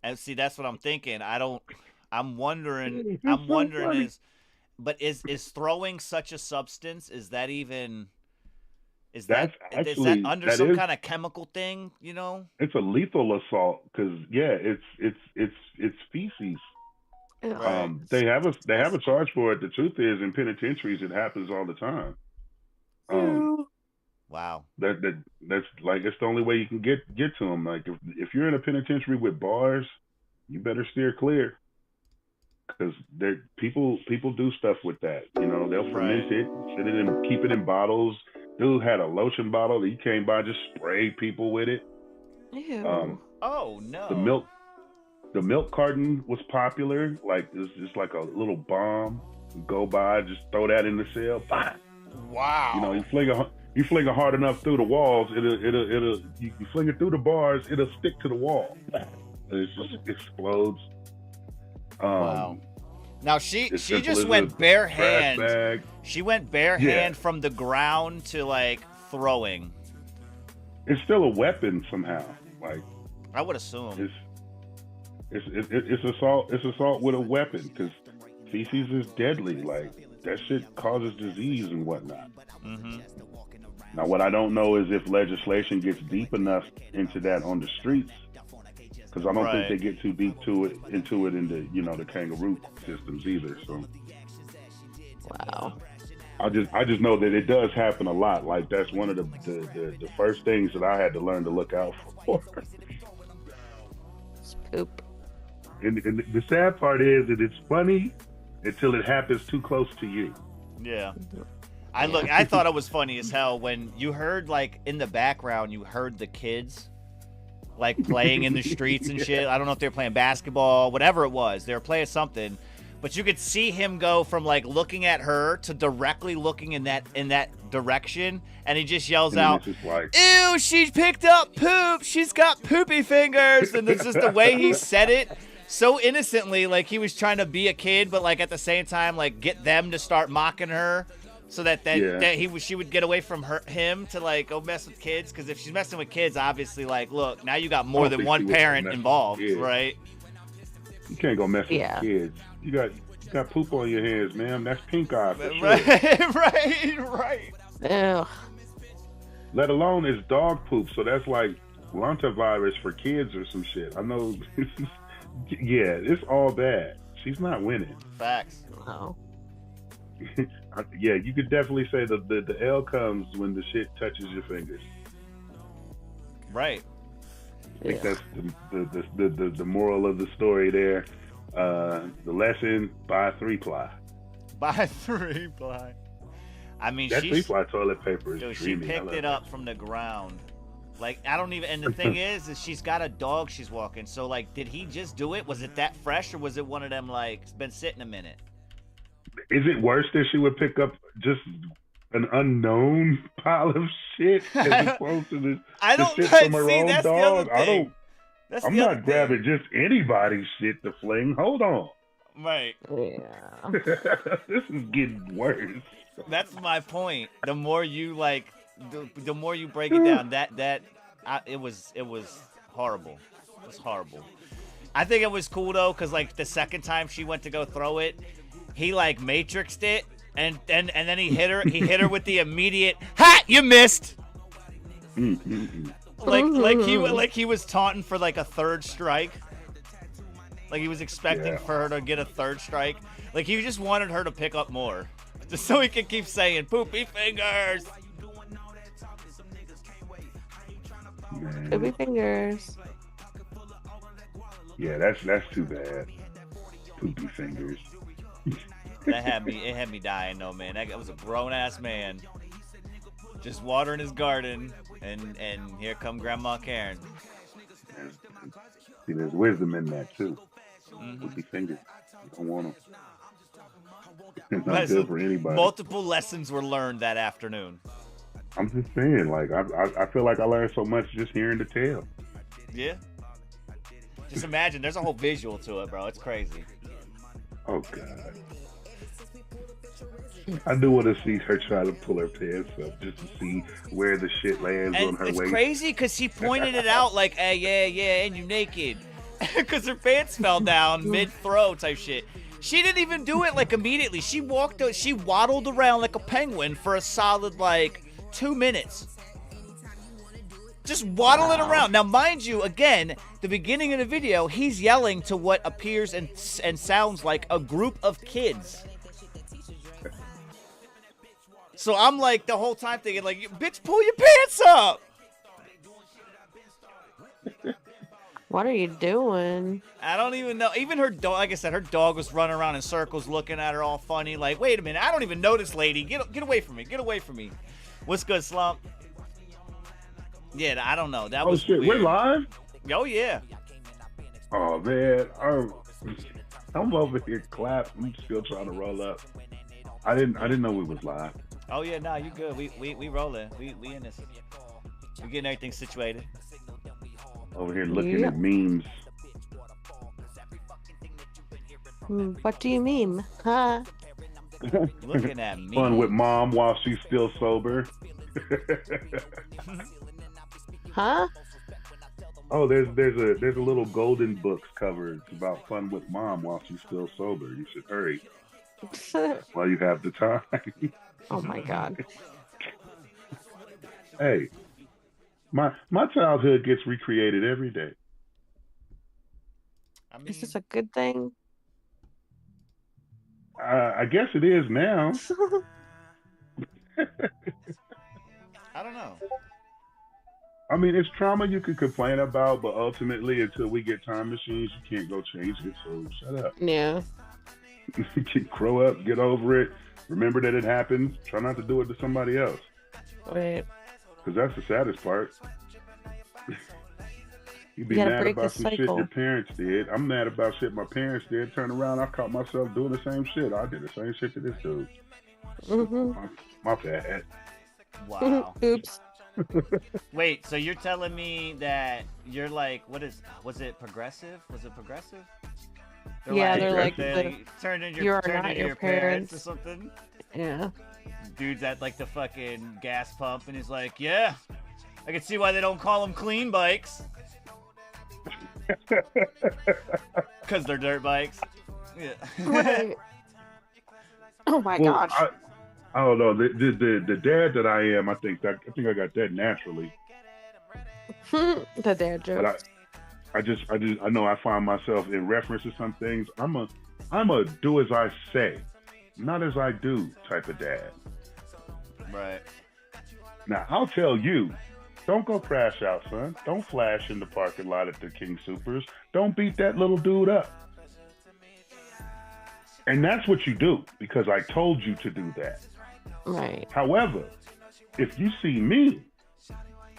And see, that's what I'm thinking. I'm wondering. It's I'm so wondering funny. is throwing such a substance? Is that even? That's Is that actually under that some is kind of chemical thing? You know? it's a lethal assault because yeah, it's feces. Right. They have a charge for it. The truth is, in penitentiaries, it happens all the time. Um, Ew. Wow. that's like it's the only way you can get to them. Like if you're in a penitentiary with bars, you better steer clear because there people do stuff with that. You know, they'll ferment Right. it, sit it in, keep it in bottles. Dude had a lotion bottle that he came by, just sprayed people with it. Ew. Um, Oh the no. milk carton was popular. Like it's just like a little bomb. You go by, just throw that in the cell. Bah! You know, Wow. you fling it hard enough through the walls, you fling it through the bars, it'll stick to the wall. It just explodes. Wow. Um, Now as she simple just as a went bare trash hand. bag. She went bare Yeah, hand from the ground to like throwing. it's still a weapon somehow. Like I would assume. it's it's assault. It's assault with a weapon because feces is deadly. Like that shit causes disease and whatnot. Mm-hmm. Now, what I don't know is if legislation gets deep enough into that on the streets, because I don't think Right. they get too deep into it in the the kangaroo systems either. So Wow. I just know that it does happen a lot. Like that's one of the first things that I had to learn to look out for. It's poop. And the sad part is that it's funny until it happens too close to you. Yeah. Yeah. I thought it was funny as hell when you heard like in the background you heard the kids like playing in the streets and shit. I don't know if they were playing basketball, whatever it was. They were playing something. But you could see him go from like looking at her to directly looking in that direction, and he just yells And then out, it's just like, "Ew, she picked up poop. She's got poopy fingers." And it's just the way he said it so innocently, like he was trying to be a kid, but like at the same time, like get them to start mocking her, so yeah, she would get away from him to like go mess with kids. Because if she's messing with kids, obviously, like, look, now you got I more don't than think she one was gonna parent mess with involved, kids. right? You can't go mess with Yeah. kids. You got poop on your hands, ma'am. That's pink eye for sure. Right, right. Ew. Let alone it's dog poop, so that's like virus for kids or some shit. I know. Yeah, it's all bad. She's not winning. Facts. No. Yeah, you could definitely say the L comes when the shit touches your fingers. Right. I think Ugh. that's the moral of the story there. The lesson: buy 3-ply. By 3-ply. I mean, That 3-ply toilet paper is dude, she dreamy. I picked love it up from the ground. Like, I don't even, and the thing is she's got a dog she's walking. So, like, did he just do it? Was it that fresh, or was it one of them, like, it's been sitting a minute? Is it worse that she would pick up just an unknown pile of shit as opposed to I the don't shit from her see. own That's the other dog? thing. I'm not grabbing just anybody's shit to fling. Hold on. Right. Yeah. This is getting worse. That's my point. The more you like, the more you break it down, it was horrible. It was horrible. I think it was cool though, cause like the second time she went to go throw it, he like matrixed it, and then he hit her. He hit her with the immediate "Ha! You missed!" Like he was taunting for like a third strike. Like he was expecting Yeah. for her to get a third strike. Like he just wanted her to pick up more, just so he could keep saying "poopy fingers." Man. Poopy fingers. Yeah, that's too bad. Poopy fingers. It had me dying though, man. That was a grown ass man, just watering his garden, and here come Grandma Karen. See, there's wisdom in that too. Mhm. Poopy fingers. You don't want them. It's not good for anybody. Multiple lessons were learned that afternoon. I'm just saying, like I feel like I learned so much just hearing the tale. Yeah. Just imagine, there's a whole visual to it, bro. It's crazy. Oh God. I do want to see her try to pull her pants up just to see where the shit lands on And her it's waist. crazy because he pointed it out like, hey, yeah, and you naked. because her pants fell down mid-throw type shit. She didn't even do it like immediately. She waddled around like a penguin for a solid like 2 minutes. Just waddling around. Now, mind you, again, the beginning of the video, he's yelling to what appears and sounds like a group of kids. So I'm like the whole time thinking like, bitch, pull your pants up. What are you doing? I don't even know. Even her dog, like I said, her dog was running around in circles looking at her all funny. Like, wait a minute, I don't even know this lady. Get away from me. Get away from me. What's good, Slump? Yeah, I don't know. That was shit, weird. We're live? Oh, yeah. Oh, man. I'm over here clapping. I'm still trying to roll up. I didn't know we was live. Oh, yeah, nah, you good. We rolling. We in this. We getting everything situated. Over here looking at memes. What do you mean? Huh? Looking at me. Fun with mom while she's still sober. Huh? Oh, there's a little golden books cover. It's about fun with mom while she's still sober. You should hurry while you have the time. Oh my God. Hey, my childhood gets recreated every day. I mean, Is this a good thing? I guess it is now. I don't know. I mean, it's trauma you could complain about, but ultimately, until we get time machines, you can't go change it. So shut up. Yeah. Grow up, get over it. Remember that it happened. Try not to do it to somebody else. Wait. Because that's the saddest part. You'd be You gotta mad break about the some shit cycle. your parents did. I'm mad about shit my parents did. Turn around, I caught myself doing the same shit. I did the same shit to this dude. Mm-hmm. My bad. Wow. Oops. Wait, so you're telling me that you're like, was it progressive? Was it progressive? They're like turn in you are turn not into your your parents or parents. something. Yeah. Dude's at like the fucking gas pump and he's like, yeah, I can see why they don't call them clean bikes. Because they're dirt bikes. Yeah. Right. Oh my Well, gosh. I don't know. The dad that I am, I think I got that naturally. The dad joke. But I know I find myself in reference to some things. I'm a do as I say, not as I do type of dad. Right. Now I'll tell you, don't go crash out, son. Don't flash in the parking lot at the King Supers. Don't beat that little dude up. And that's what you do because I told you to do that. Right. However, if you see me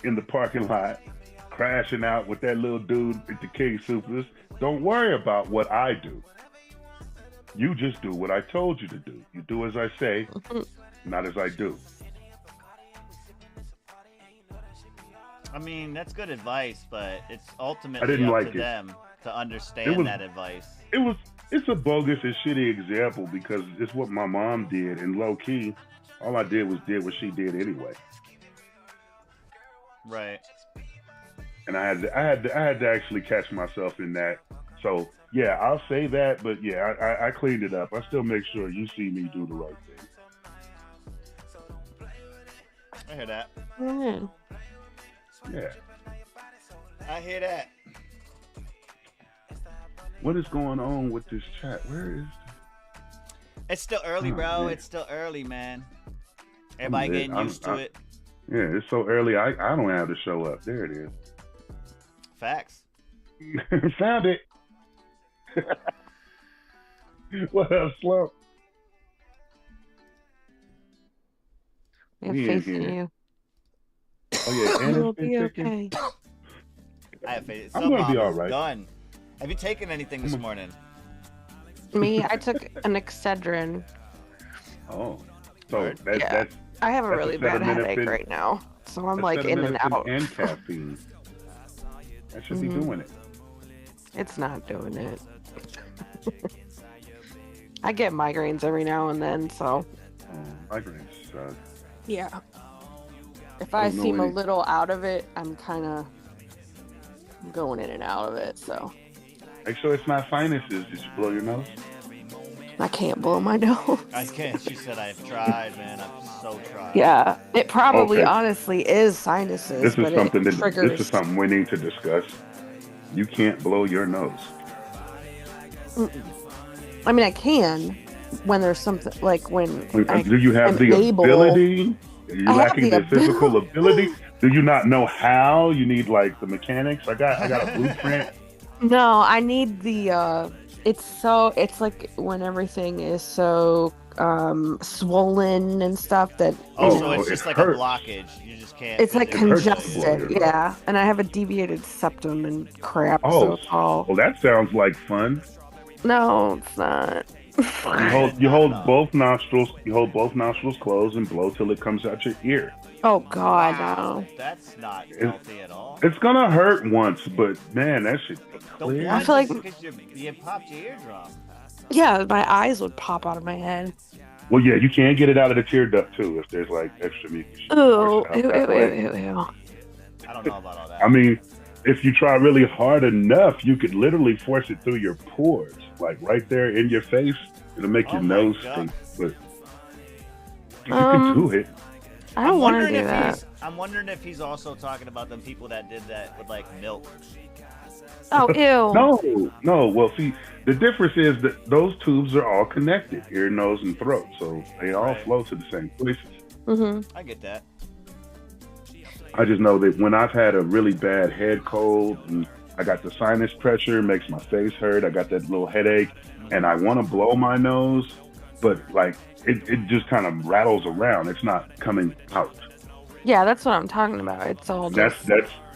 in the parking lot crashing out with that little dude at the King Supers, don't worry about what I do. You just do what I told you to do. You do as I say, not as I do. I mean, that's good advice, but it's ultimately didn't up like to it. them to understand that advice. It's a bogus and shitty example because it's what my mom did, and low key, all I did what she did anyway. Right. And I had to actually catch myself in that. So yeah, I'll say that, but yeah, I cleaned it up. I still make sure you see me do the right thing. I hear that. Yeah. Yeah. I hear that. What is going on with this chat? Where is? It's still early, bro. Man. It's still early, man. Everybody getting used to it. Yeah, it's so early. I don't have to show up. There it is. Facts. Found it. What up, Slump? We have We in faith in here. you. Oh yeah, and You'll it's been be taken. okay. I have faith. I'm Some gonna be mom all is right. done. Have you taken anything this morning? Me, I took an Excedrin. Oh, so Word. that's I have a That's really a bad headache acetaminophen- right now, so I'm like in and acetaminophen out. and caffeine. That should be doing it. It's not doing it. I get migraines every now and then, so Migraines suck. yeah. If I don't know seem a any- little out of it, I'm kind of going in and out of it. So Make sure it's not sinuses. Did you blow your nose? I can't blow my nose. I can't. She said I've tried, man. I've so tried. Yeah, it probably Okay. honestly is sinuses, This is but something it triggers. this is something we need to discuss. You can't blow your nose. I mean, I can when there's something like when. Do you have the ability? Are you lacking the physical ability? Do you not know how? You need like the mechanics. I got a blueprint. No, I need the. It's like when everything is so swollen and stuff that. So it's just like hurts. a blockage. You just can't. It's like hurts to blow congested, your yeah. And I have a deviated septum and crap. Oh, so it's all. well, that sounds like fun. No, it's not. You hold both nostrils. You hold both nostrils closed and blow till it comes out your ear. Oh God, Wow, no. that's not healthy at all. It's gonna hurt once, but man, that shit The clear. one I feel like- is because you popped your eardrum. Yeah, my eyes would pop out of my head. Well, yeah, you can get it out of the tear duct too if there's like extra mucus. Ooh, Force it out that way. ew. I don't know about all that. I mean, if you try really hard enough, you could literally force it through your pores, like right there in your face. It'll make your Oh my nose God. stink. But you can do it. I don't want to do that. I'm wondering if he's also talking about the people that did that with like milk. Oh, ew. No. Well, see, the difference is that those tubes are all connected, ear, nose, and throat, so they all Right. flow to the same places. Mm-hmm. I get that. I just know that when I've had a really bad head cold and I got the sinus pressure, makes my face hurt, I got that little headache, and I want to blow my nose, but like it just kind of rattles around. It's not coming out. Yeah, that's what I'm talking about. It's all just...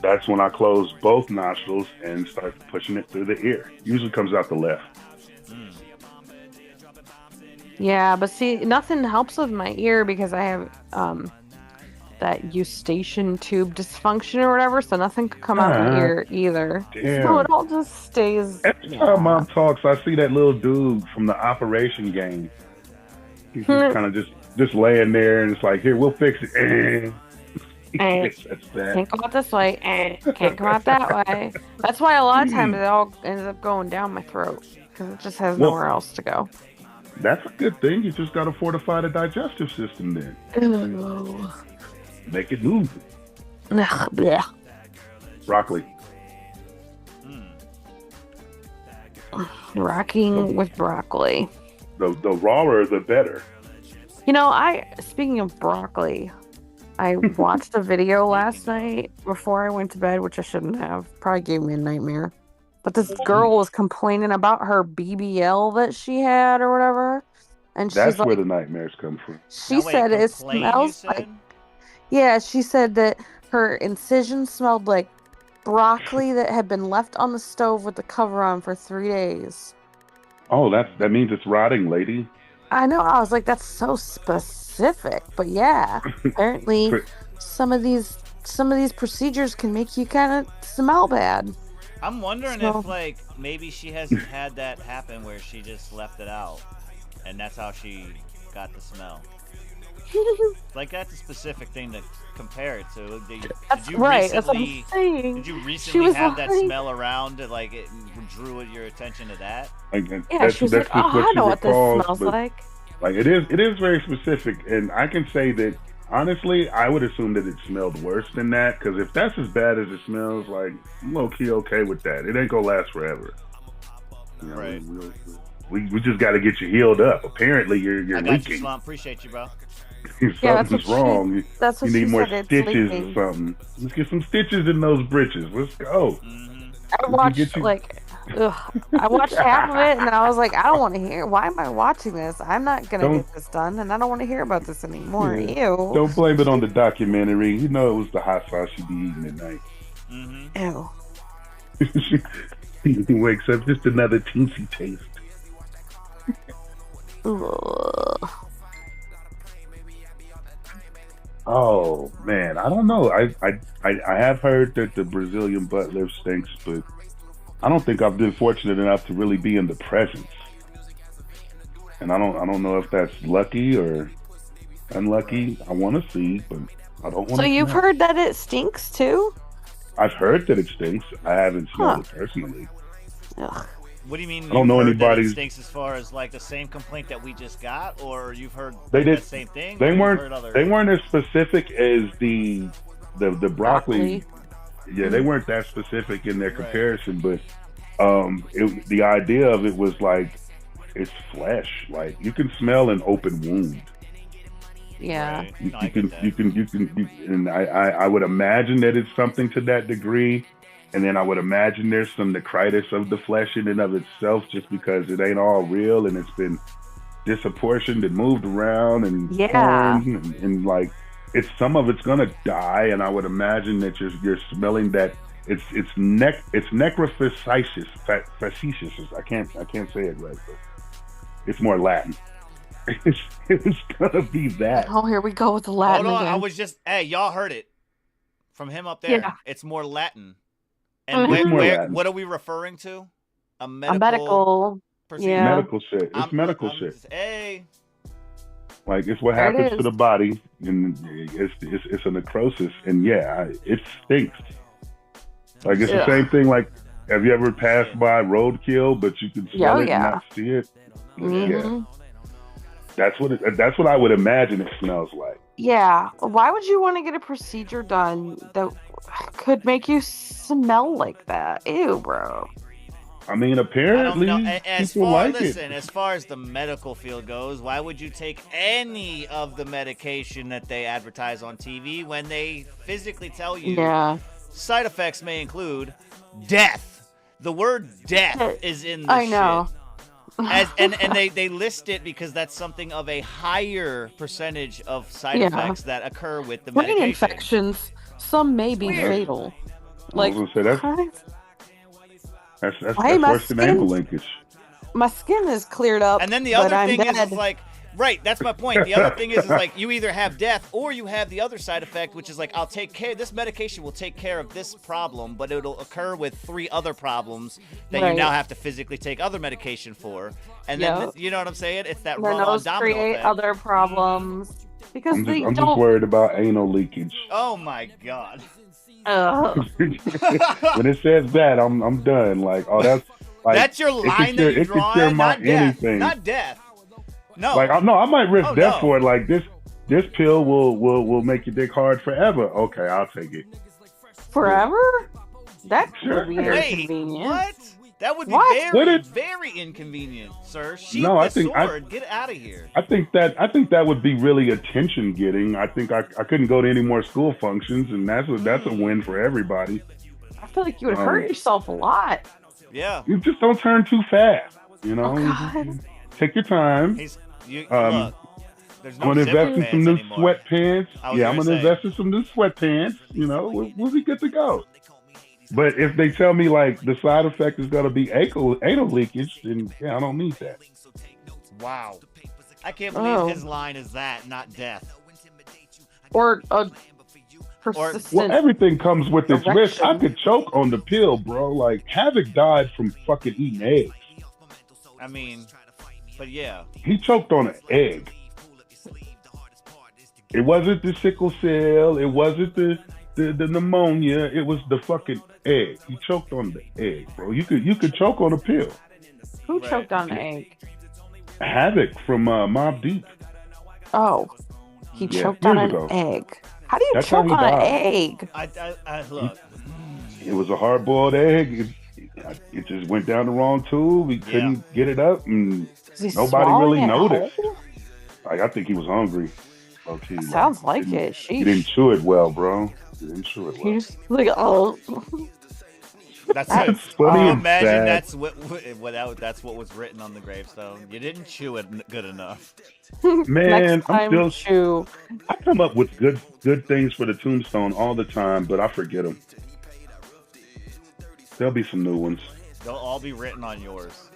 That's when I close both nostrils and start pushing it through the ear. Usually comes out the left. Yeah, but see, nothing helps with my ear because I have that eustachian tube dysfunction or whatever, so nothing could come out my ear either. Damn. So it all just stays. Every time Mom talks, I see that little dude from the Operation game. He's just kind of just laying there, and it's like, here, we'll fix it. That's bad. Can't go out this way. Can't come out that way. That's why a lot of times it all ends up going down my throat because it just has nowhere else to go. That's a good thing. You just got to fortify the digestive system then. Ew. Make it move. Ugh, bleh. Broccoli. Rocking with broccoli. The rawer, the better. You know, speaking of broccoli, I watched a video last night before I went to bed, which I shouldn't have. Probably gave me a nightmare. But this girl was complaining about her BBL that she had or whatever. And That's she's like, where the nightmares come from. she said it smells like... Yeah, she said that her incision smelled like broccoli that had been left on the stove with the cover on for 3 days. Oh, that means it's rotting, lady. I know. I was like, that's so specific. But yeah, apparently some of these procedures can make you kind of smell bad. I'm wondering if like maybe she hasn't had that happen where she just left it out, and that's how she got the smell. Like that's a specific thing to compare it to. That's right. That's what I'm saying. Did you recently have that smell around that like it drew your attention to that? Yeah, she was like, "Oh, I know what this smells like." Like it is very specific, and I can say that honestly, I would assume that it smelled worse than that. Because if that's as bad as it smells, like I'm low key okay with that. It ain't gonna last forever. You know, right. We just got to get you healed up. Apparently, you're I got leaking. you, Slum. Appreciate you, bro. Something's wrong. You need more stitches leaking. or something. Let's get some stitches in those britches. Let's go. I watched I watched half of it and I was like, I don't want to hear. Why am I watching this? I'm not gonna get this done, and I don't want to hear about this anymore. Yeah. Ew. Don't blame it on the documentary. You know it was the hot sauce you be eating at night. Ew. He wakes up just another teensy taste. Ugh. Oh man, I don't know. I have heard that the Brazilian butt lift stinks, but I don't think I've been fortunate enough to really be in the presence. And I don't know if that's lucky or unlucky. I want to see, but I don't want to. So you've heard that it stinks too? I've heard that it stinks. I haven't smelled it personally. Ugh. What do you mean? I don't know that anybody. it stinks as far as like the same complaint that we just got, or you've heard They did the same thing? They weren't as specific as the broccoli. Yeah, they weren't that specific in their comparison, but the idea of it was like it's flesh. Like you can smell an open wound. Yeah. Right. You No, can, and I would imagine that it's something to that degree. And then I would imagine there's some detritus of the flesh in and of itself, just because it ain't all real and it's been disproportioned and moved around and torn and like some of it's gonna die. And I would imagine that you're smelling that it's necrophysacious. I can't say it right, but it's more Latin. It's gonna be that. Oh, here we go with the Latin. Hold on, again. I was just y'all heard it from him up there. Yeah. It's more Latin. And Latin. what are we referring to? A medical procedure? Yeah. Medical shit. It's medical shit. Hey. Like it's what happens to the body, and it's a necrosis, and it stinks. Like it's the same thing. Like, have you ever passed by roadkill, but you can smell it and not see it? Mm-hmm. Yeah, that's what I would imagine it smells like. Yeah. Why would you want to get a procedure done that could make you smell like that? Ew, bro. I mean, apparently, people like it. As far as the medical field goes, why would you take any of the medication that they advertise on TV when they physically tell you side effects may include death? The word death is in the shit. And they list it because that's something of a higher percentage of side effects that occur with the medication. Brain infections, some may be fatal. Like, that's worse than ankle linkage. My skin is cleared up, and then the other thing is like, right, that's my point. The other thing is like you either have death or you have the other side effect, which is like, I'll take care, this medication will take care of this problem, but it'll occur with 3 other problems that you now have to physically take other medication for. And then, you know what I'm saying? It's that raw domino create effect. other problems. Because I'm just worried about anal leakage. Oh my God. When it says that, I'm done. Like, oh, that's your line that you draw. Not death. Not death. No. Like, I might risk death for it. Like this pill will make your dick hard forever. Okay, I'll take it. Forever? That would be inconvenient. What? That would be very inconvenient, sir. Sheath the sword. Get out of here. I think that would be really attention getting. I think I couldn't go to any more school functions, and that's a win for everybody. I feel like you would hurt yourself a lot. Yeah. You just don't turn too fast. You know. Take your time. Look, there's I'm gonna invest in some new sweatpants. I'm gonna invest in some new sweatpants. You know, we'll be good to go. But if they tell me like the side effect is gonna be anal leakage, then I don't need that. Wow, I can't believe his line is that, not death. Or a persistent. Well, everything comes with its risk. I could choke on the pill, bro. Like Havoc died from fucking eating eggs. I mean, but yeah, he choked on an egg. It wasn't the sickle cell. It wasn't the pneumonia. It was the fucking egg. He choked on the egg, bro. You could choke on a pill. Who choked on the egg? Havoc from Mobb Deep. Oh, he choked on an egg. How do you choke on an egg? I look. It was a hard-boiled egg. It just went down the wrong tube. He couldn't get it up, and nobody really noticed. Like, I think he was hungry. Okay, sounds like it. He didn't chew it well, bro. He didn't chew it well. He's like, oh. That's funny. Imagine that's what was written on the gravestone. You didn't chew it good enough. Man, I'm still. I come up with good things for the tombstone all the time, but I forget them. There'll be some new ones. They'll all be written on yours.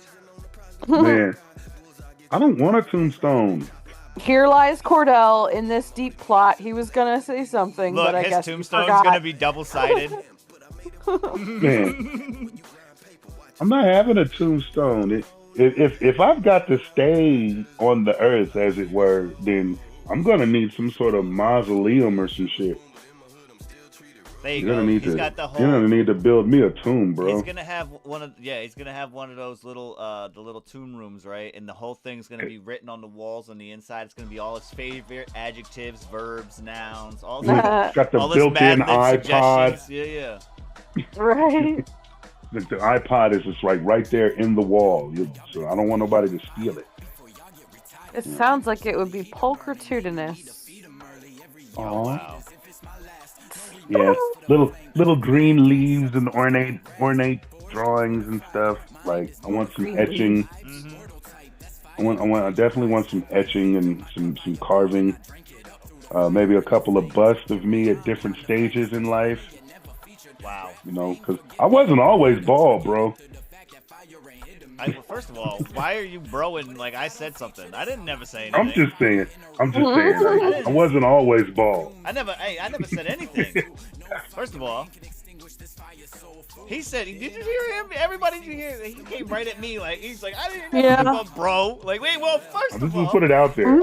Man, I don't want a tombstone. Here lies Cordell in this deep plot. He was gonna say something, but I guess his tombstone's gonna be double-sided. Man, I'm not having a tombstone. If I've got to stay on the earth, as it were, then I'm gonna need some sort of mausoleum or some shit. There you You're go. gonna need He's to. got the You're whole. gonna need to build me a tomb, bro. He's gonna have one of He's gonna have one of those little the little tomb rooms, right? And the whole thing's gonna be written on the walls on the inside. It's gonna be all his favorite adjectives, verbs, nouns, all Got the all his built-in Mad Lib iPod. suggestions. Yeah. Right. The iPod is just like right there in the wall. So I don't want nobody to steal it. It sounds like it would be pulchritudinous. Oh wow. Yeah, little green leaves and ornate drawings and stuff. Like I want some etching. Mm-hmm. I definitely want some etching and some carving. Maybe a couple of busts of me at different stages in life. Wow. You know, because I wasn't always bald, bro. First of all, why are you broing like I said something? I didn't never say I'm anything. just saying. Like, I wasn't always bald. I never said anything. First of all, he said, "Did you hear him? Everybody, did you hear?" He came right at me like he's like, "I didn't know about bro." Like, wait, well, first I'm of just all, gonna put it out there.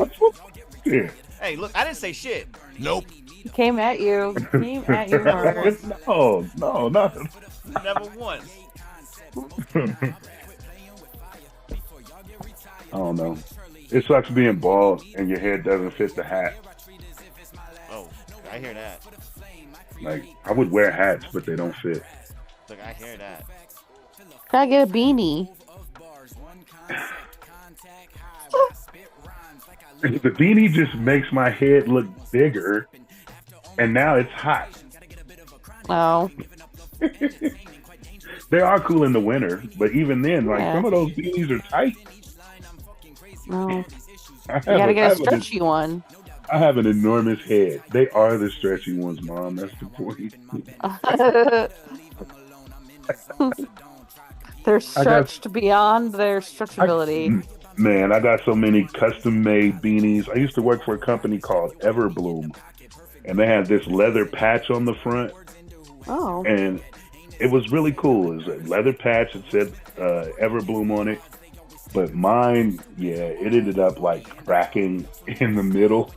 Yeah. hey, look, I didn't say shit. Nope. He came at you. Came at you hard. No, nothing. Never once. I don't know. It sucks being bald and your head doesn't fit the hat. Oh, I hear that. Like, I would wear hats, but they don't fit. Look, I hear that. Can I get a beanie? The beanie just makes my head look bigger, and now it's hot. Oh. They are cool in the winter, but even then, like Yeah. some of those beanies are tight. No. You gotta get a stretchy one. I have an enormous head. They are the stretchy ones, Mom. That's the point. They're stretched beyond their stretchability. Man, I got so many custom-made beanies. I used to work for a company called Everbloom, and they had this leather patch on the front. Oh. And it was really cool. It was a leather patch that said Everbloom on it. But mine, yeah, it ended up like cracking in the middle.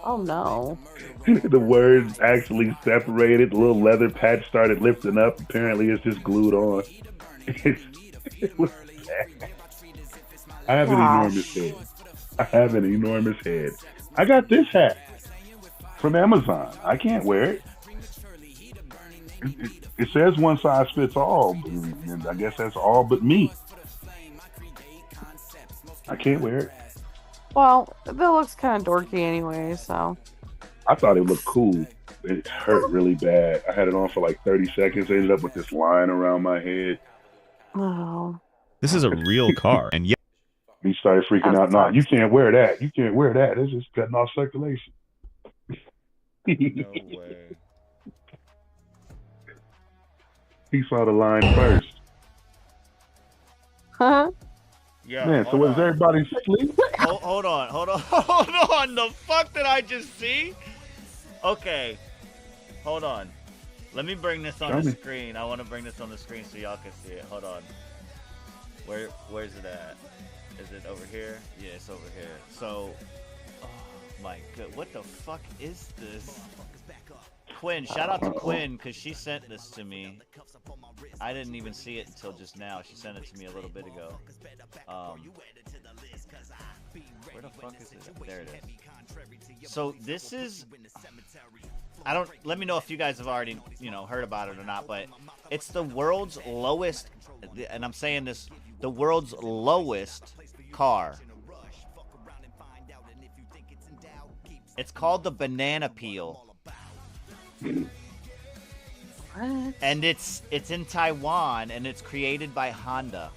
Oh no. The words actually separated. The little leather patch started lifting up. Apparently it's just glued on. It was bad. I have an enormous head. I have an enormous head. I got this hat from Amazon. I can't wear it. It says one size fits all, and I guess that's all but me. I can't wear it. Well, that looks kind of dorky anyway, so. I thought it looked cool. It hurt really bad. I had it on for like 30 seconds. I ended up with this line around my head. Oh. This is a real car, and yet He started freaking out. No, you can't wear that. You can't wear that. It's just cutting off circulation. No way. He saw the line first. Huh? Yeah. Man, so was everybody asleep? Hold on. The fuck did I just see? Okay. Hold on. Let me bring this on the screen. I want to bring this on the screen so y'all can see it. Hold on. Where's it at? Is it over here? Yeah, it's over here. So, oh my god, what the fuck is this? Quinn, shout out to Quinn because she sent this to me. I didn't even see it until just now. She sent it to me a little bit ago. Where the fuck is it? There it is. So this is. Let me know if you guys have already, heard about it or not, but it's the world's lowest, and I'm saying this, the world's lowest car. It's called the banana peel. And it's in Taiwan, and it's created by Honda.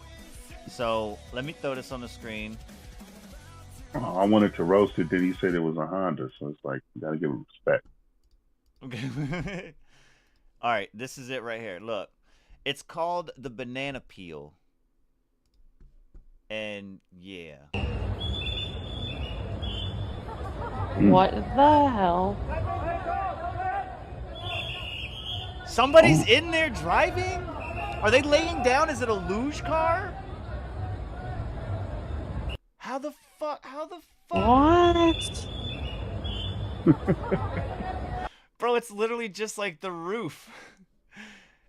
So let me throw this on the screen. I wanted to roast it, then he said it was a Honda, so it's like, you gotta give him respect. Okay. All right, this is it right here. Look, it's called the banana peel. And yeah. What the hell? Somebody's in there driving? Are they laying down? Is it a luge car? How the fuck? What? Bro, Bro, it's literally just like the roof.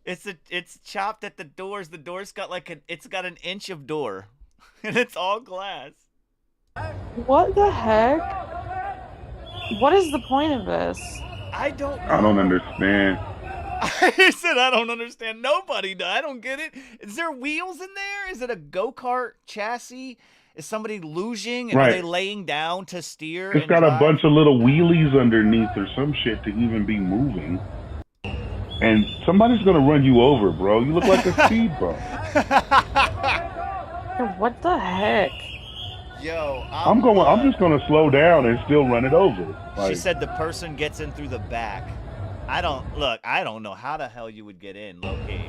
It's chopped at the doors. The door's got it's got an inch of door, and it's all glass. What the heck? What is the point of this? I don't know. I don't understand. I said I don't understand. Nobody does. I don't get it. Is there wheels in there? Is it a go-kart chassis? Is somebody luging? And Right. Are they laying down to steer? It's and got drive? a bunch of little wheelies underneath or some shit to even be moving. And somebody's gonna run you over, bro. You look like a speed bump. What the heck? Yo, I'm just gonna slow down and still run it over. She said the person gets in through the back. I don't know how the hell you would get in, low key.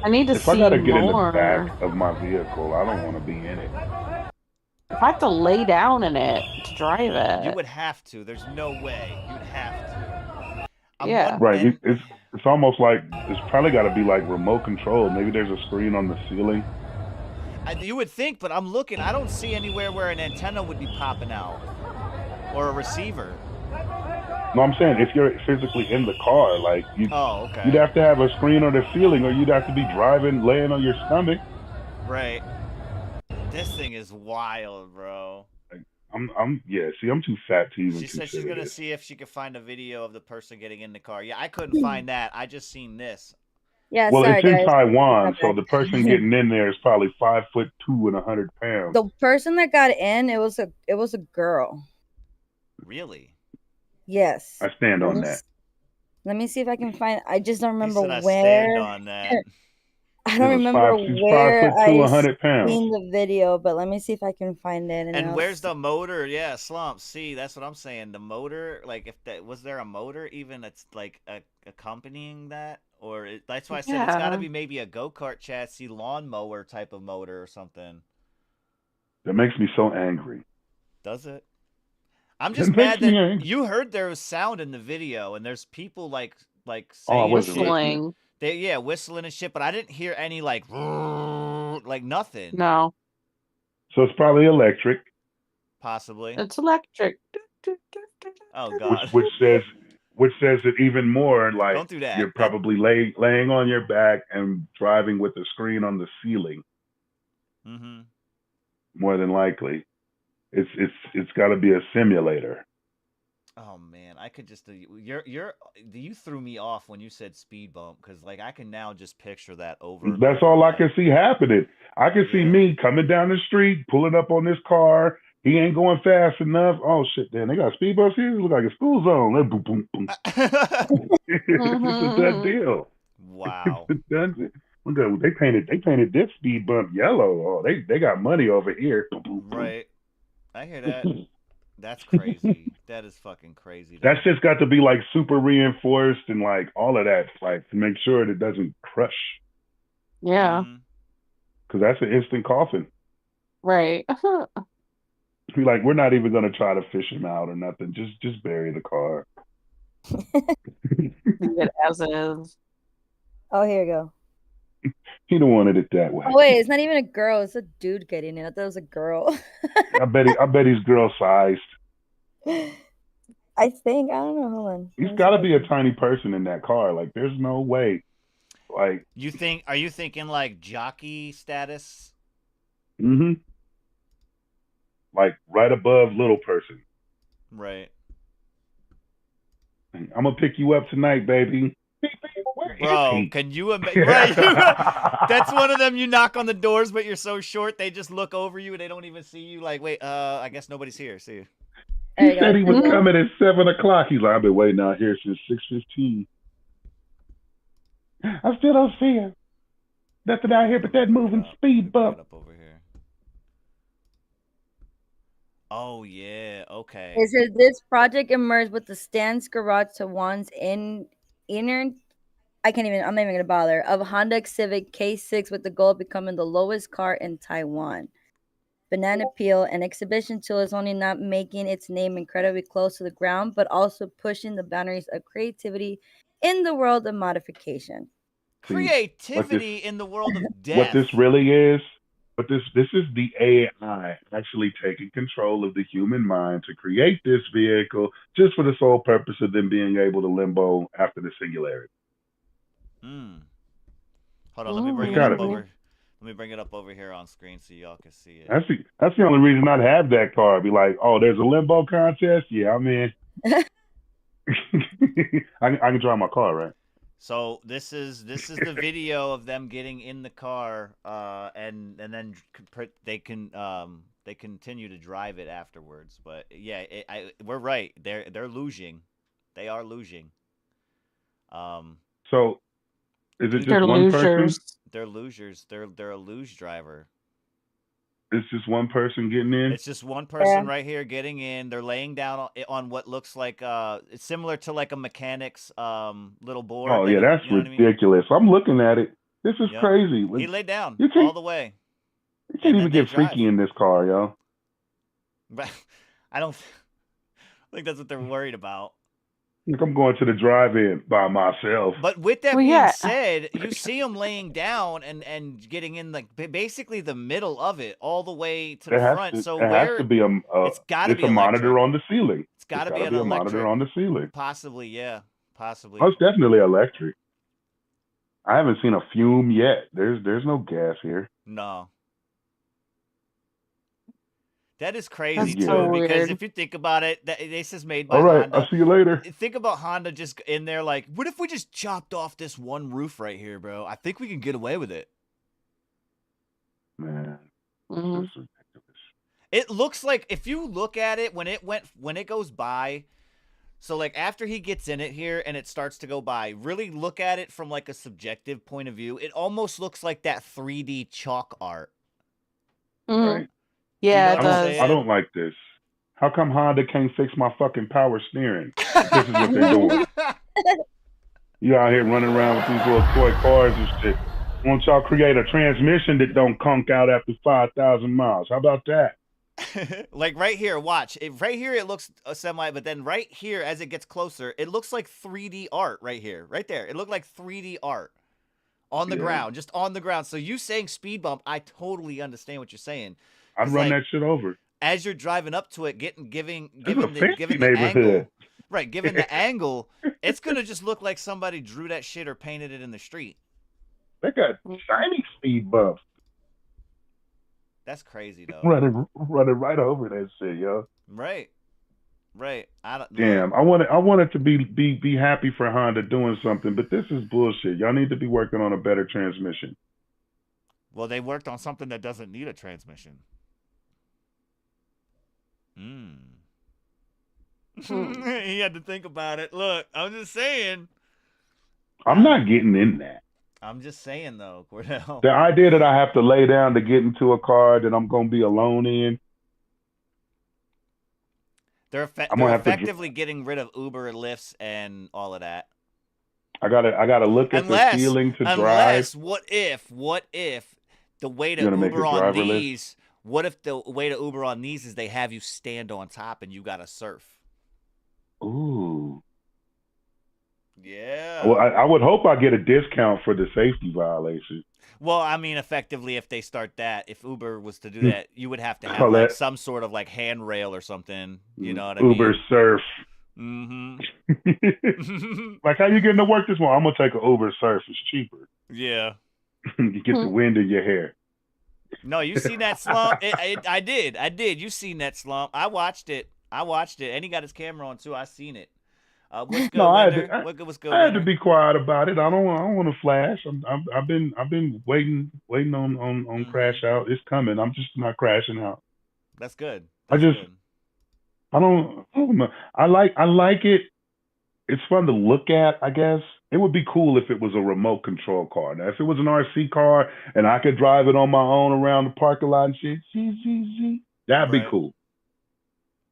I need to if see I gotta get in the more. back of my vehicle, I don't want to be in it. If I have to lay down in it to drive it. You would have to. There's no way. You'd have to. Yeah. Right. It's almost like it's probably got to be like remote control. Maybe there's a screen on the ceiling. You would think, but I'm looking. I don't see anywhere where an antenna would be popping out or a receiver. No, I'm saying if you're physically in the car, like you'd have to have a screen on the ceiling, or you'd have to be driving, laying on your stomach. Right. This thing is wild, bro. I'm too fat to even. She said she's gonna see if she could find a video of the person getting in the car. Yeah, I couldn't find that. I just seen this. Yeah, well, sorry, it's in guys. Taiwan, so the person getting in there is probably 5'2" and 100 pounds. The person that got in, it was a girl. Really? Yes. I stand on that. Let me see if I can find. I just don't remember where. I stand on that. I don't remember where I pounds. seen the video, but let me see if I can find it. And where's the motor? Yeah, Slump. See, that's what I'm saying. The motor, like, was there a motor even that's like accompanying that, or that's why I said it's got to be maybe a go-kart chassis, lawnmower type of motor or something. That makes me so angry. Does it? I'm just mad that you heard there was sound in the video, and there's people like saying whistling. Whistling and shit, but I didn't hear any like nothing. No. So it's probably electric. Possibly. It's electric. Oh God. Which says it even more like don't do that. You're probably laying on your back and driving with a screen on the ceiling. Mm-hmm. More than likely. It's got to be a simulator. Oh man, I could just you threw me off when you said speed bump, because like I can now just picture that over. That's all I can see happening. I can see me coming down the street, pulling up on this car. He ain't going fast enough. Oh shit! Then they got speed bumps here. It look like a school zone. Boom, boom, boom. It's a done deal. Wow. It's done. They painted this speed bump yellow. Oh, they got money over here. Right. I hear that. That's crazy. That is fucking crazy. That's just got to be like super reinforced and like all of that, like to make sure it doesn't crush. Yeah. Because that's an instant coffin. Right. Like we're not even gonna try to fish him out or nothing. Just bury the car. Leave it as is. Oh, here you go. He don't wanted it that way. Oh wait, it's not even a girl. It's a dude getting it. I thought it was a girl. I bet he's girl sized. I think I don't know. Hold on. He's got to be a tiny person in that car. Like there's no way. Like are you thinking like jockey status? Mm-hmm. Like right above little person. Right. I'm gonna pick you up tonight, baby. Bro, can you imagine? Right, that's one of them. You knock on the doors, but you're so short, they just look over you and they don't even see you. Like, wait, I guess nobody's here. See you. He said he was coming at 7:00. He's like, I've been waiting out here since 6:15. I still don't see him. Nothing out here but that moving speed bump. Up over here. Oh yeah, okay. It says this project emerged with the Stan's Garage to Juan's inner. I'm not even gonna bother. Of Honda Civic K6 with the goal of becoming the lowest car in Taiwan. Banana Peel, an exhibition tool, is only not making its name incredibly close to the ground, but also pushing the boundaries of creativity in the world of modification. Creativity in the world of death. What this really is But this is the AI actually taking control of the human mind to create this vehicle just for the sole purpose of them being able to limbo after the singularity. Hmm. Hold on, let me bring It's it up gotta be. over. Let me bring it up over here on screen so y'all can see it. That's the only reason I'd have that car. I'd be like, oh, there's a limbo contest? Yeah, I'm in. I can drive my car, right? So this is the video of them getting in the car, and then they continue to drive it afterwards. But yeah, we're right. They're losing. They are losing. So is it just They're one person? losers. They're losers. They're a luge driver. It's just one person getting in. It's just one person right here getting in. They're laying down on what looks like it's similar to like a mechanic's little board. Oh yeah, that's ridiculous. I mean? I'm looking at it. This is crazy. He laid down you all the way. You can't even get freaky in this car, yo. But I don't think that's what they're worried about. Like I'm going to the drive-in by myself. But with that being said, you see them laying down and getting in like basically the middle of it, all the way to the front. So it has to be it's got to be a monitor on the ceiling. It's got to be a monitor on the ceiling. Possibly, yeah, possibly. Oh, it's definitely electric. I haven't seen a fume yet. There's no gas here. No. That is crazy too, because if you think about it, this is made by Honda. I'll see you later. Think about Honda just in there like, what if we just chopped off this one roof right here, bro? I think we can get away with it. Man, this is ridiculous. It looks like if you look at it when it goes by, so like after he gets in it here and it starts to go by, really look at it from like a subjective point of view. It almost looks like that 3D chalk art. Right. Yeah, it does. I don't like this. How come Honda can't fix my fucking power steering? This is what they're doing. You out here running around with these little toy cars and shit. Why don't y'all create a transmission that don't conk out after 5,000 miles? How about that? Like right here, watch. Right here it looks semi, but then right here as it gets closer, it looks like 3D art right here. Right there. It looked like 3D art on the ground, just on the ground. So you saying speed bump, I totally understand what you're saying. I'd run that shit over. As you're driving up to it, giving the angle. Right, given the angle, it's gonna just look like somebody drew that shit or painted it in the street. They got shiny speed bumps. That's crazy though. Running right over that shit, yo. Right. Damn, I wanted to be happy for Honda doing something, but this is bullshit. Y'all need to be working on a better transmission. Well, they worked on something that doesn't need a transmission. He had to think about it. Look, I'm just saying. I'm not getting in that. I'm just saying, though, Cordell. The idea that I have to lay down to get into a car that I'm going to be alone in. They're effectively getting rid of Uber and Lyfts and all of that. I gotta look at the ceiling to drive. Unless, what if the way to Uber on these? What if the way to Uber on these is they have you stand on top and you gotta surf? Ooh. Yeah. Well, I would hope I get a discount for the safety violation. Well, I mean, effectively, if they start that, if Uber was to do that, you would have to have like some sort of like handrail or something. You know what I mean? Uber surf. Mm-hmm. Like, how you getting to work this morning? I'm gonna take an Uber surf. It's cheaper. Yeah. You get the wind in your hair. No, you seen that slump? I did. You seen that slump? I watched it, and he got his camera on too. I seen it. What's good? What's good? I had to be quiet about it. I don't want to flash. I've been waiting on crash out. It's coming. I'm just not crashing out. That's good. I don't know. I like it. It's fun to look at, I guess. It would be cool if it was a remote control car. Now, if it was an RC car and I could drive it on my own around the parking lot and shit, that'd be cool.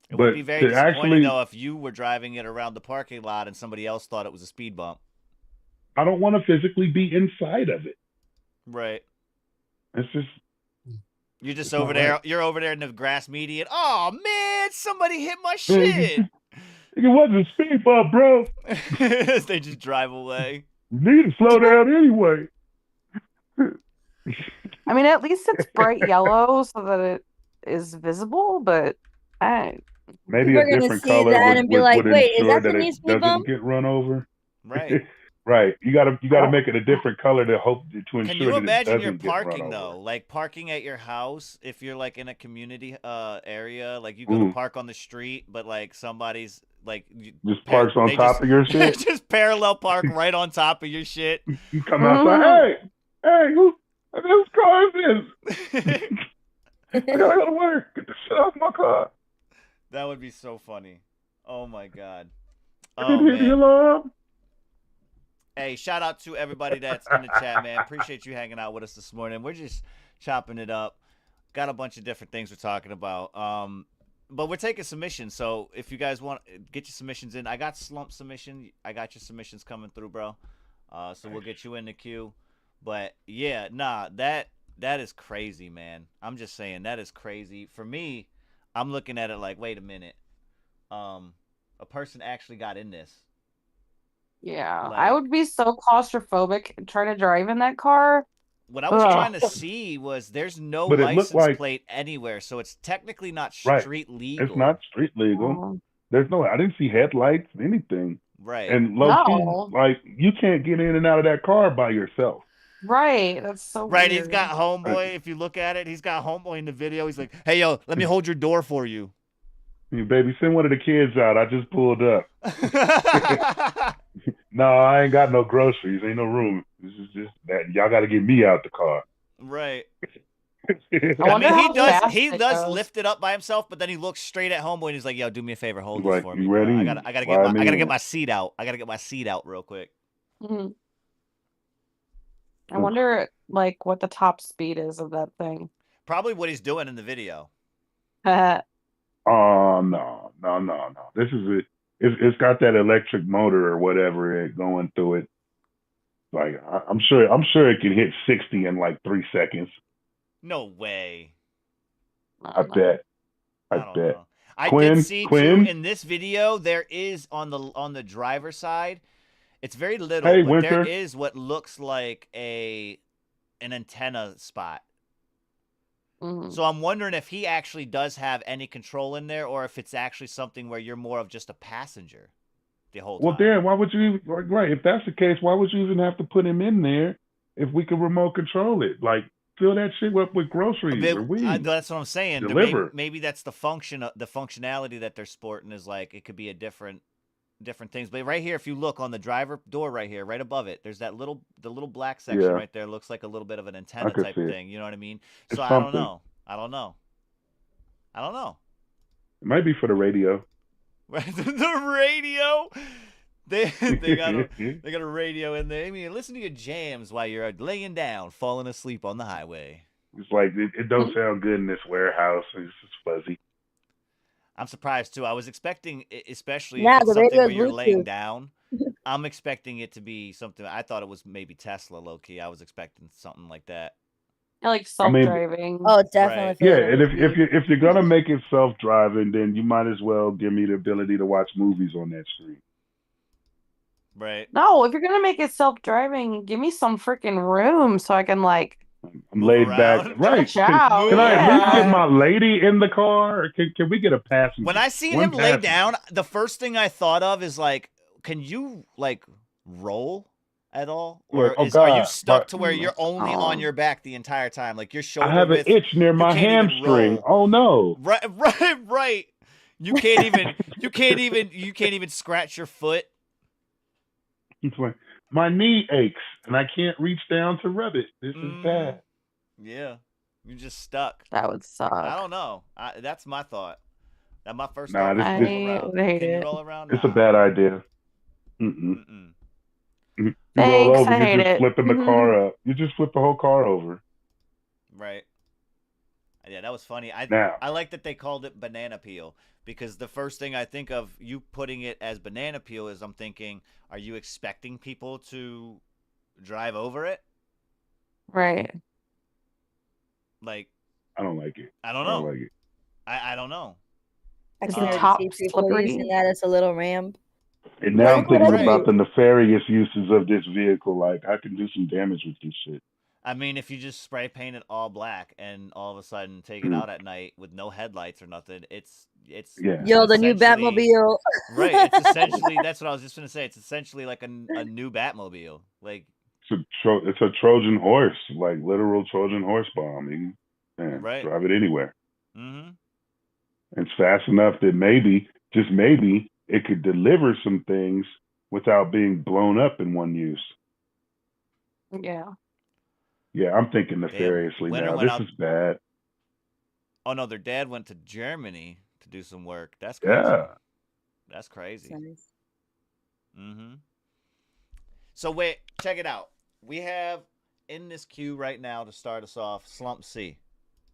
It would be very disappointing, though, if you were driving it around the parking lot and somebody else thought it was a speed bump. I don't want to physically be inside of it. Right. It's just... You're just over there. Right. You're over there in the grass median. Oh, man, somebody hit my shit. It wasn't a speed bump, bro. They just drive away. You need to slow down anyway. I mean, at least it's bright yellow so that it is visible, but I Maybe People a are gonna different see color that and be like, would "Wait, is ensure that the that new it speed doesn't bump?" get run over. Right. Right. You gotta make it a different color to Can ensure you that it imagine you're doesn't get run parking over. though? Like parking at your house if you're like in a community area, like you go to Ooh, park on the street, but like somebody's like just parks on they top just of your shit. just parallel park right on top of your shit. You come outside, hey, whose car is this? I gotta go to work. Get the shit off my car. That would be so funny. Oh my god. I Oh didn't hear the man. alarm. Hey, shout out to everybody that's in the chat, man. Appreciate you hanging out with us this morning. We're just chopping it up. Got a bunch of different things we're talking about. But we're taking submissions. So if you guys want, get your submissions in. I got slump submission. I got your submissions coming through, bro. So we'll get you in the queue. But yeah, nah, that is crazy, man. I'm just saying that is crazy. For me, I'm looking at it like, wait a minute. A person actually got in this. yeah, Like, I would be so claustrophobic trying to drive in that car. what I was trying to see was there's no But it looked license like plate anywhere, so it's technically not right. street legal. It's not street legal. There's no. I didn't see headlights, anything. Right. And low No. key, like you can't get in and out of that car by yourself. Right, that's so Right, weird. he's got homeboy. If you look at it, he's got homeboy in the video. He's like, "Hey, yo, let me hold your door for you." Hey, baby, send one of the kids out. I just pulled up. No, I ain't got no groceries. Ain't no room. This is just that y'all got to get me out the car. Right. I I wonder mean, how fast he it does goes. lift it up by himself, but then he looks straight at homeboy and he's like, "Yo, do me a favor, hold He's this like, for "You me, bro. ready? I gotta get my seat out. I gotta get my seat out real quick." Mhm. I wonder, like, what the top speed is of that thing. Probably what he's doing in the video. Oh no. This is it. It's got that electric motor or whatever it going through it. Like I'm sure it can hit 60 in like 3 seconds. No way. I bet. I don't bet. know. I Quinn, did see too in this video there is on the driver's side. It's very little, Hey, but Winter. there is what looks like an antenna spot. So I'm wondering if he actually does have any control in there, or if it's actually something where you're more of just a passenger the whole time. Well, Dan, why would you? Right, if that's the case, why would you even have to put him in there if we could remote control it? Like fill that shit up with groceries or weed. That's what I'm saying. Deliver. Maybe that's the functionality that they're sporting is like it could be a different things. But right here, if you look on the driver door right here, right above it, there's the little black section right there. Looks like a little bit of an antenna type thing. You know what I mean? It's so something. I don't know. It might be for the radio. The radio. They got a radio in there. I mean, listen to your jams while you're laying down, falling asleep on the highway. It's like it don't sound good in this warehouse. It's just fuzzy. I'm surprised too. I was expecting, especially Yeah, if it's the something where radio's you're laying Bluetooth. down. I'm expecting it to be something. I thought it was maybe Tesla, low key. I was expecting something like that. Yeah, like self-driving. Oh, definitely. Yeah, and if you're gonna make it self-driving, then you might as well give me the ability to watch movies on that screen. Right. No, if you're gonna make it self-driving, give me some freaking room so I can like. I'm laid back. Right. Can I at least get my lady in the car? Or can we get a passenger? When I seen him lay down, the first thing I thought of is like, can you like roll at all, or are you stuck to where you're only on your back the entire time, like your shoulder? I have an itch near my hamstring. Oh no! Right. You can't even scratch your foot. It's like my knee aches and I can't reach down to rub it. This is bad. Yeah, you're just stuck. That would suck. I don't know. That's my thought. That my first thought. I hate Can you it. roll around? It's a bad idea. You Thanks, roll over, I hate you're just it. flipping the car up. You just flip the whole car over. Right. Yeah, that was funny. I like that they called it banana peel, because the first thing I think of you putting it as banana peel is I'm thinking, are you expecting people to drive over it? Right. Like, I don't like it. I don't know. I don't like it. I don't know. I Is can the already top see people slippery? using that as a little ramp. And now I'm thinking Right. about the nefarious uses of this vehicle. Like, I can do some damage with this shit. I mean, if you just spray paint it all black and all of a sudden take it out at night with no headlights or nothing, it's Yo, the new essentially- Batmobile. Right. It's essentially that's what I was just gonna say. It's essentially like a new Batmobile. Like It's a Trojan horse, like literal Trojan horse bomb. You can drive it anywhere. Mm-hmm. It's fast enough that maybe, just maybe, it could deliver some things without being blown up in one use. Yeah. Yeah, I'm thinking nefariously now. This is bad. Oh no, their dad went to Germany to do some work. That's crazy. Yeah. That's crazy. Nice. Mm-hmm. So wait, check it out. We have in this queue right now to start us off, Slump C.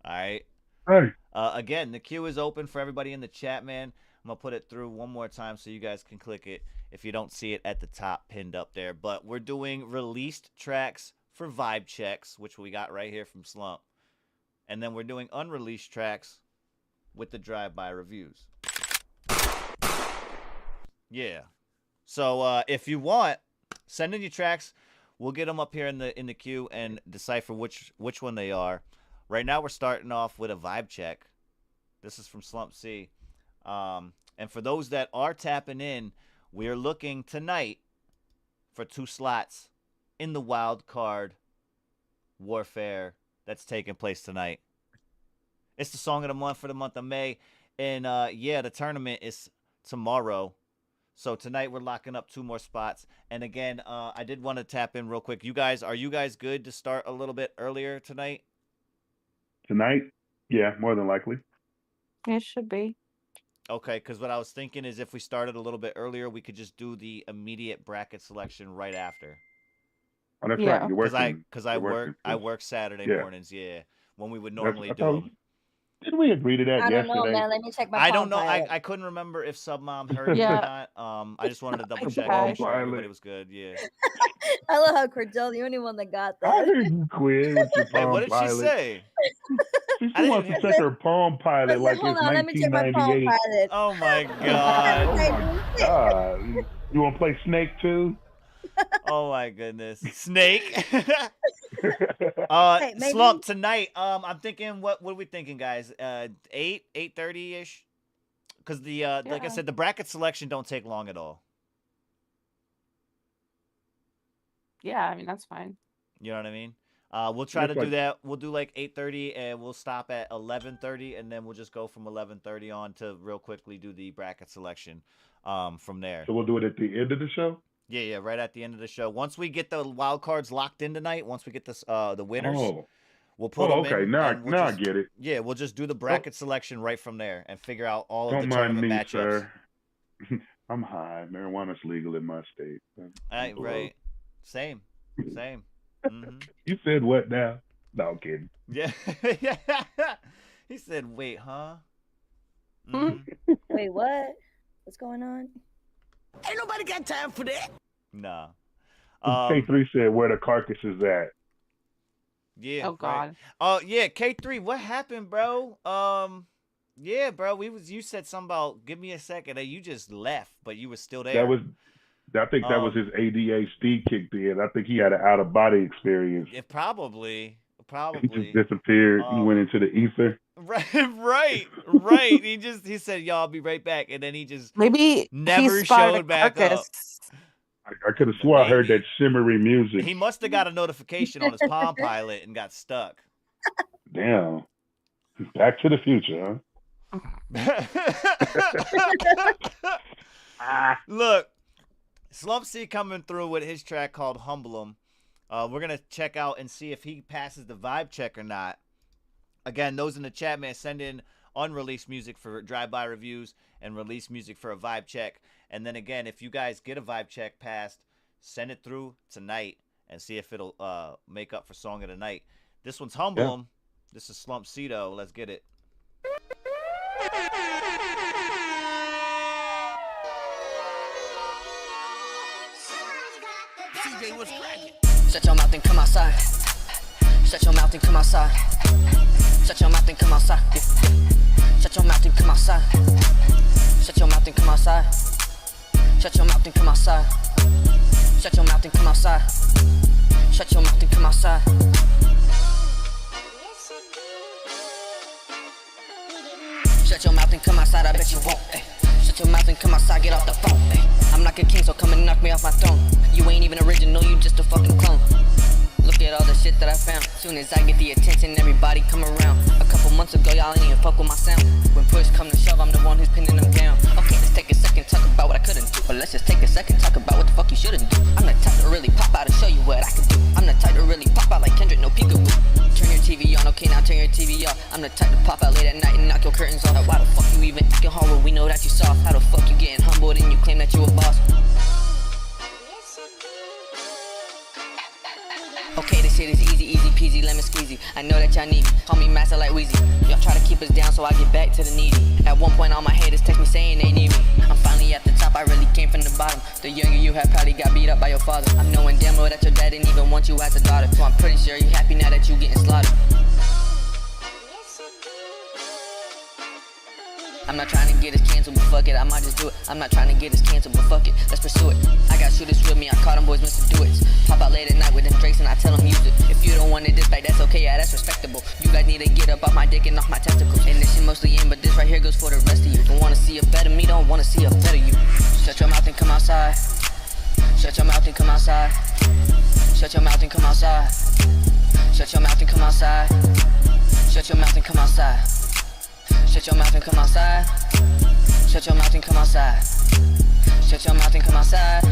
All right. Hey. Again, the queue is open for everybody in the chat, man. I'm gonna put it through one more time so you guys can click it if you don't see it at the top pinned up there. But we're doing released tracks for vibe checks, which we got right here from Slump. And then we're doing unreleased tracks with the drive-by reviews. Yeah. So if you want, send in your tracks. We'll get them up here in the queue and decipher which one they are. Right now we're starting off with a vibe check. This is from Slump C. And for those that are tapping in, we are looking tonight for 2 slots in the wild card warfare that's taking place tonight. It's the song of the month for the month of May. And the tournament is tomorrow. So tonight we're locking up 2 more spots. And again, I did want to tap in real quick. Are you guys good to start a little bit earlier tonight? Tonight? Yeah, more than likely. It should be. Okay, because what I was thinking is if we started a little bit earlier, we could just do the immediate bracket selection right after. Oh, that's right. You're working. Because I work Saturday mornings. Yeah, when we would normally do them. Did we agree to that yesterday? I don't know, man. Let me check my I don't know. Pilot. I couldn't remember if Submom heard me or not. I just wanted to double check and make sure everybody was good. Yeah. I love how Cordell, the only one that got I that. heard you quit with your Hey, Palm what did Pilot. she say? She wants to check her Palm Pilot like Hold it's on, let me check my Palm 1998. Pilot. Oh my god. Oh my god. You want to play Snake too? Oh my goodness. Snake. Hey, maybe- Slump tonight. I'm thinking what are we thinking, guys? 8:30 ish. Because like I said, the bracket selection don't take long at all. Yeah, I mean that's fine. You know what I mean? We'll try to do that. We'll do like 8:30 and we'll stop at 11:30 and then we'll just go from 11:30 on to real quickly do the bracket selection from there. So we'll do it at the end of the show? Yeah, right at the end of the show. Once we get the wild cards locked in tonight, once we get this the winners, we'll put them in. Okay, now I get it. Yeah, we'll just do the bracket selection right from there and figure out all of Don't the mind tournament me, matchups. sir. I'm high. Marijuana's legal in my state. Right. Same. Mm-hmm. You said what now? No, I'm kidding. Yeah. He said, wait, huh? Mm-hmm. Wait, what? What's going on? Ain't nobody got time for that. Nah. K3 said where the carcass is at. Yeah. Oh God. Oh yeah, K3, what happened, bro? Yeah, bro. You said something about give me a second, and you just left, but you were still there. I think that was his ADHD kicked in. I think he had an out of body experience. Yeah, probably. He just disappeared. He went into the ether. Right. He said, "Y'all, I'll be right back," and then he just maybe never showed back up. I could have swore I heard that shimmery music. He must have got a notification on his Palm Pilot and got stuck. Damn. Back to the Future, huh? Look, Slump C coming through with his track called Humble 'Em. We're going to check out and see if he passes the vibe check or not. Again, those in the chat, man, send in unreleased music for drive-by reviews and released music for a vibe check. And then again, if you guys get a vibe check passed, send it through tonight and see if it'll make up for Song of the Night. This one's Humble 'Em. This is Slump C, though. Let's get it. CJ was cracking. Shut your mouth and come outside. Shut your mouth and come outside. Shut your mouth and come outside. Shut your mouth and come outside. Shut your mouth and come outside. Shut your mouth and come outside. Shut your mouth and come outside. Shut your mouth and come outside. Shut your mouth and come outside, I bet you won't. Ay. Shut your mouth and come outside, get off the phone. Ay. I'm like a king, so come and knock me off my throne. You ain't even original, you just a fucking clone. Look at all the shit that I found. Soon as I get the attention, everybody come around. A couple months ago, y'all ain't even fuck with my sound. When push come to shove, I'm the one who's pinning them down. Okay, let's take a second, talk about what I couldn't do. But let's just take a second, talk about what the fuck you shouldn't do. I'm the type to really pop out and show you what I can do. I'm the type to really pop out like Kendrick, no peekaboo. Turn your TV on, okay, now turn your TV off. I'm the type to pop out late at night and knock your curtains off. Why the fuck you even acting hard when we know that you soft? How the fuck you getting humbled and you claim that you a boss? Okay, this shit is easy peasy, lemon squeezy. I know that y'all need me, call me master like Weezy. Y'all try to keep us down so I get back to the needy. At one point all my haters text me saying they need me. I'm finally at the top, I really came from the bottom. The younger you have probably got beat up by your father. I'm knowing damn well that your dad didn't even want you as a daughter. So I'm pretty sure you happy now that you getting slaughtered. I'm not trying to get us canceled, but fuck it, I might just do it. I'm not trying to get us canceled, but fuck it, let's pursue it. I got shooters with me, I call them boys Mr. Do-Its. Pop out late at night with them drakes and I tell them use it. If you don't want it this back, that's okay, yeah, that's respectable. You guys need to get up off my dick and off my testicles. And this shit mostly in, but this right here goes for the rest of you. Don't wanna see a better me, don't wanna see a better you. Shut your mouth and come outside. Shut your mouth and come outside. Shut your mouth and come outside. Shut your mouth and come outside. Shut your mouth and come outside. Shut your mouth and come outside. Shut your mouth and come outside. Shut your mouth and come outside.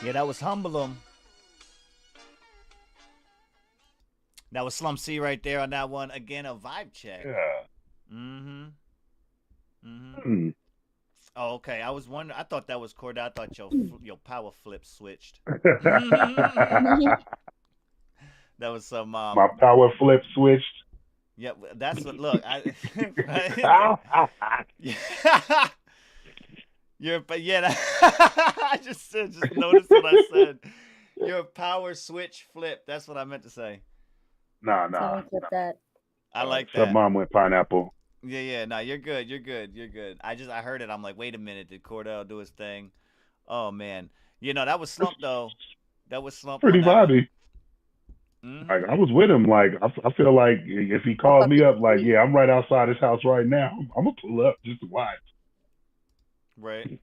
Yeah, that was Humble 'em. That was Slum C right there on that one. Again, a vibe check. Yeah. Oh, okay. I was wondering. I thought that was Cordell. I thought your power flip switched. That was some. My power flip switched. Yeah, that's what. Look, I just noticed what I said. Your power switch flip. That's what I meant to say. Nah. Flip that. I like Sub that. mom went pineapple. Yeah. No, you're good. You're good. I heard it. I'm like, wait a minute. Did Cordell do his thing? Oh man. That was Slump though. That was Slump. Pretty vibey. Mm-hmm. Like, I was with him. Like, I feel like if he called me up, like, yeah, I'm right outside his house right now. I'm gonna pull up just to watch. Right.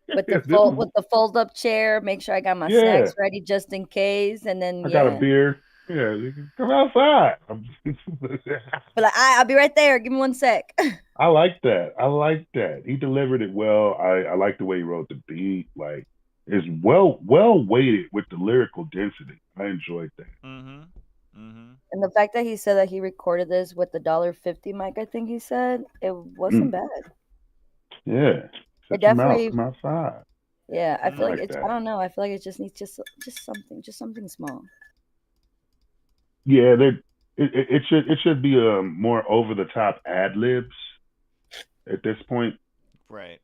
With the fold up chair, make sure I got my snacks ready just in case, and then I got a beer. Yeah, come outside. But like, I'll be right there. Give me 1 sec. I like that. He delivered it well. I like the way he wrote the beat. Like, it's well weighted with the lyrical density. I enjoyed that. And the fact that he said that he recorded this with the $1.50 mic, I think he said, it wasn't bad. Yeah. It definitely come outside. Yeah, I feel like it's. that. I don't know. I feel like it just needs just something small. Yeah, it should be more over the top ad libs at this point. Right.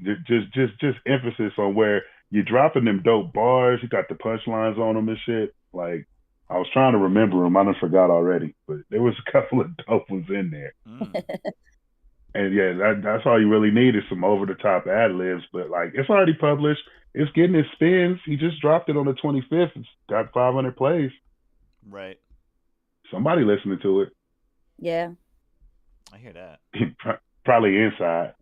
Just emphasis on where you're dropping them dope bars. You got the punchlines on them and shit. Like, I was trying to remember them. I done forgot already, but there was a couple of dope ones in there. And yeah, that's all you really need is some over the top ad libs. But like, it's already published. It's getting its spins. He just dropped it on the 25th. It's got 500 plays. Right. Somebody listening to it. Yeah. I hear that. Probably inside.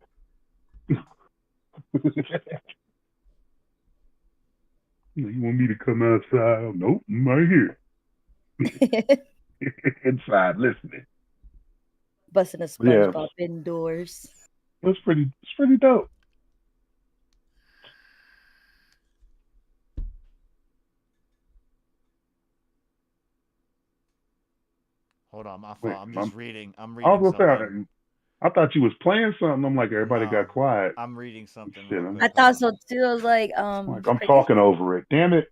You want me to come outside? Nope, I'm right here. Inside listening. Busting a SpongeBob indoors. It's pretty dope. Hold on, my fault. I'm just reading. I'm I was reading gonna something. say, I thought you was playing something. I'm like, everybody got quiet. I'm reading something. Shit, real quick. I thought so too. I was like, I'm talking over it. Damn it.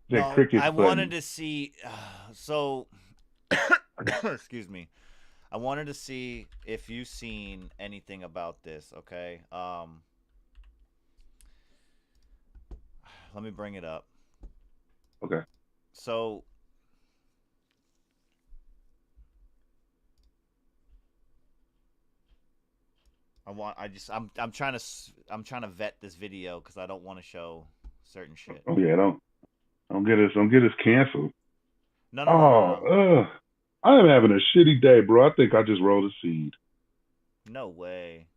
No, I wanted to see. So, excuse me. I wanted to see if you've seen anything about this. Okay. Let me bring it up. Okay. So, I'm trying to vet this video because I don't want to show certain shit. Oh yeah, don't get us canceled. No. I am having a shitty day, bro. I think I just rolled a seed. No way.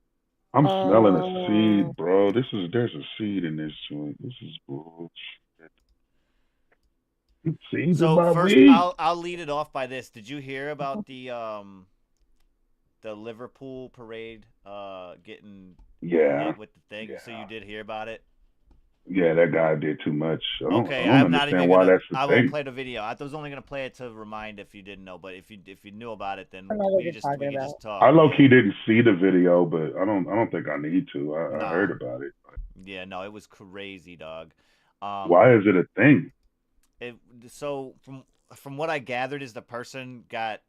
I'm smelling a seed, bro. There's a seed in this joint. This is bullshit. Seeds in So my first, weed. I'll lead it off by this. Did you hear about the Liverpool parade getting hit with the thing? Yeah. So you did hear about it? Yeah, that guy did too much. I don't I'm not understand even why gonna. that's the I thing. won't play the video. I was only gonna play it to remind if you didn't know. But if you knew about it, then we could just talk. I low key didn't see the video, but I don't think I need to. I heard about it. Yeah, no, it was crazy, dog. Why is it a thing? So from what I gathered is the person got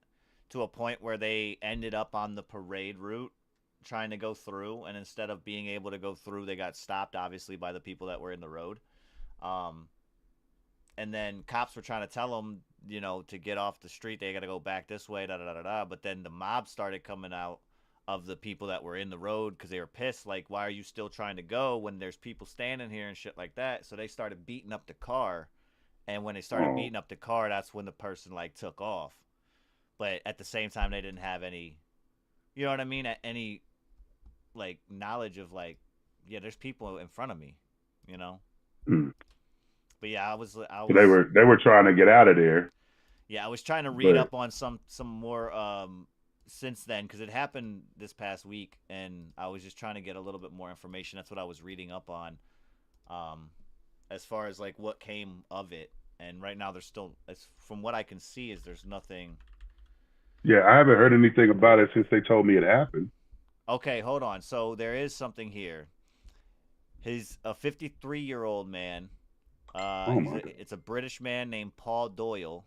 to a point where they ended up on the parade route trying to go through, and instead of being able to go through, they got stopped, obviously, by the people that were in the road. And then cops were trying to tell them, to get off the street, they got to go back this way, da-da-da-da-da. But then the mob started coming out of the people that were in the road because they were pissed, like, why are you still trying to go when there's people standing here and shit like that? So they started beating up the car. And when they started beating up the car, that's when the person, like, took off. But at the same time, they didn't have any, you know what I mean? Any, like, knowledge of, like, yeah, there's people in front of me, But yeah, I was They were trying to get out of there. Yeah, I was trying to read up on some more since then because it happened this past week, and I was just trying to get a little bit more information. That's what I was reading up on, as far as like what came of it. And right now, there's still, from what I can see, there's nothing. Yeah, I haven't heard anything about it since they told me it happened. Okay, hold on. So there is something here. He's a 53-year-old man. It's a British man named Paul Doyle,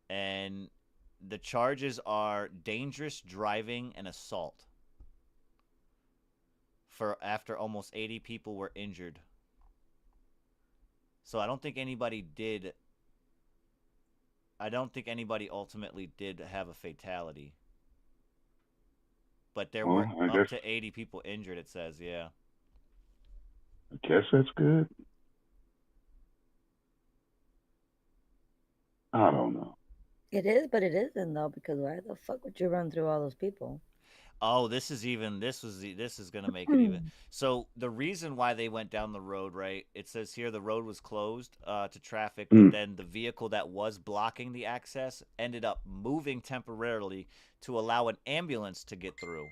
and the charges are dangerous driving and assault. After almost 80 people were injured. So I don't think anybody ultimately did have a fatality. But there were up to 80 people injured, it says, yeah. I guess that's good. I don't know. It is, but it isn't though, because why the fuck would you run through all those people? Oh, this is gonna make it even. So the reason why they went down the road, right? It says here the road was closed to traffic, but then the vehicle that was blocking the access ended up moving temporarily to allow an ambulance to get through.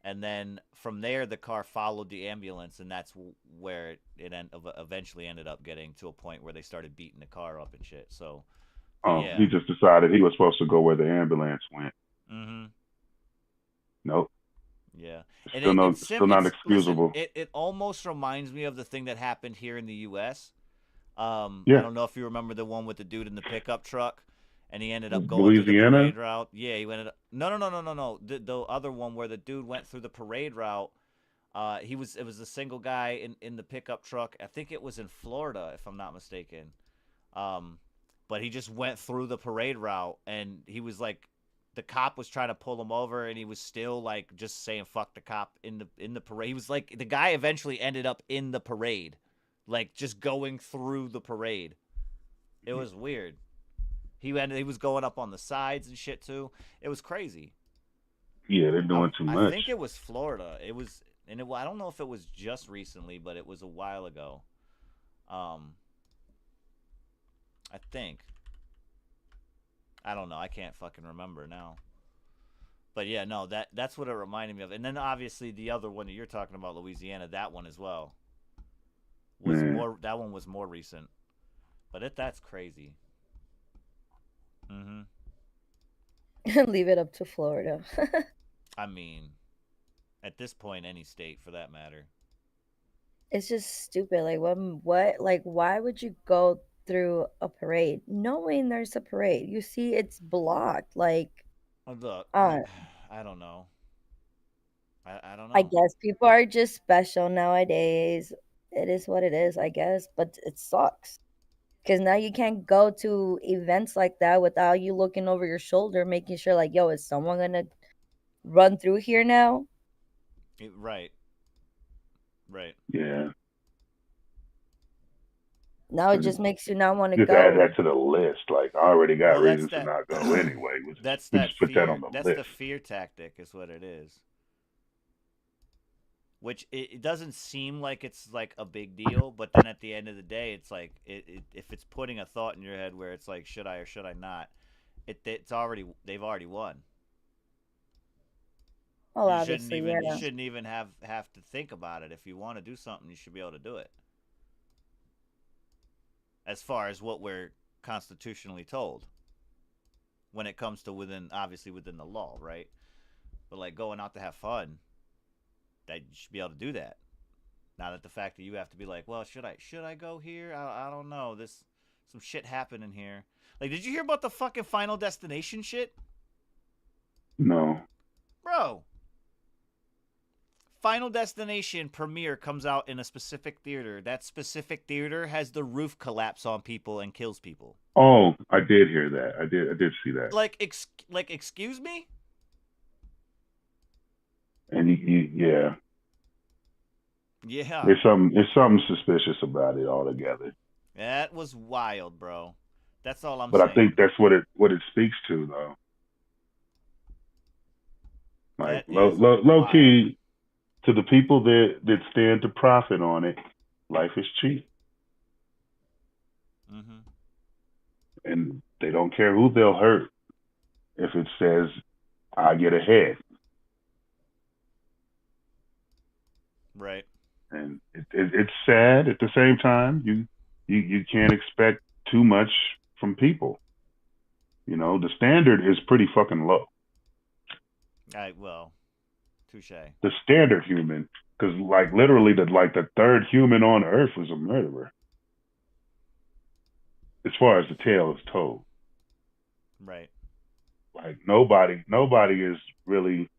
And then from there, the car followed the ambulance, and that's where it eventually ended up getting to a point where they started beating the car up and shit. So, yeah. He just decided he was supposed to go where the ambulance went. Mm-hmm. Nope. Yeah. Still not excusable. Listen, it almost reminds me of the thing that happened here in the U.S. Yeah. I don't know if you remember the one with the dude in the pickup truck. And he ended up going through the parade route. Yeah, he ended up. No. The other one where the dude went through the parade route. It was a single guy in the pickup truck. I think it was in Florida, if I'm not mistaken. But he just went through the parade route, and he was like, the cop was trying to pull him over, and he was still like just saying "fuck the cop" in the parade. He was like, the guy eventually ended up in the parade, like just going through the parade. It was weird. He was going up on the sides and shit too. It was crazy. Yeah, they're doing too much. I think it was Florida. I don't know if it was just recently, but it was a while ago. I think. I don't know. I can't fucking remember now. But yeah, no, that's what it reminded me of. And then obviously the other one that you're talking about, Louisiana, that one as well was more. That one was more recent. But that's crazy. Mm-hmm. Leave it up to Florida. I mean, at this point, any state for that matter. It's just stupid. Like what? Like why would you go through a parade knowing there's a parade? You see, it's blocked. Like, look, I don't know. I don't know. I guess people are just special nowadays. It is what it is, I guess, but it sucks. Because now you can't go to events like that without you looking over your shoulder, making sure, like, yo, is someone going to run through here now? Right. Right. Yeah. Now it just makes you not want to Just add go. that to the list. Like, I already got Well, that's reasons to that. not go anyway. That's We that just put that fear. on the That's list. the fear tactic, is what it is. Which it doesn't seem like it's like a big deal, but then at the end of the day, it's like if it's putting a thought in your head where it's like, should I or should I not? They've already won. Well, You shouldn't obviously, even you yeah. shouldn't even have to think about it. If you want to do something, you should be able to do it. As far as what we're constitutionally told, when it comes to obviously within the law, right? But like going out to have fun, that you should be able to do that. Not that the fact that you have to be like, well, should I go here? I don't know. Some shit happened in here. Like, did you hear about the fucking Final Destination shit? No. Bro. Final Destination premiere comes out in a specific theater. That specific theater has the roof collapse on people and kills people. Oh, I did hear that. I did see that. Like excuse me? And yeah. Yeah. There's something suspicious about it altogether. That was wild, bro. That's all I'm but saying. I think that's what it speaks to, though. Like low key, to the people that stand to profit on it, life is cheap. Mm-hmm. And they don't care who they'll hurt if it says, I get ahead. Right. And it's sad at the same time. You can't expect too much from people. You know, the standard is pretty fucking low. Touche. The standard human, because like literally the third human on Earth was a murderer, as far as the tale is told. Right. Like nobody is really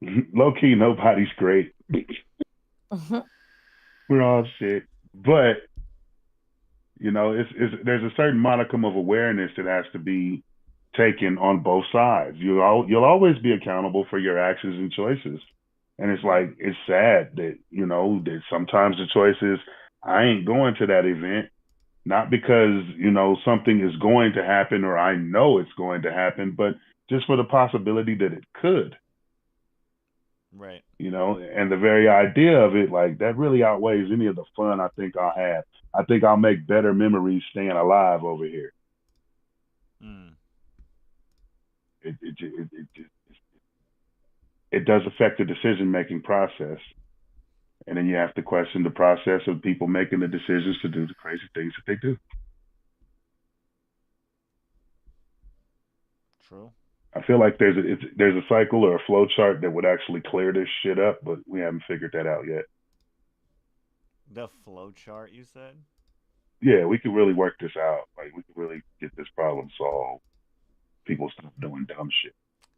low key. Nobody's great. We're all shit, but you know, there's a certain modicum of awareness that has to be taken on both sides. You'll always be accountable for your actions and choices. And it's like, it's sad that, you know, that sometimes the choice is, I ain't going to that event, not because, you know, something is going to happen or I know it's going to happen, but just for the possibility that it could. Right. You know, and the very idea of it, like, that really outweighs any of the fun I think I'll have. I think I'll make better memories staying alive over here. Mm. It does affect the decision-making process. And then you have to question the process of people making the decisions to do the crazy things that they do. True. I feel like there's a cycle or a flow chart that would actually clear this shit up, but we haven't figured that out yet. The flow chart, you said? Yeah, we could really work this out. Like, we could really get this problem solved. People stop doing dumb shit.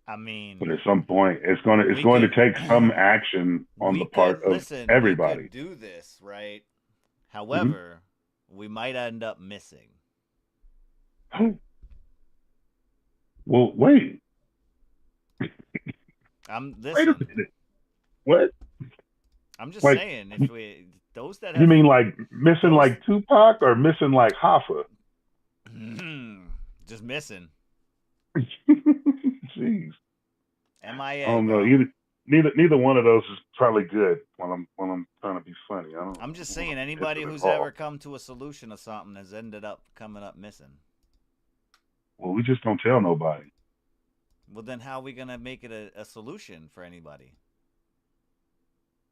I mean, but at some point, it's going to take some action on the part of everybody. We could do this, right? However, we might end up missing. Well, wait. Wait a minute. What? I'm just saying, if those that have, you mean like missing like Tupac or missing like Hoffa? Just missing. Jeez. MIA. I don't know. Neither one of those is probably good when I'm trying to be funny. I'm just saying, anybody who's ever come to a solution of something has ended up coming up missing. Well, we just don't tell nobody. Well, then how are we gonna make it a solution for anybody?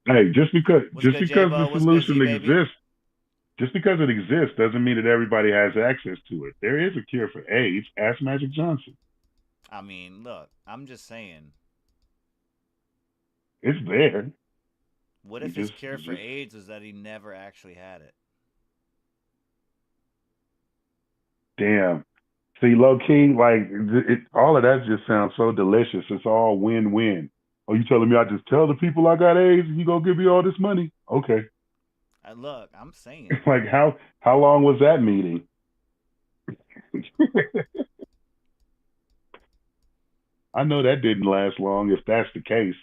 Hey, just because the solution exists, just because it exists doesn't mean that everybody has access to it. There is a cure for AIDS. Ask Magic Johnson. I mean, look, I'm just saying. It's there. What if his cure for AIDS was that he never actually had it? Damn. See, low key, like all of that just sounds so delicious. It's all win-win. Oh, you telling me I just tell the people I got AIDS and you gonna give me all this money? Okay. Look, I'm saying. Like how long was that meeting? I know that didn't last long if that's the case.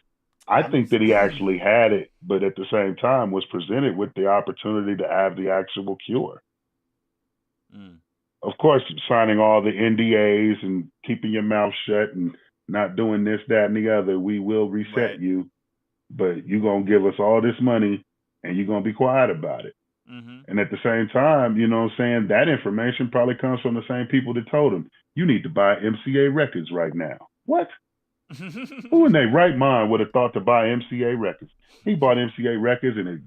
I think that he actually had it, but at the same time was presented with the opportunity to have the actual cure. Of course, signing all the NDAs and keeping your mouth shut and not doing this, that, and the other. We will reset you, but you're going to give us all this money and you're going to be quiet about it. And at the same time, you know what I'm saying, that information probably comes from the same people that told him, you need to buy MCA records right now. What? Who in their right mind would have thought to buy MCA records? He bought MCA records and it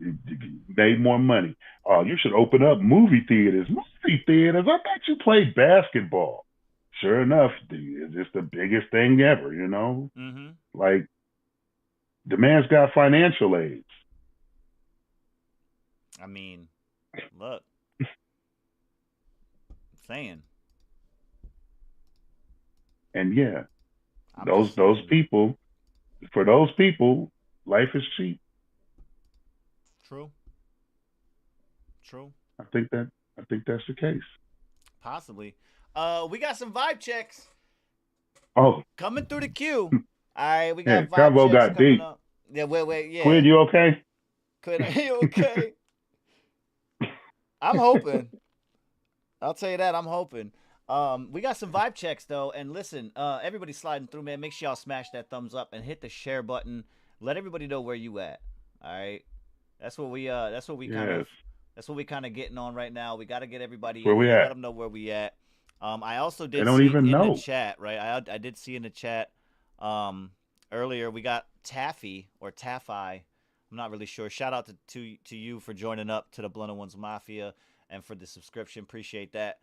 made more money. Oh, you should open up movie theaters. Movie theaters? I bet you played basketball. Sure enough, it's the biggest thing ever, you know? Like, the man's got financial aids. I mean, look. I'm saying. And yeah, those people, for those people, life is cheap. True. I think that's the case. Possibly. We got some vibe checks. Oh, coming through the queue. All right, we got vibe Konvo checks got deep. up. Yeah, wait, yeah. Quinn, you okay? Quinn, are you okay? I'm hoping. I'll tell you that. I'm hoping. We got some vibe checks though, and listen, everybody sliding through, man. Make sure y'all smash that thumbs up and hit the share button. Let everybody know where you at. All right, that's what we kind of getting on right now. We got to get everybody where we at. Let them know where we at. I also did. They don't even know. The chat, right? I did see in the chat earlier. We got Taffy or Taffy. I'm not really sure. Shout out to you for joining up to the Blunt Ones Mafia and for the subscription. Appreciate that.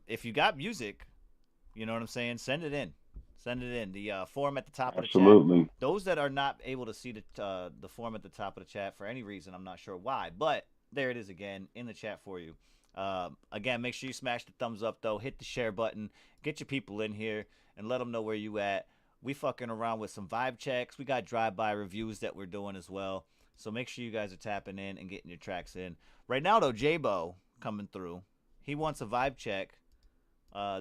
If you got music, you know what I'm saying, send it in. The form at the top of the chat. Those that are not able to see the form at the top of the chat for any reason, I'm not sure why, but there it is again in the chat for you. Again, make sure you smash the thumbs up though. Hit the share button. Get your people in here and let them know where you at. We fucking around with some vibe checks. We got drive-by reviews that we're doing as well. So make sure you guys are tapping in and getting your tracks in. Right now though, J-Bo coming through. He wants a vibe check.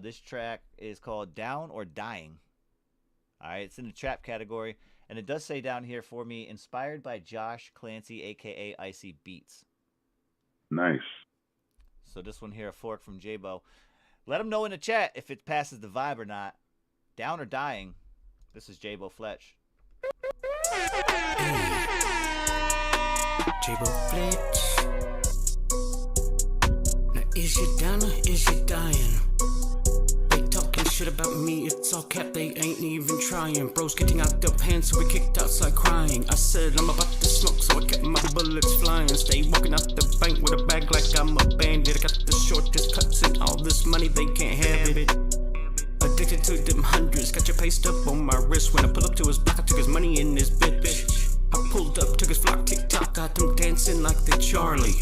This track is called Down or Dying. All right, it's in the trap category. And it does say down here for me, inspired by Josh Clancy, a.k.a. Icy Beats. Nice. So this one here, a fork from J-Bo. Let him know in the chat if it passes the vibe or not. Down or Dying. This is J-Bo Fletch. J-Bo Fletch. Now is you down or is you dying? They talking shit about me, it's all cap, they ain't even trying. Bros getting out their pants, so we kicked outside crying. I said I'm about to smoke, so I kept my bullets flying. Stay walking out the bank with a bag like I'm a bandit. I got the shortest cuts and all this money, they can't have it. Addicted to them hundreds, got your pay stub on my wrist. When I pull up to his block, I took his money in his bitch. I pulled up, took his flock, TikTok, got them dancing like they Charlie.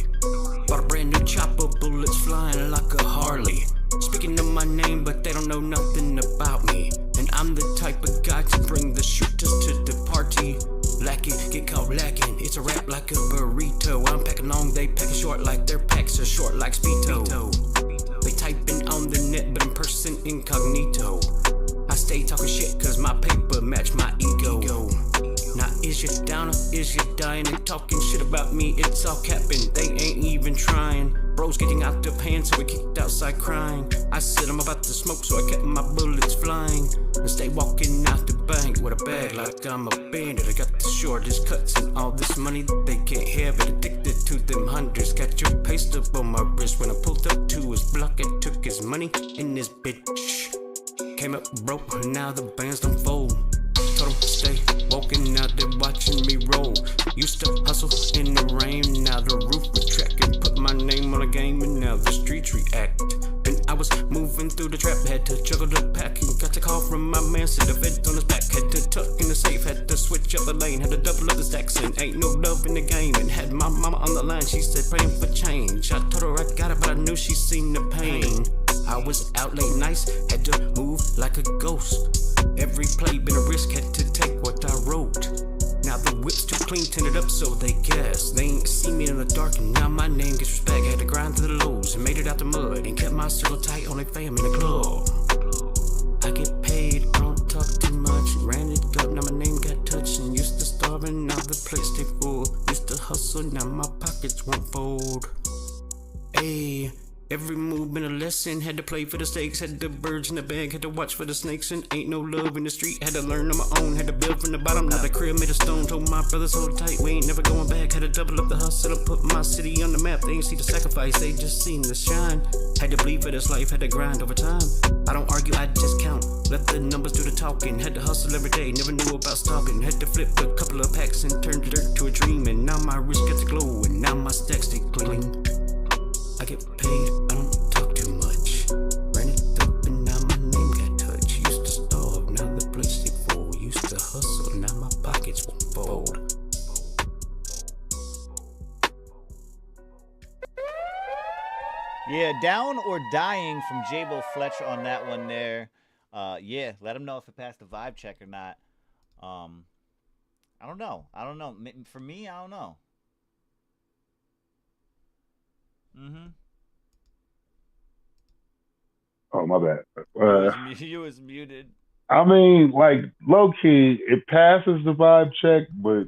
Bought a brand new chopper, bullets flying like a Harley. Speaking of my name, but they don't know nothing about me. And I'm the type of guy to bring the shooters to the party. Lack it, get caught lacking. It's a rap like a burrito. I'm packing long, they packing short like their packs are short like Speedo. They typing on the net, but in person incognito. I stay talking shit cause my paper match my ego. Now is you down or is you dying? They talking shit about me, it's all capping, they ain't even trying. Bros getting out their pants, so we kicked outside crying. I said I'm about to smoke, so I kept my bullets flying. And stay walking out the bank with a bag like I'm a bandit. I got the shortest cuts and all this money that they can't have it. Addicted to them hundreds, got your pay stub on my wrist. When I pulled up to his block and took his money in his bitch. Came up broke, now the bands don't fold. Told him stay walking, now they're watching me roll. Used to hustle in the rain, now the roof retracting. Put my name on a game and now the streets react. And I was moving through the trap, had to juggle the pack. And got a call from my man, said the feds on his back. Had to tuck in the safe, had to switch up the lane. Had to double up the stacks and ain't no love in the game. And had my mama on the line, she said praying for change. I told her I got it, but I knew she seen the pain. I was out late nights, had to move like a ghost. Every play been a risk, had to take what I wrote. Now the whip's too clean, tinted up so they guess. They ain't see me in the dark and now my name gets respect. Had to grind through the lows and made it out the mud and kept my circle tight, only fam in the club. I get paid, I don't talk too much. Ran it up, now my name got touched and used to start pockets won't fold. Ayy. Every move been a lesson, had to play for the stakes, had the birds in the bag, had to watch for the snakes, and ain't no love in the street, had to learn on my own, had to build from the bottom, now the crib made of stone, told my brothers hold tight, we ain't never going back, had to double up the hustle and put my city on the map, they ain't see the sacrifice, they just seen the shine, had to bleed for this life, had to grind over time, I don't argue, I just count, let the numbers do the talking, had to hustle every day, never knew about stalking, had to flip a couple of packs and turn dirt to a dream, and now my wrist gets glow, and now my stacks stay clean. I get paid, I don't talk too much. Ran it up and now my name got touched. Used to starve, now the place is full. Used to hustle, now my pockets won't fold. Yeah, Down or Dying from J-Bo Fletcher on that one there. Yeah, let him know if it passed the vibe check or not. I don't know. For me, I don't know. Mm-hmm. Oh, my bad. You was muted. I mean, like, low-key, it passes the vibe check, but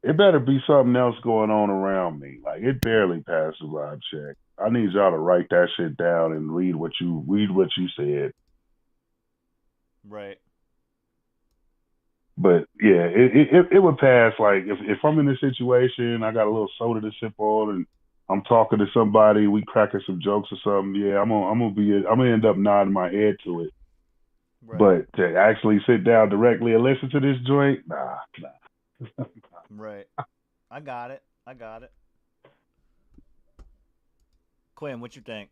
it better be something else going on around me. Like, it barely passed the vibe check. I need y'all to write that shit down and read what you said. Right. But, yeah, it would pass. Like, if I'm in a situation, I got a little soda to sip on, and I'm talking to somebody, we cracking some jokes or something. Yeah, I'm gonna end up nodding my head to it. Right. But to actually sit down directly and listen to this joint, nah. Right. I got it. Quinn, what you think?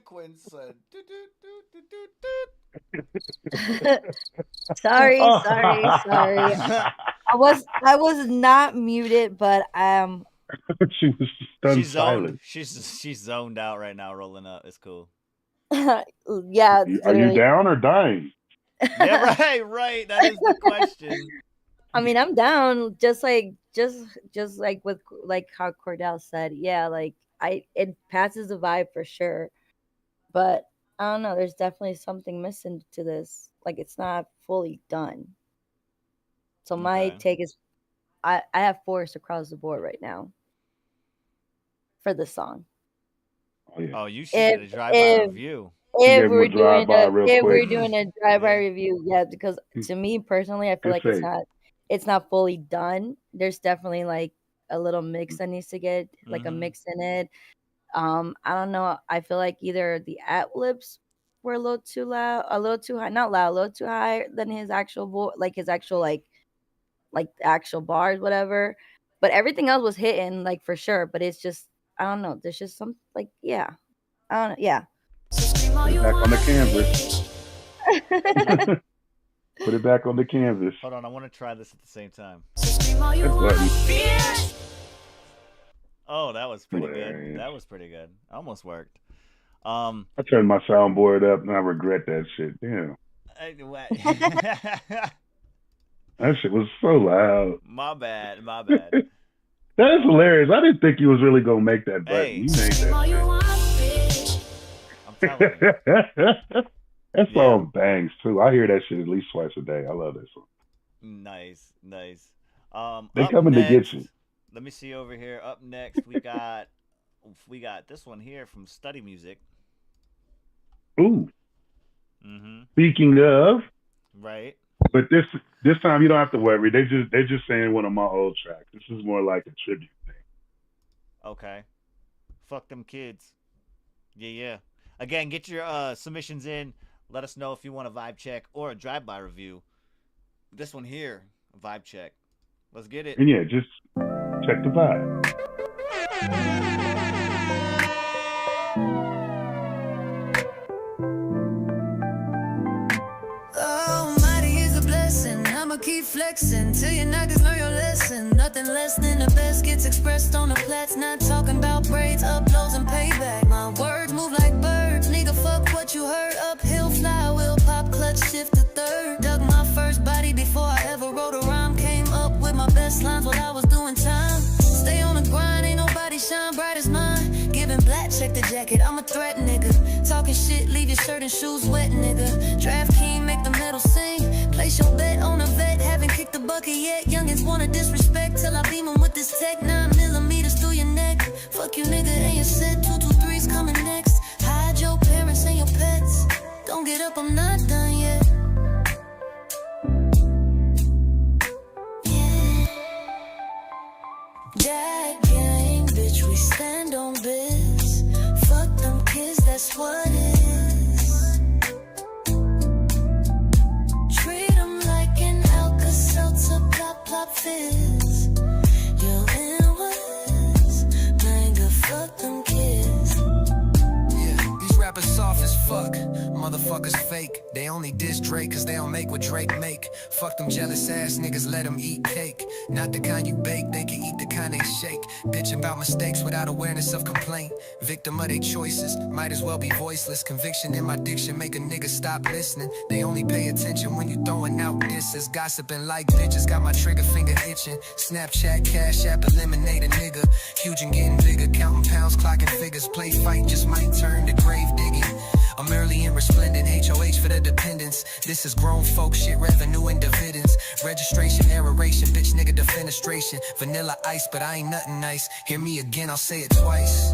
Quinn said. Sorry. I was not muted, but she was stunned silent. She's zoned out right now, rolling up. It's cool. Yeah. Are you down or dying? Yeah, right. That is the question. I mean, I'm down. Just like with like how Cordell said. Yeah, like it passes the vibe for sure. But I don't know. There's definitely something missing to this. Like it's not fully done. So my take is, I have force across the board right now for the song. Oh, you should get a drive-by review. If we're doing a drive-by review, yeah, because to me personally, I feel like it's not fully done. There's definitely like a little mix that needs to get like a mix in it. I don't know. I feel like either the ad-libs were a little too loud, a little too high, not loud, a little too high than his actual voice, like his actual like actual bars, whatever. But everything else was hitting like for sure. But it's just, I don't know. There's just some like, yeah, I don't know. Yeah. Put it back on the canvas. Put it back on the canvas. Hold on, I want to try this at the same time. Oh, that was pretty good. Almost worked. I turned my soundboard up and I regret that shit. Damn. That shit was so loud. My bad. That is hilarious. I didn't think you was really gonna make that button. Hey. You made that. I'm telling you. That song bangs too. I hear that shit at least twice a day. I love that song. Nice. They coming to get you. Let me see over here. Up next, we got this one here from Study Music. Ooh. Speaking of, right. But this time you don't have to worry. They just saying one of my old tracks. This is more like a tribute thing. Okay. Fuck them kids. Yeah. Again, get your submissions in. Let us know if you want a vibe check or a drive-by review. This one here, a vibe check. Let's get it. And yeah, just check the vibe. Keep flexing till your niggas learn your lesson. Nothing less than the best gets expressed on the plats. Not talking about braids, uploads, and payback. My words move like birds. Nigga, fuck what you heard. Uphill, flywheel, pop, clutch, shift to third. Dug my first body before I ever wrote a rhyme. Came up with my best lines while I was doing time. Stay on the grind, ain't nobody shine bright as mine. Giving black, check the jacket, I'm a threat, nigga. Talking shit, leave your shirt and shoes wet, nigga. Draft king, make the metal sing. Place your bet on a vet, haven't kicked the bucket yet. Youngins wanna disrespect till I beam 'em with this tech. 9mm through your neck. Fuck you, nigga, and your set. 223's coming next. Hide your parents and your pets. Don't get up, I'm not done yet. Yeah. That gang, bitch, we stand on biz. Fuck them kids, that's what it is. Treat them like an Alka-Seltzer, plop, plop, fizz. Yo, and was, nigga, fuck them kids. Yeah, these rappers soft as fuck. Motherfuckers fake. They only diss Drake cause they don't make what Drake make. Fuck them jealous ass niggas, let them eat cake. Not the kind you bake, they can eat the kind they shake. Bitch about mistakes without awareness of complaint. Victim of their choices, might as well be voiceless. Conviction in my diction make a nigga stop listening. They only pay attention when you throwing out disses. Gossiping like bitches, got my trigger finger itching. Snapchat, Cash App, eliminate a nigga. Huge and getting bigger, counting pounds, clocking figures. Play fight just might turn to grave digging. I'm early and resplendent, HOH for the dependents. This is grown folk shit, revenue and dividends. Registration, aeration, bitch nigga defenestration. Vanilla ice, but I ain't nothing nice. Hear me again, I'll say it twice.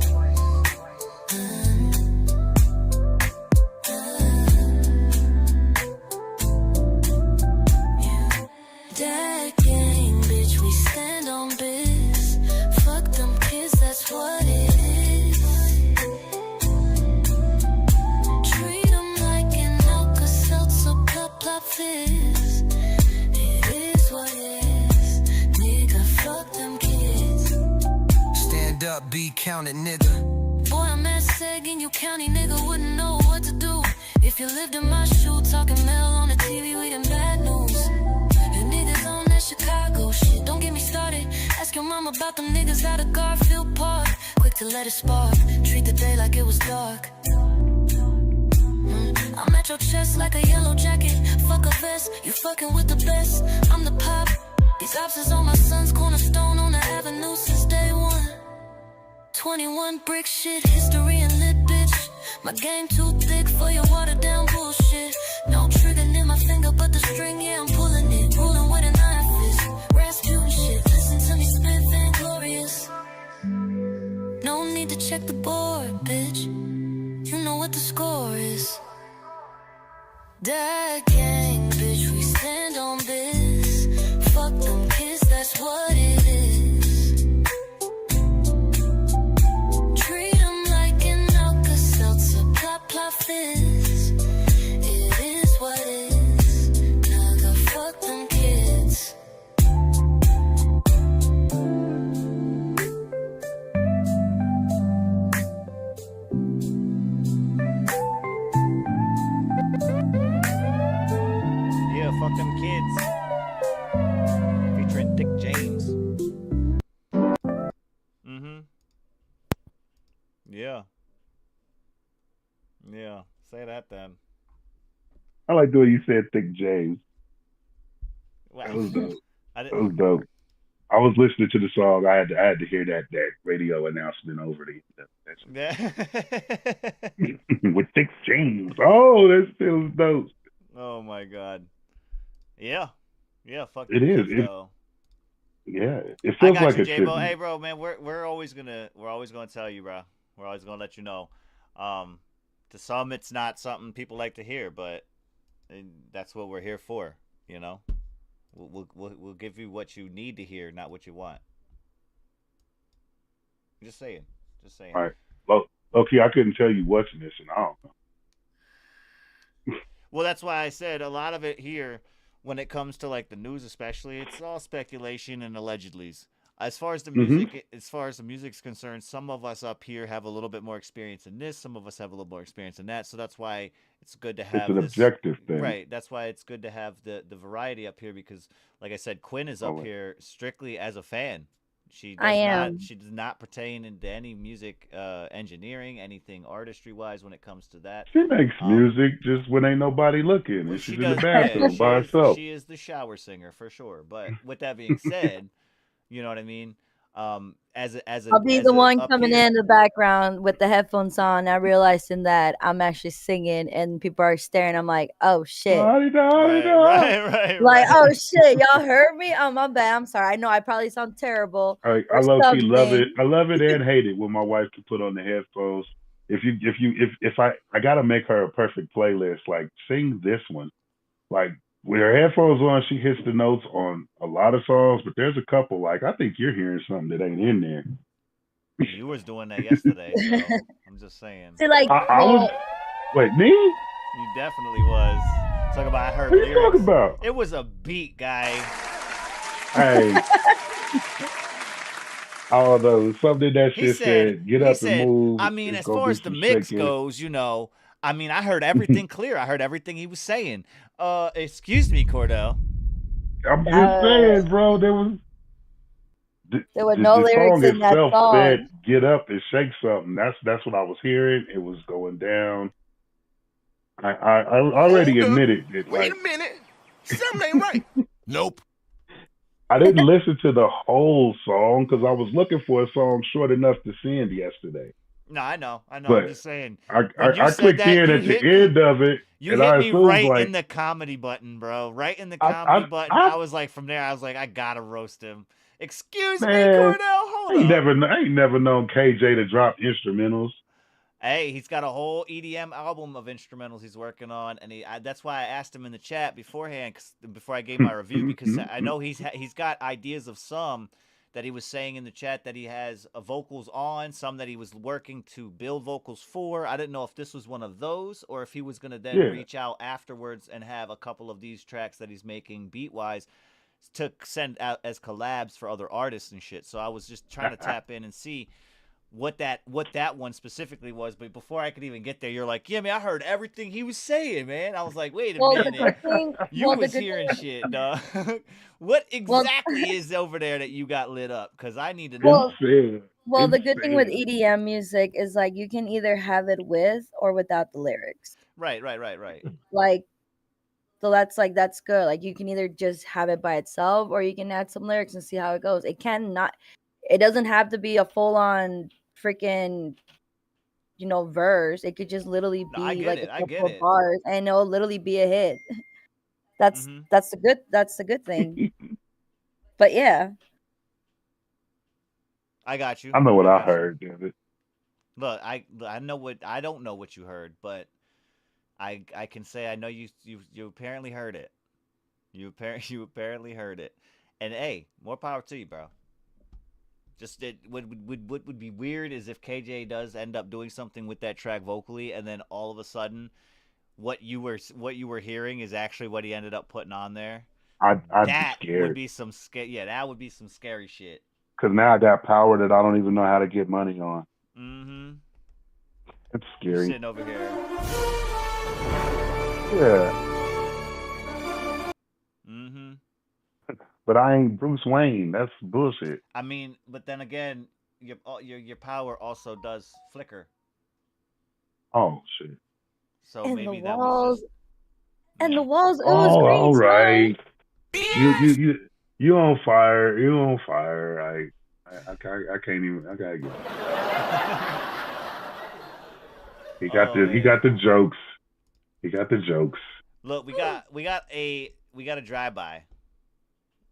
That gang, bitch, we stand on biz. Fuck them kids, that's what it is. Treat them like an Alka-Seltzer, plop, plop, fizz. It is what it is. Nigga, fuck them kids. Stand up, be counted, nigga. Boy, I'm at Seg in your county, nigga wouldn't know what to do. If you lived in my shoe, talking mail on the TV, we them bad news. You niggas on that Chicago shit, don't get me started. Ask your mom about them niggas out of Garfield Park. Quick to let it spark, treat the day like it was dark. I'm at your chest like a yellow jacket. Fuck a vest, you fucking with the best. I'm the pop, these ops is on my son's cornerstone on the avenue since day one. 21 brick shit, history and lit, bitch. My game too thick for your watered down bullshit. No trigger in my finger, but the string, yeah, I'm pulling it. Ruling with an iron fist. Rasputin shit, listen to me spit vainglorious. No need to check the board, bitch. You know what the score is. That gang, bitch, we stand on biz. Fuck them kids, that's what it is. Treat them like an Alka-Seltzer, plop, plop, fizz. It is what it is. Nigga, fuck them kids. Yeah, fuck them kids. Featuring Dick James. Yeah. Yeah. Say that then. I like the way you said Thick James. Wow. That was dope. I That didn't, was dope. I was listening to the song. I had to hear that radio announcement over yeah. with Thick James. Oh, that still was dope. Oh my god. Yeah. Yeah, fuck It them is. kids, though. Yeah, it I feels got like you, it should J-Bo. be. Hey, bro, man, we're always gonna tell you, bro. We're always gonna let you know. To some, it's not something people like to hear, but that's what we're here for. You know, we'll give you what you need to hear, not what you want. Just saying. All right. Low-key, I couldn't tell you what's missing. I don't know. Well, that's why I said a lot of it here, when it comes to like the news, especially, it's all speculation and allegedlys. As far as the music's concerned, some of us up here have a little bit more experience in this. Some of us have a little more experience in that. So that's why it's good to have It's an objective thing. Right. That's why it's good to have the variety up here because, like I said, Quinn is up here strictly as a fan. She does not pertain into any music engineering, anything artistry wise when it comes to that. She makes music just when ain't nobody looking. Well, She's in the bathroom by herself. She is the shower singer for sure. But with that being said, you know what I mean? I'll be the one coming here. in the background with the headphones on. I realizing that I'm actually singing and people are staring. I'm like, oh shit. Right. Like, oh shit, y'all heard me? Oh, my bad. I'm sorry. I know I probably sound terrible. I or low-key love something. it. I love it and hate it when my wife can put on the headphones. If I gotta make her a perfect playlist, like sing this one. Like with her headphones on, she hits the notes on a lot of songs, but there's a couple like I think you're hearing something that ain't in there. You was doing that yesterday, so I'm just saying. See, like, I was. Wait, me? You definitely was. Talking about I heard What are lyrics. you talking about? It was a beat, guy. Hey. I don't know. Something that shit said, get up and move. I mean, as far as the mix goes, you know, I mean, I heard everything clear. I heard everything he was saying. Excuse me, Cordell. I'm just saying, bro. There were no lyrics song in that itself song. said, get up and shake something. That's what I was hearing. It was going down. I already admitted it. Wait a minute. Something ain't right. Nope. I didn't listen to the whole song because I was looking for a song short enough to send yesterday. No, I know. But I'm just saying. I clicked in at the end of it. You hit me right in the comedy button, bro. Right in the comedy button. I was like, from there, I was like, I gotta roast him. Excuse me, Cordell. Hold up. I ain't never known KJ to drop instrumentals. Hey, he's got a whole EDM album of instrumentals he's working on, and that's why I asked him in the chat beforehand, before I gave my review, because I know he's got ideas of some that he was saying in the chat that he has vocals on, some that he was working to build vocals for. I didn't know if this was one of those, or if he was going to then reach out afterwards and have a couple of these tracks that he's making beat-wise to send out as collabs for other artists and shit. So I was just trying to tap in and see what that one specifically was, but before I could even get there, you're like, yeah, man, I heard everything he was saying, man. I was like, wait a minute, you was hearing shit, dog. What exactly is over there that you got lit up? Because I need to know. Well, the good thing with EDM music is like you can either have it with or without the lyrics. Right. Like, so that's good. Like you can either just have it by itself or you can add some lyrics and see how it goes. It doesn't have to be a full-on freaking, verse. It could just literally be like a couple of bars, and it'll literally be a hit. That's the good thing. But yeah, I got you. I know what I heard, David. Look, I don't know what you heard, but I can say I know you apparently heard it. You apparently heard it, and hey, more power to you, bro. Just what would be weird is if KJ does end up doing something with that track vocally, and then all of a sudden, what you were hearing is actually what he ended up putting on there. I'd that be scared. Would be some that would be some scary shit. Because now I got power that I don't even know how to get money on. Mm-hmm. It's scary. You're sitting over here. Yeah. Mm-hmm. But I ain't Bruce Wayne. That's bullshit. I mean, but then again, your power also does flicker. Oh shit! So and maybe the that walls, was just, and the walls. It was green. All right. You on fire? You on fire? I can't even. I gotta get. He got the jokes. He got the jokes. Look, we got a drive-by.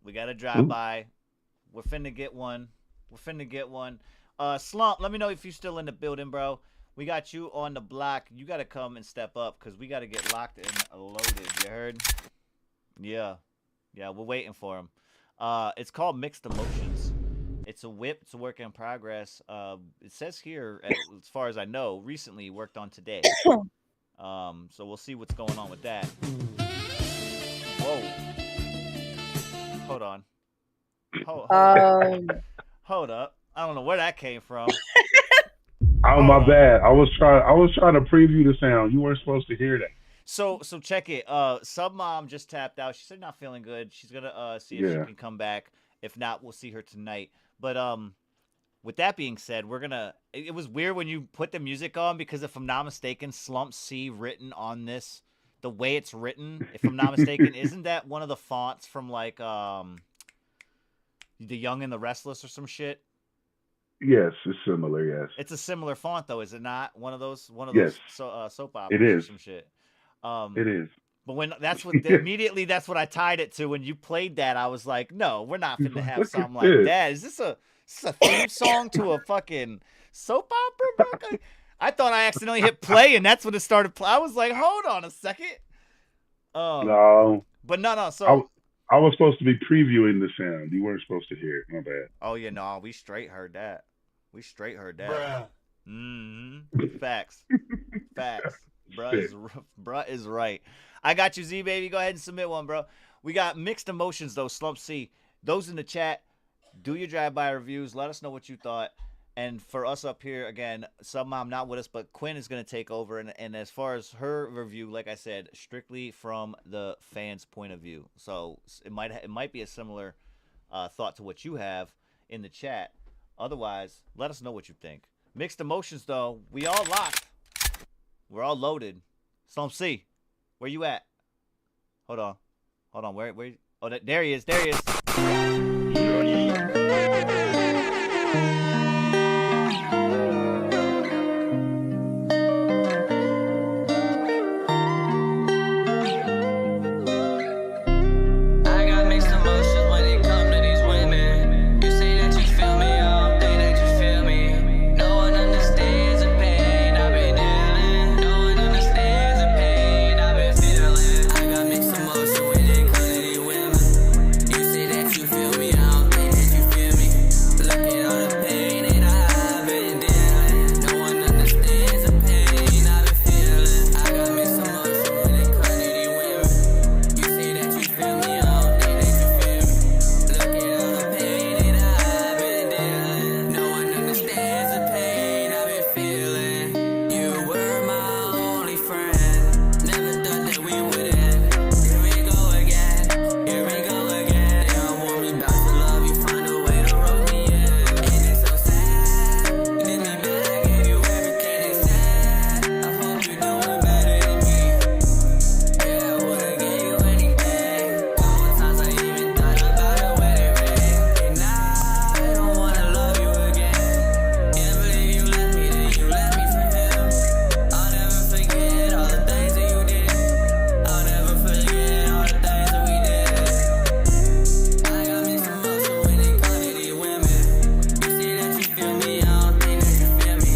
We got a drive-by. We're finna get one. Slump, let me know if you're still in the building, bro. We got you on the block. You got to come and step up because we got to get locked and loaded. You heard? Yeah, we're waiting for him. It's called Mixed Emotions. It's a whip. It's a work in progress. It says here, as far as I know, recently worked on today. So we'll see what's going on with that. Whoa. Hold on. Hold up. I don't know where that came from. Oh, my bad. I was trying to preview the sound. You weren't supposed to hear that. So check it. Sub Mom just tapped out. She said not feeling good. She's gonna see if she can come back. If not, we'll see her tonight. But with that being said, it was weird when you put the music on because if I'm not mistaken, Slump C written on this, the way it's written, if I'm not mistaken, isn't that one of the fonts from like The Young and the Restless or some shit? Yes, it's similar. Yes. It's a similar font though, is it not? One of those Yes, soap it operas or is. some shit. Um, It is. but when immediately that's what I tied it to. When you played that, I was like, no, we're not He's finna like, have look at something like this. that. Is this a theme song to a fucking soap opera, bro? I thought I accidentally hit play and that's when it started. I was like, hold on a second. No, But no. I, So, I was supposed to be previewing the sound. You weren't supposed to hear it. My bad. oh yeah, no, we straight heard that. We straight heard that. Bruh. Facts. Facts. Shit. Bruh is right. I got you, Z baby. Go ahead and submit one, bro. We got mixed emotions though. Slump C. Those in the chat, do your drive-by reviews. Let us know what you thought. And for us up here, again, Sub Mom not with us, but Quinn is going to take over. And as far as her review, like I said, strictly from the fans' point of view. So it might be a similar thought to what you have in the chat. Otherwise, let us know what you think. Mixed emotions, though. We all locked. We're all loaded. Slump C, where you at? Hold on. Where? Oh, there he is. There he is. I got mixed emotions when it come to these women. You say that you feel me, I don't think that you feel me. No one understands the pain I've been dealing. No one understands the pain I've been feeling. I got mixed emotions when it come to these women. You say that you feel me, I don't think that you feel me. Look at all the pain that I've been dealing. No one understands the pain I've been feeling. I got mixed emotions when it come to these women. You say that you feel me, I don't think that you feel me. Look at all the pain that I've been dealing. No one understands the pain I've been feeling. You were my only friend. Never thought that we would end. Here we go again. Here we go again. They all want me back to love you, find a way to roll me in. And it's so sad. You did me bad, I gave you everything they said. I hope you're doing better than me. Yeah, I would've gave you anything. Couple times I even thought about a wedding ring. And now I don't wanna love you again. Can't believe you left me, then you left me for him. I'll never forget all the things that you did. I'll never forget all the things that we did. I got mixed emotions when it come to these women. You say that you feel me, I don't think that you feel me.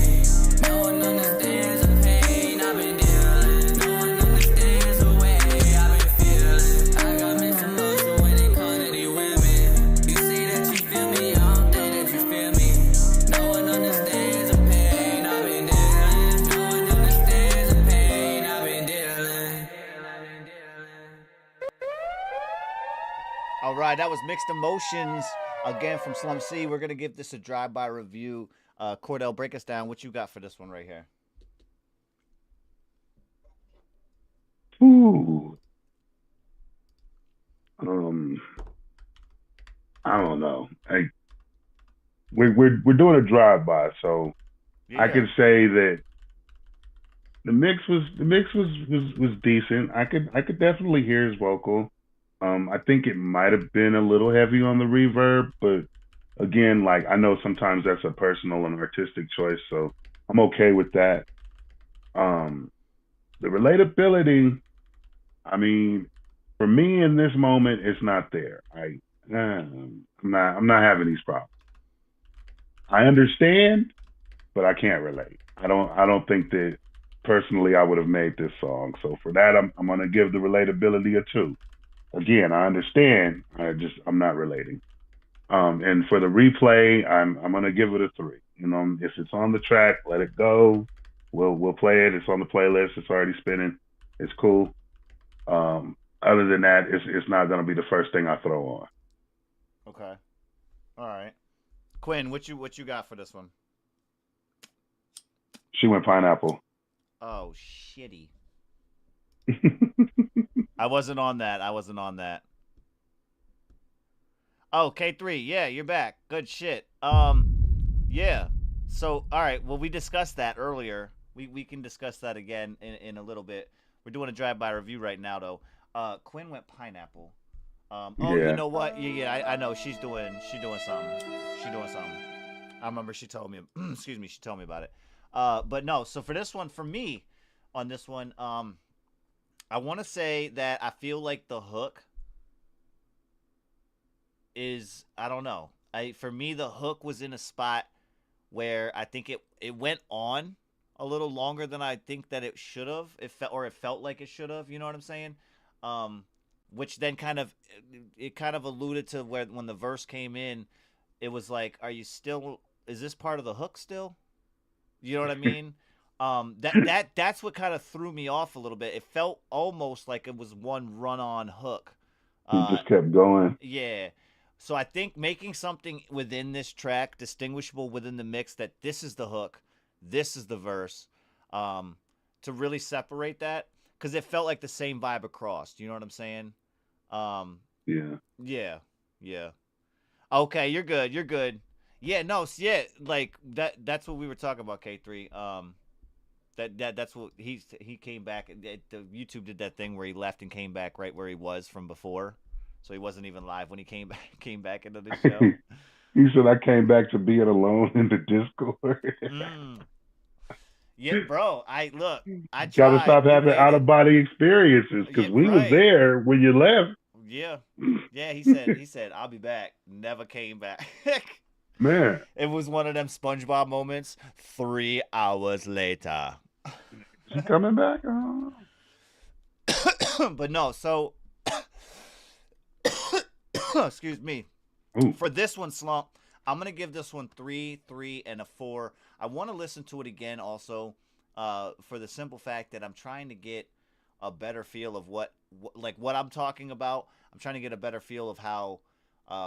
No one understands the pain I've been dealing. No one understands the way I've been feeling. I got mixed emotions when it come to these women. You say that you feel me, I don't think that you feel me. No one understands the pain I've been dealing. No one understands the pain I've been dealing. All right, that was Mixed Emotions again from Slum C. We're gonna give this a drive-by review. Cordell, break us down. What you got for this one right here? Ooh. I don't know. We're doing a drive by, so I could say that the mix was decent. I could definitely hear his vocal. I think it might have been a little heavy on the reverb, but again, like I know sometimes that's a personal and artistic choice, so I'm okay with that. The relatability, I mean, for me in this moment, it's not there. I'm not having these problems. I understand, but I can't relate. I don't think that personally I would have made this song. So for that, I'm gonna give the relatability a 2. Again, I understand. I'm not relating. And for the replay, I'm gonna give it a 3. You know, if it's on the track, let it go. We'll play it. It's on the playlist. It's already spinning. It's cool. Other than that, it's not gonna be the first thing I throw on. Okay. All right. Quinn, what you got for this one? She went pineapple. Oh, shitty. I wasn't on that. Oh, K3. Yeah, you're back. Good shit. Yeah. So, all right. Well, we discussed that earlier. We can discuss that again in a little bit. We're doing a drive-by review right now, though. Quinn went pineapple. Yeah. You know what? Yeah, I know. She's doing something. I remember she told me. Excuse me, she told me about it. But no. So for this one, for me, on this one, I want to say that I feel like the hook is, I don't know. For me, the hook was in a spot where I think it went on a little longer than I think that it should have. It felt like it should have. You know what I'm saying? Which then kind of alluded to where when the verse came in, it was like, is this part of the hook still? You know what I mean? That's what kind of threw me off a little bit. It felt almost like it was one run-on hook. It just kept going. Yeah. So I think making something within this track distinguishable within the mix, that this is the hook, this is the verse, to really separate that, because it felt like the same vibe across. You know what I'm saying? Yeah. Okay, you're good. Yeah, no, yeah, like that's what we were talking about, K3. That's what he came back. The YouTube did that thing where he left and came back right where he was from before, so he wasn't even live when he came back into the show. He said, "I came back to being alone in the Discord." Yeah, bro. I tried. Gotta stop having out of body experiences, because we was there when you left. Yeah. He said, "I'll be back." Never came back. Man, it was one of them SpongeBob moments. 3 hours later. Is he coming back? But no, so excuse me. Ooh. For this one, Slump, I'm gonna give this one 3, and a 4. I want to listen to it again also, for the simple fact that I'm trying to get a better feel of what I'm talking about. I'm trying to get a better feel of how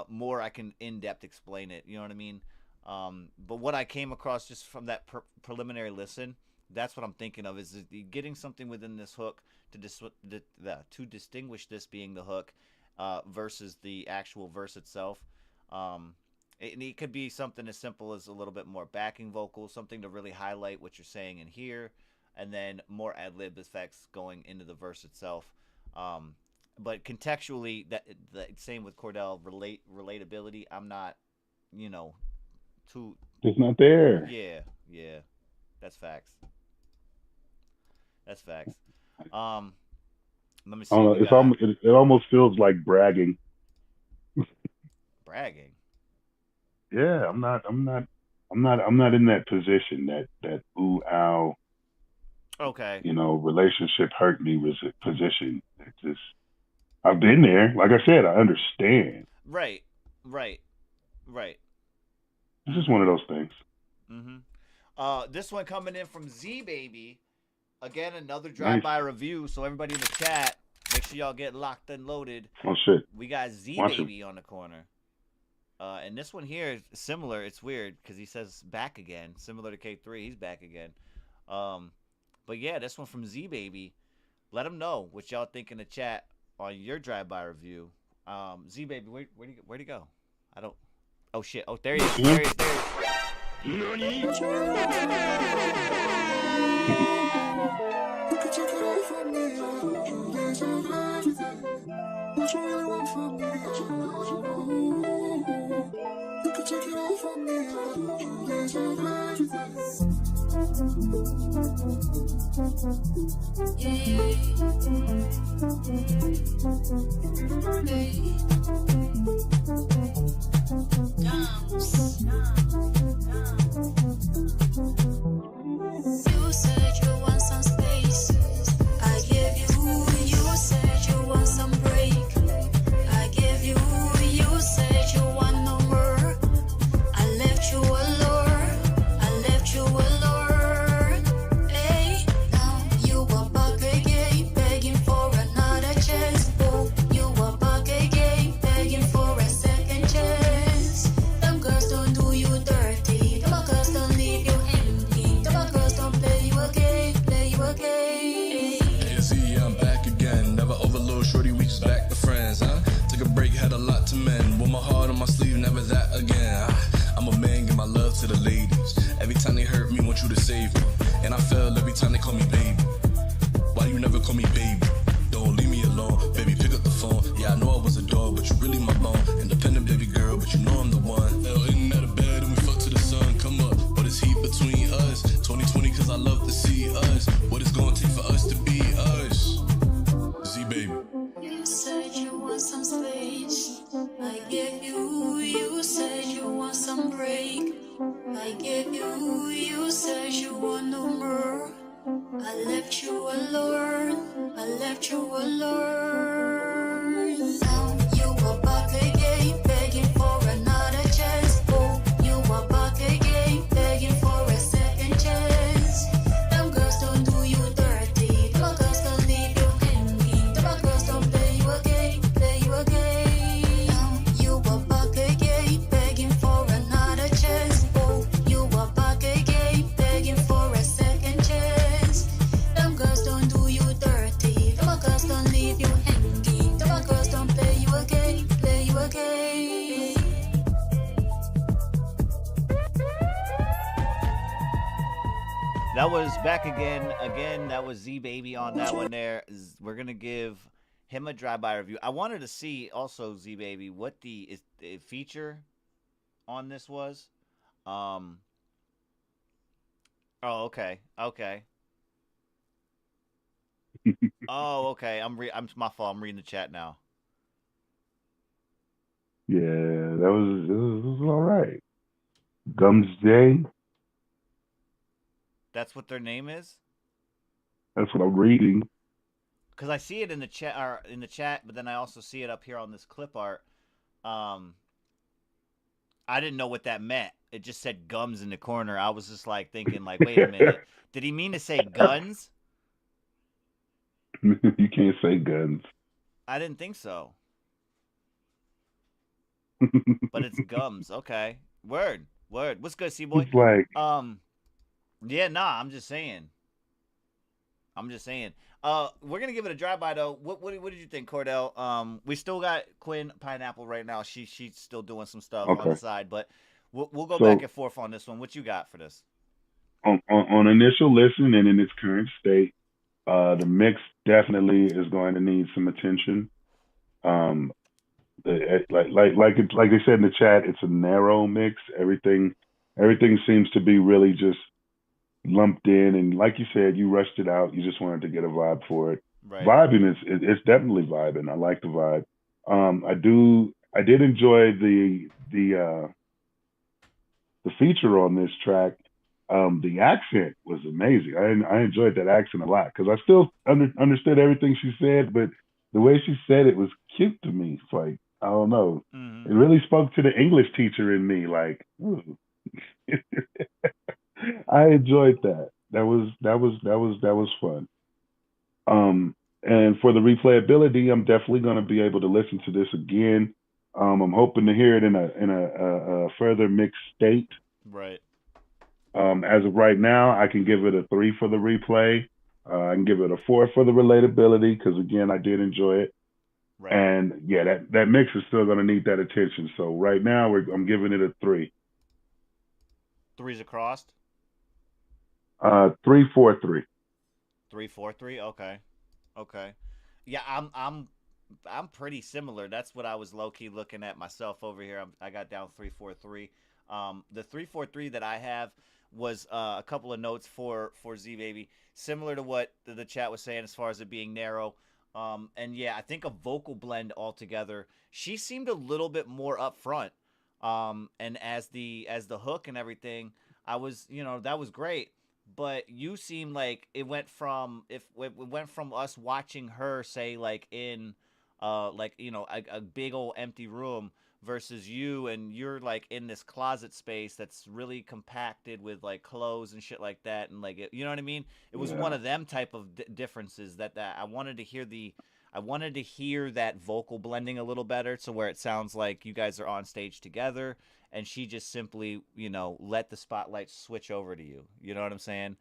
more I can in-depth explain it. You know what I mean? But what I came across just from that preliminary listen, that's what I'm thinking of, is getting something within this hook to distinguish this being the hook versus the actual verse itself. It could be something as simple as a little bit more backing vocals, something to really highlight what you're saying in here, and then more ad-lib effects going into the verse itself. But contextually, that same with Cordell, relatability, I'm not, too... It's not there. Yeah. That's facts. Let me see. I don't know, it almost feels like bragging. Bragging? Yeah, I'm not in that position, that ooh, ow. Okay. Relationship hurt me was a position. It's just, I've been there. Like I said, I understand. Right. It's just one of those things. Mm-hmm. This one coming in from Z Baby. Again, another drive-by review. So everybody in the chat, make sure y'all get locked and loaded. Oh shit. We got Z Baby on the corner. And this one here is similar. It's weird because he says back again, similar to K3. He's back again. But yeah, this one from Z Baby. Let him know what y'all think in the chat on your drive-by review. Z Baby, where'd he go? I don't. Oh shit! Oh, there he is. There he is. You said you want some space, I give you. You said you want some break, I give you. You said you want no more, I left you alone. Hey, now you are back again, begging for another chance. Oh, you are back again, begging for a second chance. Them girls don't do you dirty, them girls don't leave you empty, them girls don't play you again. Hey, Z, I'm back again. Never overload, shorty, we just back to friends, huh? Took a break, had a lot to mend. Wore my heart on my sleeve, never that again. I'm a man, give my love to the ladies. Every time they hurt me, want you to save me. And I fell every time they call me baby. Why you never call me baby? Don't leave me alone, baby, pick up the phone. Yeah, I know I was a dog, but you really my bone. Independent baby girl, but you know I'm the one. Fell in out of bed and we fucked to the sun. That was back again. Again, that was Z Baby on that one there. We're going to give him a drive-by review. I wanted to see also, Z Baby, what the feature on this was. Oh, okay. Okay. Oh, okay. I'm my fault. I'm reading the chat now. Yeah, it was all right. Gums J. That's what their name is? That's what I'm reading. Because I see it in the chat, but then I also see it up here on this clip art. I didn't know what that meant. It just said gums in the corner. I was just like thinking, like, wait a minute. Did he mean to say guns? You can't say guns. I didn't think so. But it's gums. Okay. Word. What's good, C-Boy? It's like, yeah, nah, I'm just saying. We're gonna give it a drive-by though. What did you think, Cordell? We still got Quinn Pineapple right now. She's still doing some stuff on the side, but we'll go back and forth on this one. What you got for this? On initial listen and in its current state, the mix definitely is going to need some attention. Like they said in the chat, it's a narrow mix. Everything seems to be really just lumped in, and like you said, you rushed it out. You just wanted to get a vibe for it. Right. Vibing it's definitely vibing. I like the vibe. I did enjoy the feature on this track. The accent was amazing. I enjoyed that accent a lot because I still understood everything she said, but the way she said it was cute to me. It's like, I don't know. Mm-hmm. It really spoke to the English teacher in me. Like, I enjoyed that. That was fun. And for the replayability, I'm definitely going to be able to listen to this again. I'm hoping to hear it in a further mixed state. Right. As of right now, I can give it a 3 for the replay. I can give it a 4 for the relatability because, again, I did enjoy it. Right. And, yeah, that mix is still going to need that attention. So right now, I'm giving it a 3. 3's across? 3, 4, 3. 3, 4, 3? Okay. Yeah, I'm pretty similar. That's what I was low-key looking at myself over here. I got down 3, 4, 3. The 3, 4, 3 that I have was a couple of notes for Z Baby, similar to what the chat was saying as far as it being narrow. And yeah, I think a vocal blend altogether. She seemed a little bit more upfront. And as the hook and everything, I was, that was great. But you seem like it went from us watching her, say, like in a big old empty room versus you, and you're like in this closet space that's really compacted with like clothes and shit like that, and like you know what I mean. It was one of them type of differences that I wanted to hear that vocal blending a little better, to where it sounds like you guys are on stage together, and she just simply let the spotlight switch over to you. You know what I'm saying?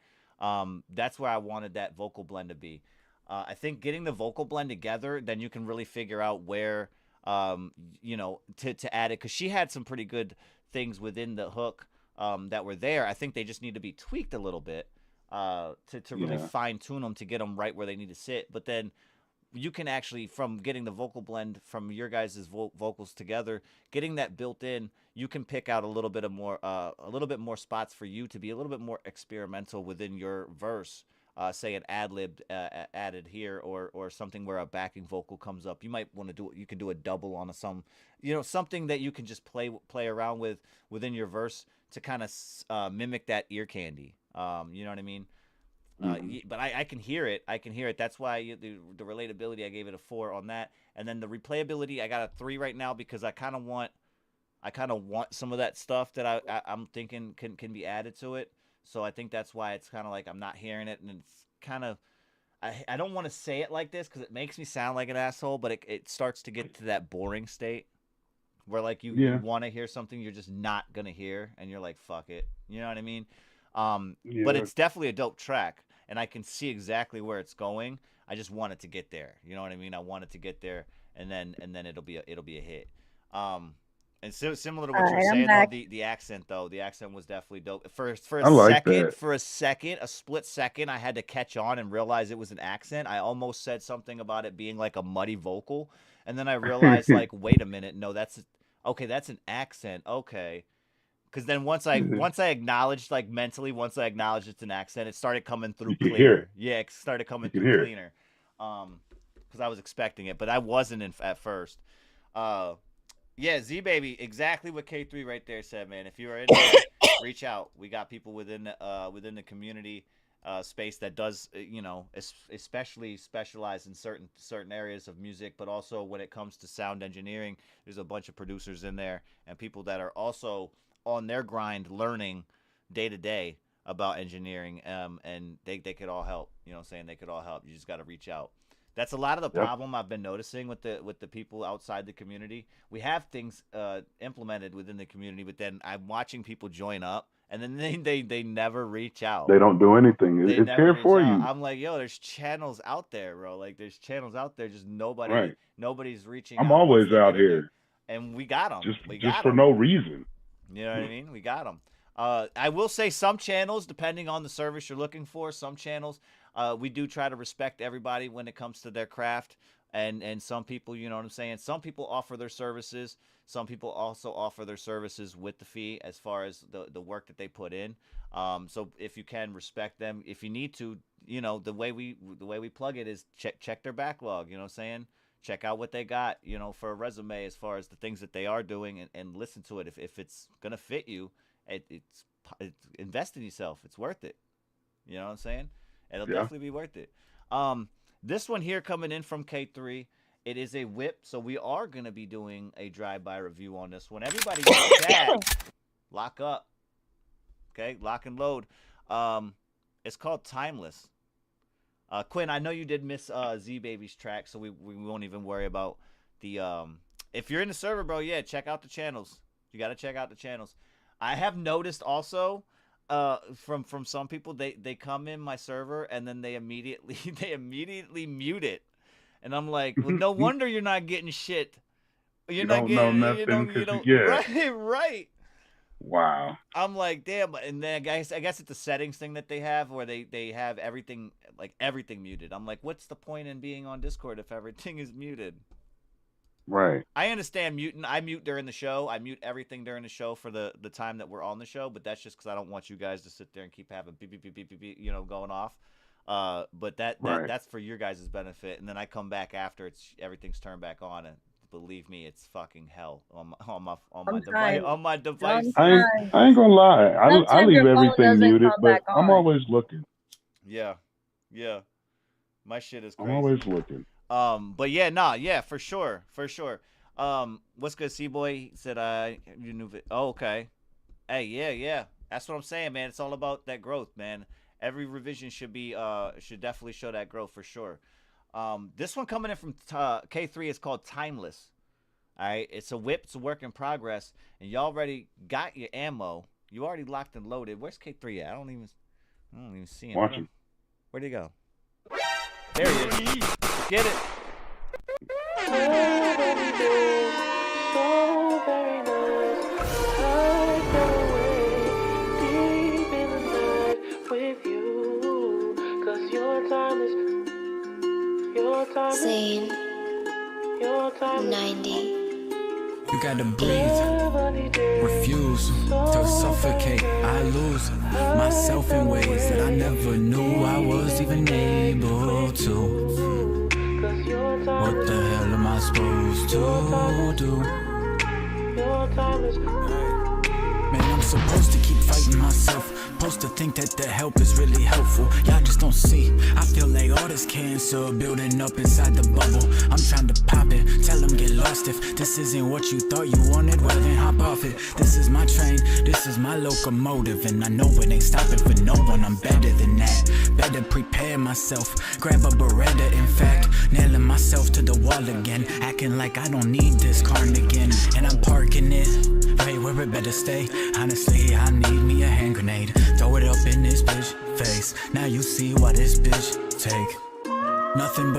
That's where I wanted that vocal blend to be. I think getting the vocal blend together, then you can really figure out where to add it, because she had some pretty good things within the hook that were there. I think they just need to be tweaked a little bit to really fine tune them to get them right where they need to sit. But then you can actually, from getting the vocal blend from your guys' vocals together, getting that built in, you can pick out a little bit more spots for you to be a little bit more experimental within your verse. Say an ad-lib added here, or something where a backing vocal comes up. You might want to do it. You can do a double on something that you can just play around with within your verse to kind of mimic that ear candy. You know what I mean? But I can hear it. That's why the relatability, I gave it a 4 on that. And then the replayability, I got a 3 right now, because I kind of want some of that stuff that I'm thinking can be added to it. So I think that's why it's kind of like I'm not hearing it, and it's kind of, I don't want to say it like this because it makes me sound like an asshole, but it starts to get to that boring state where like you want to hear something you're just not going to hear, and you're like, fuck it. You know what I mean? But it's definitely a dope track, and I can see exactly where it's going. I just want it to get there. You know what I mean? I want it to get there, and then it'll be a hit. And similar to what you were Alright, I'm saying, back. though, the accent was definitely dope. For I like a split second, I had to catch on and realize it was an accent. I almost said something about it being like a muddy vocal, and then I realized, like, wait a minute, no, that's an accent. Okay, because then once I acknowledged, like, mentally, once I acknowledged it's an accent, it started coming through You could clear. hear it. Yeah, it started coming You could through hear it. cleaner. Because I was expecting it, but I wasn't at first. Yeah, Z Baby, exactly what K3 right there said, man. If you are in there, reach out. We got people within the community space that does, especially specialize in certain areas of music, but also when it comes to sound engineering, there's a bunch of producers in there and people that are also on their grind learning day to day about engineering, and they could all help. You know what I'm saying? They could all help. You just got to reach out. That's a lot of the problem I've been noticing with the people outside the community. We have things implemented within the community, but then I'm watching people join up, and then they never reach out. They don't do anything. They It's never here reach for out. you. I'm like, yo, there's channels out there, bro. Like, there's channels out there. Just Right. nobody's reaching I'm out. always out here. And we got them. Just for no reason. You know what I mean? We got them. I will say some channels, depending on the service you're looking for, some channels, we do try to respect everybody when it comes to their craft. And some people, you know what I'm saying? Some people offer their services. Some people also offer their services with the fee as far as the work that they put in. So if you can respect them, if you need to, the way we plug it is check their backlog, you know what I'm saying? Check out what they got, for a resume as far as the things that they are doing, and listen to it. If it's going to fit you, it's invest in yourself. It's worth it. You know what I'm saying? It'll definitely be worth it. This one here coming in from K3, it is a whip, so we are going to be doing a drive-by review on this one. Everybody in the chat, lock up. Okay, lock and load. It's called Timeless. Quinn, I know you did miss Z Baby's track, so we won't even worry about the if you're in the server, bro, yeah, check out the channels. You got to check out the channels. I have noticed also from some people, they come in my server and then they immediately mute it. And I'm like, well, no wonder you're not getting shit. You're not getting nothing. You don't right. Wow. I'm like, damn. And then I guess it's a settings thing that they have where they have everything muted. I'm like, what's the point in being on Discord if everything is muted? Right. I understand muting. I mute during the show. I mute everything during the show for the time that we're on the show, but that's just because I don't want you guys to sit there and keep having beep, beep, beep, beep, beep, beep, going off. But that's for your guys' benefit. And then I come back after everything's turned back on, and believe me, it's fucking hell on my device. I ain't gonna lie. I leave everything muted, but I'm always looking. Yeah. My shit is crazy. I'm always looking. But yeah, for sure. What's good, C-Boy? He said, you knew it. Oh, okay. Hey, yeah. That's what I'm saying, man. It's all about that growth, man. Every revision should definitely show that growth for sure. This one coming in from K3 is called Timeless. All right, it's a whip. It's a work in progress, and y'all already got your ammo. You already locked and loaded. Where's K3 at? I don't even see him. Watch him. Where'd he go? There he is. Get it. Scene 90. You gotta breathe, refuse to suffocate. I lose myself in ways that I never knew I was even able to. What the hell am I supposed to do? Man, I'm supposed to keep fighting myself. Supposed to think that the help is really helpful. Y'all just don't see. I feel like all this cancer building up inside the bubble. I'm trying to pop it, tell them get lost. If this isn't what you thought you wanted, well then hop off it. This is my train, this is my locomotive, and I know it ain't stopping for no one. I'm better than that. Better prepare myself, grab a Beretta. In fact, nailing myself to the wall again, acting like I don't need this cardigan, and I'm parking it right where it better stay. Honestly, I need me a hand grenade. Throw it up in this bitch face. Now you see why this bitch take. Nothing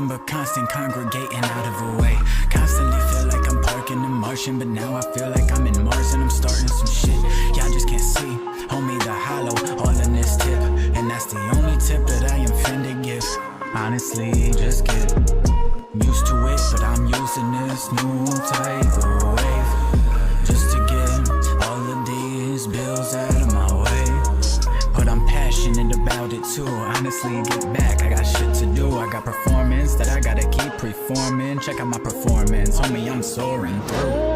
but constant congregating out of a way. Constantly feel like I'm parking the market. Martian, but now I feel like I'm in Mars and I'm starting some shit. Y'all just can't see, homie, the hollow, all in this tip. And that's the only tip that I am finna give. Honestly, just get used to it, but I'm using this new type of wave just to get all of these bills out of my way. But I'm passionate about it too. Honestly, get back, I got shit to do. I got performance that I gotta keep performing. Check out my performance, homie, I'm soaring through.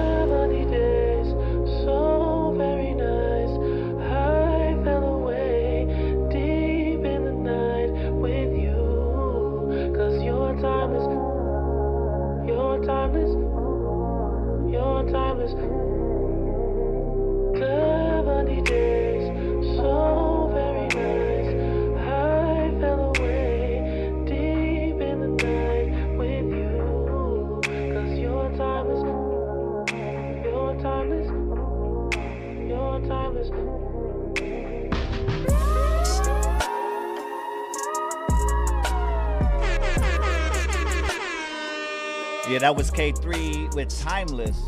Yeah, that was K3 with Timeless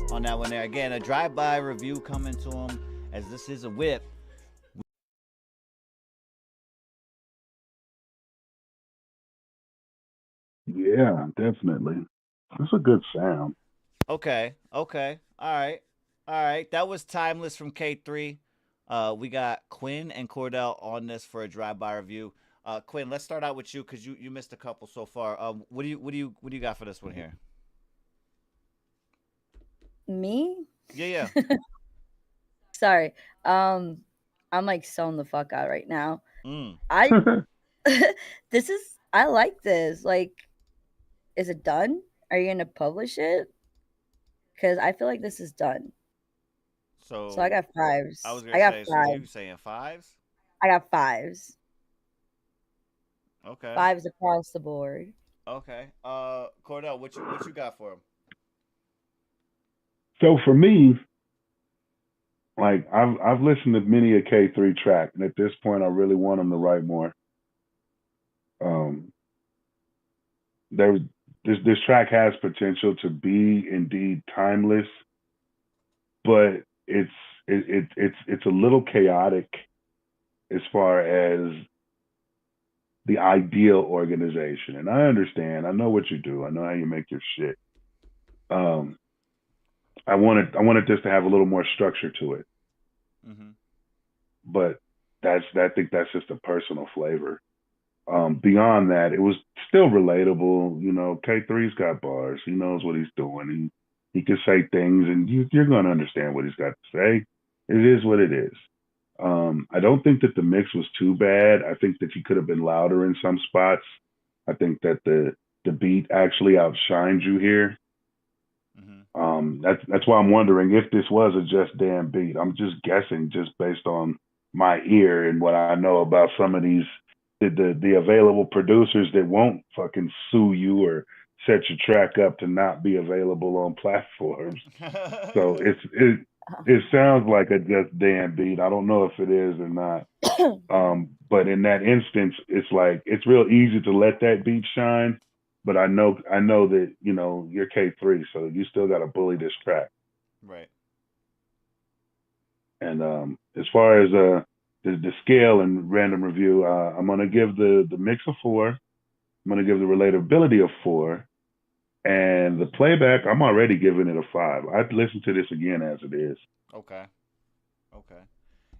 on that one there. Again, a drive-by review coming to him as this is a whip. Yeah, definitely. That's a good sound. Okay. All right. That was Timeless from K3. We got Quinn and Cordell on this for a drive-by review. Quinn, let's start out with you because you missed a couple so far. What do you got for this one here? Me? Yeah. Sorry. I'm like sewn the fuck out right now. Mm. I like this. Like, is it done? Are you gonna publish it? Because I feel like this is done. So I got fives. I was gonna got say, fives. so you saying fives? I got fives. Okay. Fives across the board. Okay. Cordell, what you got for him? So for me, like I've listened to many a K3 track, and at this point, I really want him to write more. This track has potential to be indeed timeless, but it's a little chaotic as far as the ideal organization. And I understand. I know what you do. I know how you make your shit. I wanted this to have a little more structure to it. Mm-hmm. But I think that's just a personal flavor. Beyond that, it was still relatable. You know, K3's got bars. He knows what he's doing, and he can say things, and you're going to understand what he's got to say. It is what it is. I don't think that the mix was too bad. I think that he could have been louder in some spots. I think that the beat actually outshined you here. Mm-hmm. That's why I'm wondering if this was a just damn beat. I'm just guessing, just based on my ear and what I know about some of these the available producers that won't fucking sue you or set your track up to not be available on platforms. So it sounds like a just damn beat. I don't know if it is or not. But in that instance, it's like it's real easy to let that beat shine. But I know that, you know, you're K3, so you still got to bully this track. Right. And as far as the scale and random review, I'm gonna give the mix a 4. I'm gonna give the relatability a 4, and the playback I'm already giving it a 5. I'd listen to this again as it is. Okay.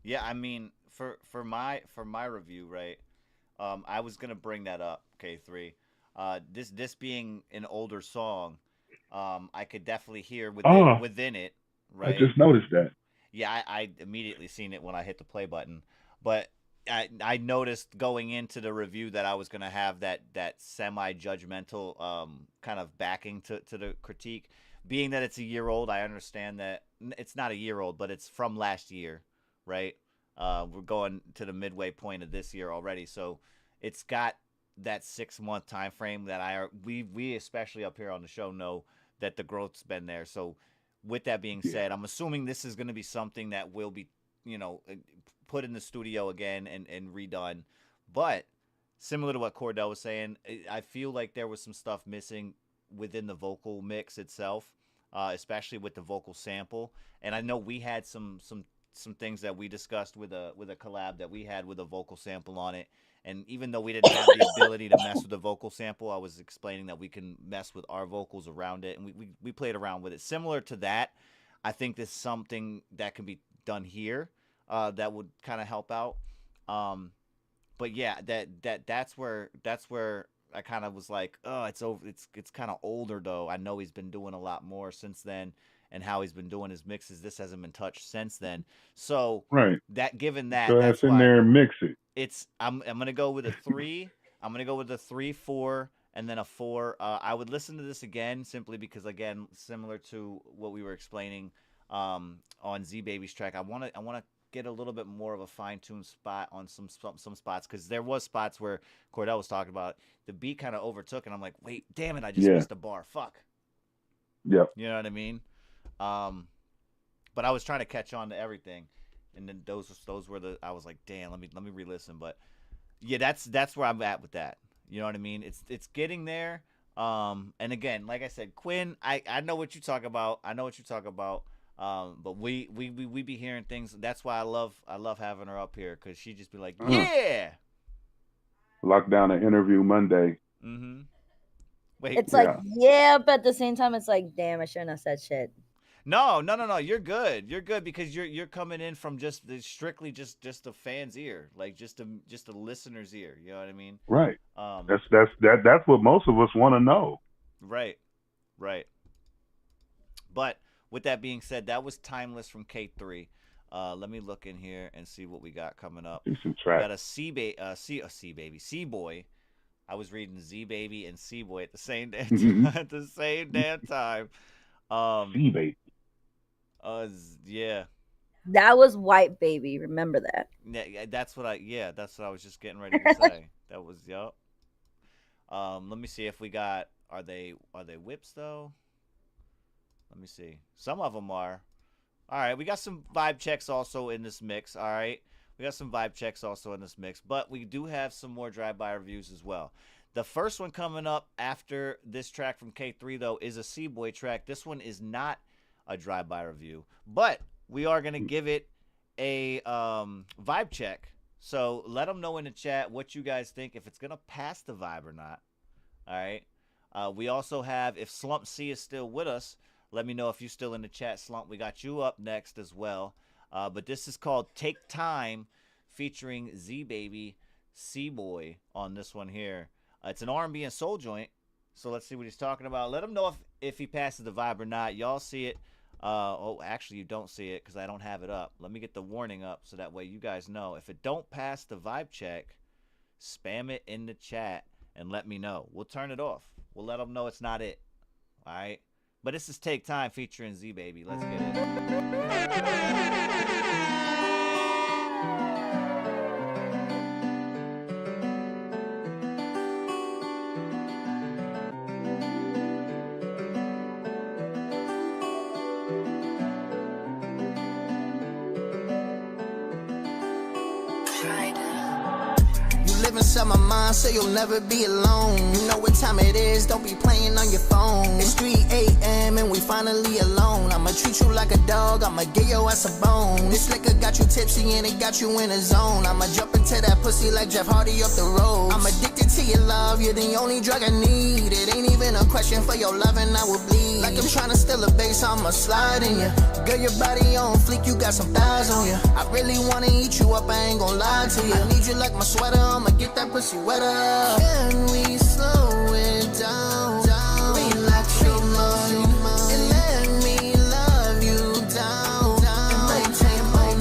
Yeah, I mean, for my review, right? I was gonna bring that up, K3. This being an older song, I could definitely hear within it. Right. I just noticed that. Yeah, I immediately seen it when I hit the play button, but I noticed going into the review that I was gonna have that semi-judgmental kind of backing to the critique. Being that it's a year old, I understand that it's not a year old, but it's from last year, right? We're going to the midway point of this year already, so it's got that 6-month time frame that we especially up here on the show know that the growth's been there. So with that being said, I'm assuming this is going to be something that will be, you know, put in the studio again and redone. But similar to what Cordell was saying, I feel like there was some stuff missing within the vocal mix itself. especially with the vocal sample. And I know we had some things that we discussed with a collab that we had with a vocal sample on it. And even though we didn't have the ability to mess with the vocal sample, I was explaining that we can mess with our vocals around it, and we played around with it. Similar to that, I think there's something that can be done here that would kind of help out. But yeah, that's where I kind of was like, oh, it's over. It's kind of older though. I know he's been doing a lot more since then, and how he's been doing his mixes. This hasn't been touched since then. So right, given that, go that's in why there and mix it. I'm gonna go with a 3. I'm gonna go with a 3, 4, and then a 4. I would listen to this again simply because, again, similar to what we were explaining on Z Baby's track, I wanna get a little bit more of a fine-tuned spot on some spots, because there was spots where Cordell was talking about the beat kind of overtook, and I'm like, wait, damn it, I just missed a bar. Fuck. Yep. You know what I mean? But I was trying to catch on to everything. And then those were I was like, damn, let me re-listen. But yeah, that's where I'm at with that. You know what I mean? It's getting there. And again, like I said, Quinn, I know what you talk about. But we be hearing things. That's why I love having her up here, because she just be like, yeah. Lock down an interview Monday. Mm-hmm. Wait, it's like, yeah, but at the same time, it's like, damn, I shouldn't have said shit. No. You're good. You're good because you're coming in from strictly just the fan's ear, like just the listener's ear. You know what I mean? Right. That's what most of us want to know. Right. But with that being said, that was Timeless from K3. Let me look in here and see what we got coming up. We got a C-Boy. I was reading Z Baby and C-Boy at the same damn time. C-Baby. Yeah. That was White Baby. Remember that? Yeah, that's what I was just getting ready to say. That was yup. Let me see if we got. Are they whips though? Let me see. Some of them are. All right, we got some vibe checks also in this mix. All right, but we do have some more drive-by reviews as well. The first one coming up after this track from K3 though is a C-Boy track. This one is not a drive-by review, but we are gonna give it a vibe check. So let them know in the chat what you guys think, if it's gonna pass the vibe or not. All right. We also have, if Slump C is still with us, let me know if you're still in the chat, Slump. We got you up next as well. But this is called Take Time, featuring Z Baby, C-Boy on this one here. It's an R&B and soul joint. So let's see what he's talking about. Let him know if he passes the vibe or not. Y'all see it. Oh, actually, you don't see it because I don't have it up. Let me get the warning up so that way you guys know. If it don't pass the vibe check, spam it in the chat and let me know. We'll turn it off. We'll let them know it's not it. All right? But this is Take Time featuring Z Baby. Let's get it. Inside my mind, so you'll never be alone. You know what time it is, don't be playing on your phone. It's 3 a.m. and we finally alone. I'ma treat you like a dog, I'ma get your ass a bone. This liquor got you tipsy and it got you in a zone. I'ma jump into that pussy like Jeff Hardy up the road. I'm addicted to your love, you're the only drug I need. It ain't even a question for your love and I will bleed. Like I'm trying to steal a base, I'ma slide in ya. Girl, your body on fleek, you got some thighs on ya. I really wanna eat you up, I ain't gon' lie to ya. I need you like my sweater, I'ma get that pussy wetter. Can we slow it down? Relax your mind and let me love you down. And maintain my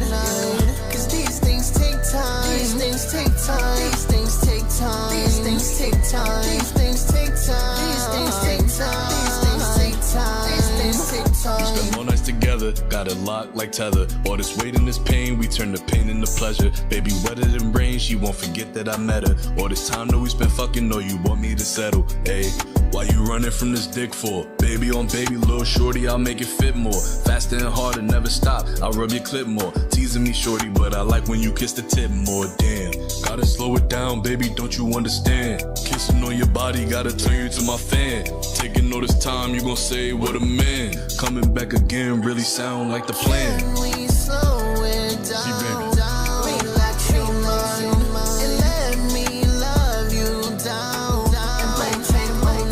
night. Cause these things take time. These things take time. These things take time. These things take time. These things take time. These things take time. These things take time. These things take time. We spent more nights together, got it locked like tether. All this weight and this pain, we turn the pain into pleasure. Baby, wetter than rain, she won't forget that I met her. All this time that we spent fucking, know you want me to settle. Ayy, why you running from this dick for? Baby on baby, little shorty, I'll make it fit more. Faster and harder, never stop, I'll rub your clip more. Teasing me shorty, but I like when you kiss the tip more. Damn, gotta slow it down, baby, don't you understand? Kissing on your body, gotta turn you to my fan. Taking know this time you gon' say what a man. Coming back again really sound like the plan. Can we slow it down? Relax your mind and let me love you down. And play all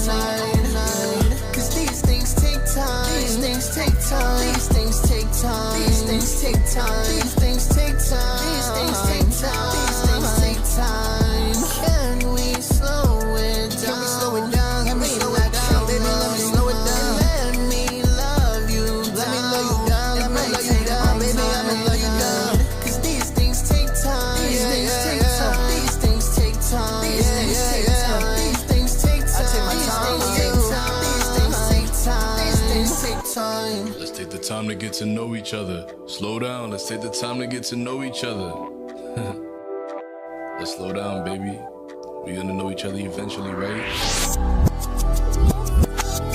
night. Cause these things take time. These things take time. These things take time. These things take time. These things take time. These things take time. These things take time. Can we slow it down? Can we slow it down? Can we slow it down? Baby, let me slow it down. Let me love you. Let me love you down. Let me love you down. Baby, I'ma love you down. Cause these things take time. These things take time. These things take time. These things take time. These things take time. I take my time. These things take time. These things take time. Let's take the time to get to know each other. Slow down, let's take the time to get to know each other. Let's slow down, baby. We're gonna know each other eventually, right?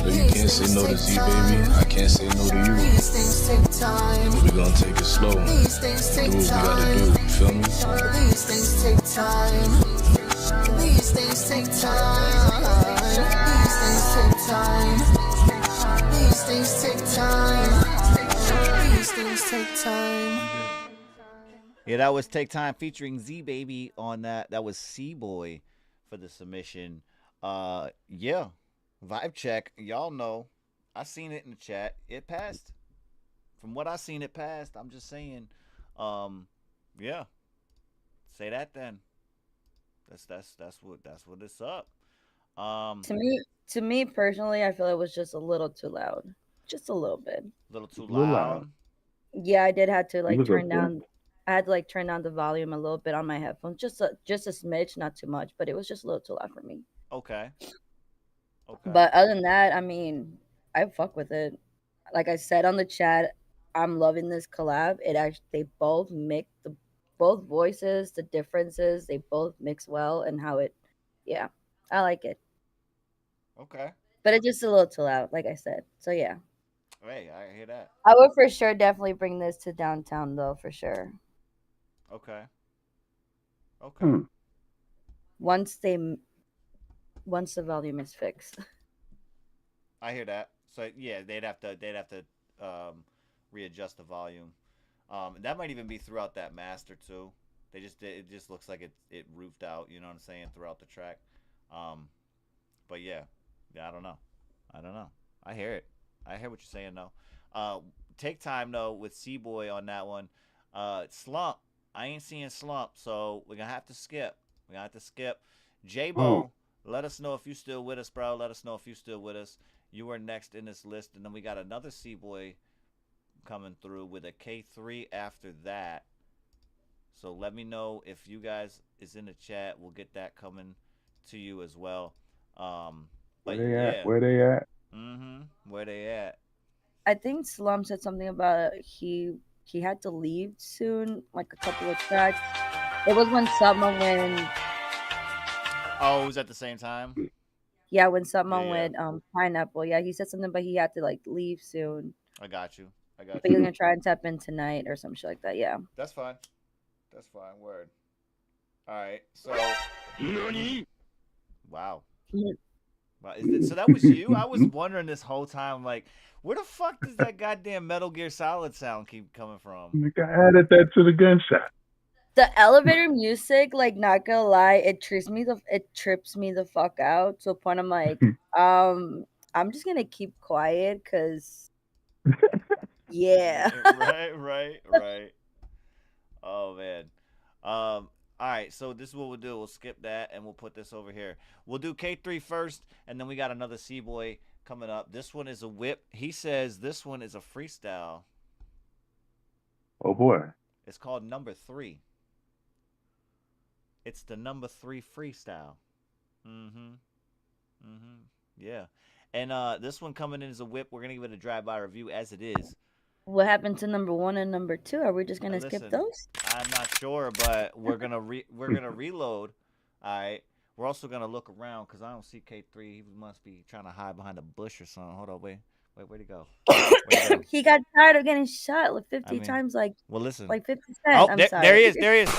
No, you can't say no to Z, baby. I can't say no to you. These things take time. We're gonna take it slow. These things take Do what we time. gotta do, you feel me? These things take time. These things take time. These things take time. These things take time. These things take time. Yeah, that was Take Time featuring Z Baby on that. That was C-Boy for the submission. Yeah. Vibe check. Y'all know. I seen it in the chat. It passed. From what I seen, it passed. I'm just saying. Yeah. Say that then. That's what it's up. To me personally, I feel it was just a little too loud. Just a little bit. A little too Little loud. loud. Yeah, I did have to like was turn okay. down. I had to like turn down the volume a little bit on my headphones, just a smidge, not too much, but it was just a little too loud for me. Okay. But other than that, I mean, I fuck with it. Like I said on the chat, I'm loving this collab. It actually they both mix both voices, the differences, they both mix well, and how it, yeah, I like it. Okay. But it's just a little too loud, like I said. So yeah, Hey, I hear that. I would for sure definitely bring this to downtown though, for sure. Okay. Okay. Once the volume is fixed. I hear that. So yeah, they'd have to readjust the volume. That might even be throughout that master too. It just looks like it roofed out, you know what I'm saying, throughout the track. But yeah, I don't know. I hear it. I hear what you're saying though. Take Time though with C-Boy on that one. Slump. I ain't seeing Slump, so we're gonna have to skip. J-Bo, let us know if you still with us, bro. Let us know if you still with us. You were next in this list, and then we got another C-Boy coming through with a K3 after that. So let me know if you guys is in the chat. We'll get that coming to you as well. Where they at? Where they at? Where they at? I think Slum said something about he had to leave soon, like a couple of tracks. It was when someone went. Oh, it was at the same time? Yeah, when someone went Pineapple. Yeah, he said something, but he had to like leave soon. I got you. But he's gonna try and tap in tonight or some shit like that. Yeah. That's fine. Word. All right. So. Wow. Wow. So that was you? I was wondering this whole time, like, where the fuck does that goddamn Metal Gear Solid sound keep coming from? I added that to the gunshot. The elevator music, like, not gonna lie, it trips me the fuck out to a point I'm like, I'm just gonna keep quiet because yeah. Right. Oh man. All right, so this is what we'll do. We'll skip that and we'll put this over here. We'll do K3 first, and then we got another C-Boy coming up. This one is a whip. He says this one is a freestyle. Oh boy. It's called Number 3. It's the Number 3 freestyle. Yeah. And this one coming in as a whip. We're gonna give it a drive-by review as it is. What happened to number 1 and number 2? Are we just gonna skip those? I'm not sure, but we're gonna reload. All right. We're also gonna look around because I don't see K3. He must be trying to hide behind a bush or something. Hold on, wait, where'd he go? He got tired of getting shot like 50 times, like well, listen, like 50 Cent. Oh, I'm sorry. there he is. There he is.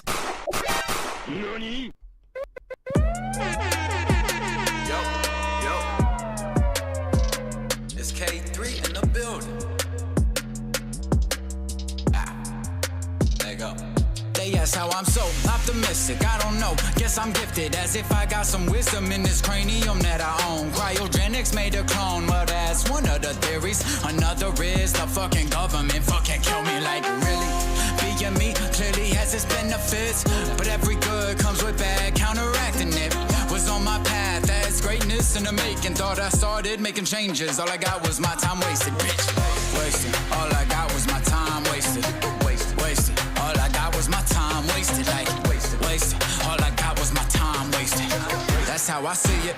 say yes, how I'm so optimistic. I don't know, guess I'm gifted, as if I got some wisdom in this cranium that I own. Cryogenics made a clone, well that's one of the theories. Another is the fucking government fucking kill me, like really. Being me clearly has its benefits, but every good comes with bad, counteracting it. Was on my path as greatness in the making. Thought I started making changes. All I got was my time wasted, bitch. Wasted. All I got was my time wasted. Wasted. All I got was my time wasted. Like wasted. All I got was my time wasted. That's how I see it.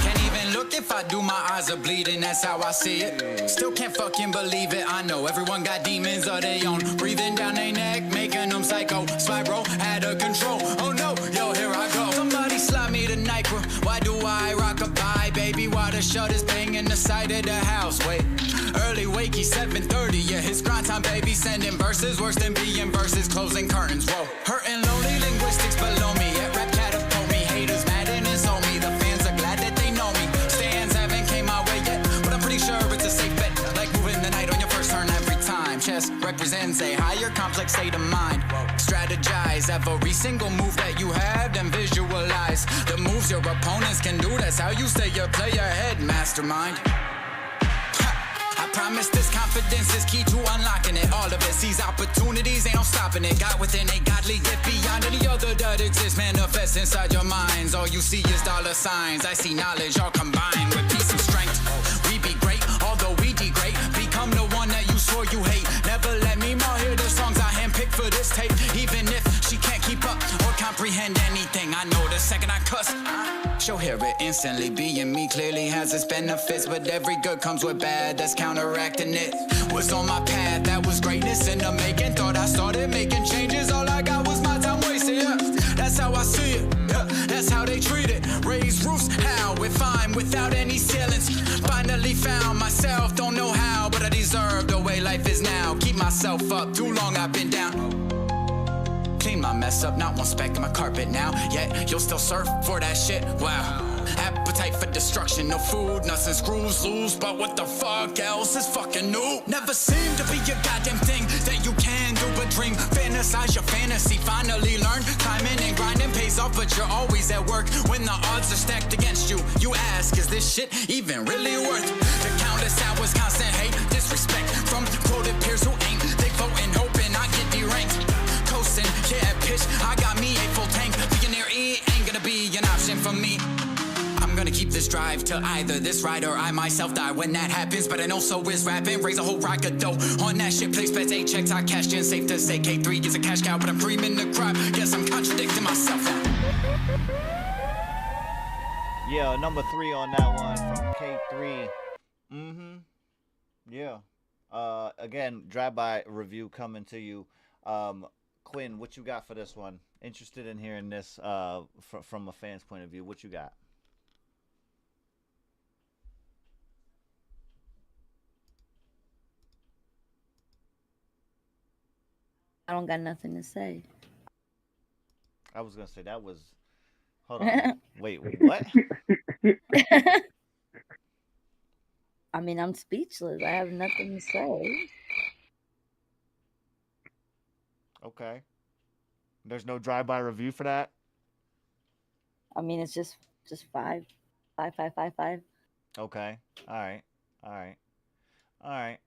Can't even look if I do, my eyes are bleeding, that's how I see it. Still can't fucking believe it, I know everyone got demons of their own. Breathing down their neck, making them psycho. Spiral, out of control, oh no, yo, here I go. Somebody slap me tonight, bro. Why do I rock a bye, baby? Why the shutters banging the side of the house? Wait, early wakey, 7:30, yeah, his grind time, baby. Sending verses, worse than being verses, closing curtains, whoa. Hurting lonely linguistics below me, yeah, rap catapult me. Haters mad and it's on me, the fans are glad that they know me. Stands haven't came my way yet, but I'm pretty sure it's a safe bet. Like moving the night on your first turn every time. Chess represents a higher complex state of mind. Strategize every single move that you have, then visualize the moves your opponents can do. That's how you stay your player head, mastermind. I promise this confidence is key to unlocking it. All of it sees opportunities, ain't no stopping it. Got within a godly gift beyond any other that exists. Manifest inside your minds. All you see is dollar signs. I see knowledge all combined with peace and strength. We be great, although we degrade. Become the one that you swore you hate. Never let me more hear the songs I handpicked for this tape. Even if she can't keep up or comprehend anything, I know the second I cuss, she'll hear it instantly. Being me clearly has its benefits, but every good comes with bad that's counteracting it. Was on my path, that was greatness in the making. Thought I started making changes, all I got was my time wasted, yeah. That's how I see it, yeah. That's how they treat it. Raise roofs, how? If I'm without any ceilings. Finally found myself, don't know how, but I deserve the way life is now. Keep myself up, too long I've been down. Clean my mess up, not one speck in my carpet now. Yet you'll still surf for that shit, wow. Appetite for destruction, no food, nuts and screws loose. But what the fuck else is fucking new? Never seem to be a goddamn thing that you can do but dream. Fantasize your fantasy, finally learn. Climbing and grinding pays off, but you're always at work. When the odds are stacked against you, you ask, is this shit even really worth the countless hours, constant hate, disrespect from quoted peers who ain't. They voting, hoping I get deranked. Coasting, yeah, pitch, I got me a full tank. Being near E ain't gonna be an option for me. I'm gonna keep this drive till either this ride or I myself die when that happens. But I know so is rapping. Raise a whole rock of dough on that shit. Place bets, 8 checks I cashed in. Safe to say K3 gets a cash cow, but I'm dreaming the crowd. Guess I'm contradicting myself now. Yeah, number 3 on that one from K3. Yeah. Again, drive-by review coming to you. Quinn, what you got for this one? Interested in hearing this from a fan's point of view. What you got? I don't got nothing to say. I was gonna say that was. Hold on. Wait, what? I mean, I'm speechless. I have nothing to say. Okay. There's no drive-by review for that? I mean, it's just 5. 5, 5, 5, 5. Okay. All right.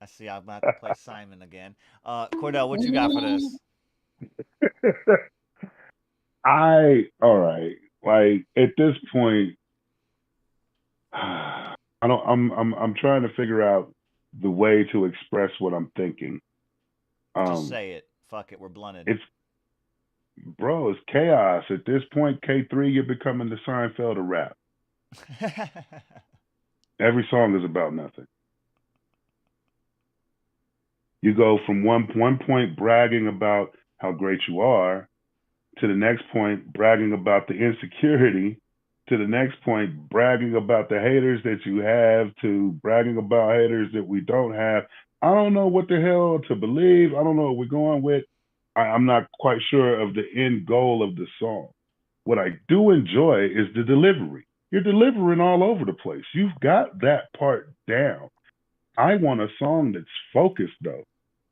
I see. I'm about to play Simon again. Cordell, what you got for this? All right. Like at this point, I'm trying to figure out the way to express what I'm thinking. Just say it. Fuck it. We're blunted. It's chaos. At this point, K3, you're becoming the Seinfeld of rap. Every song is about nothing. You go from one point bragging about how great you are to the next point bragging about the insecurity, to the next point bragging about the haters that you have, to bragging about haters that we don't have. I don't know what the hell to believe. I don't know what we're going with. I'm not quite sure of the end goal of the song. What I do enjoy is the delivery. You're delivering all over the place. You've got that part down. I want a song that's focused, though.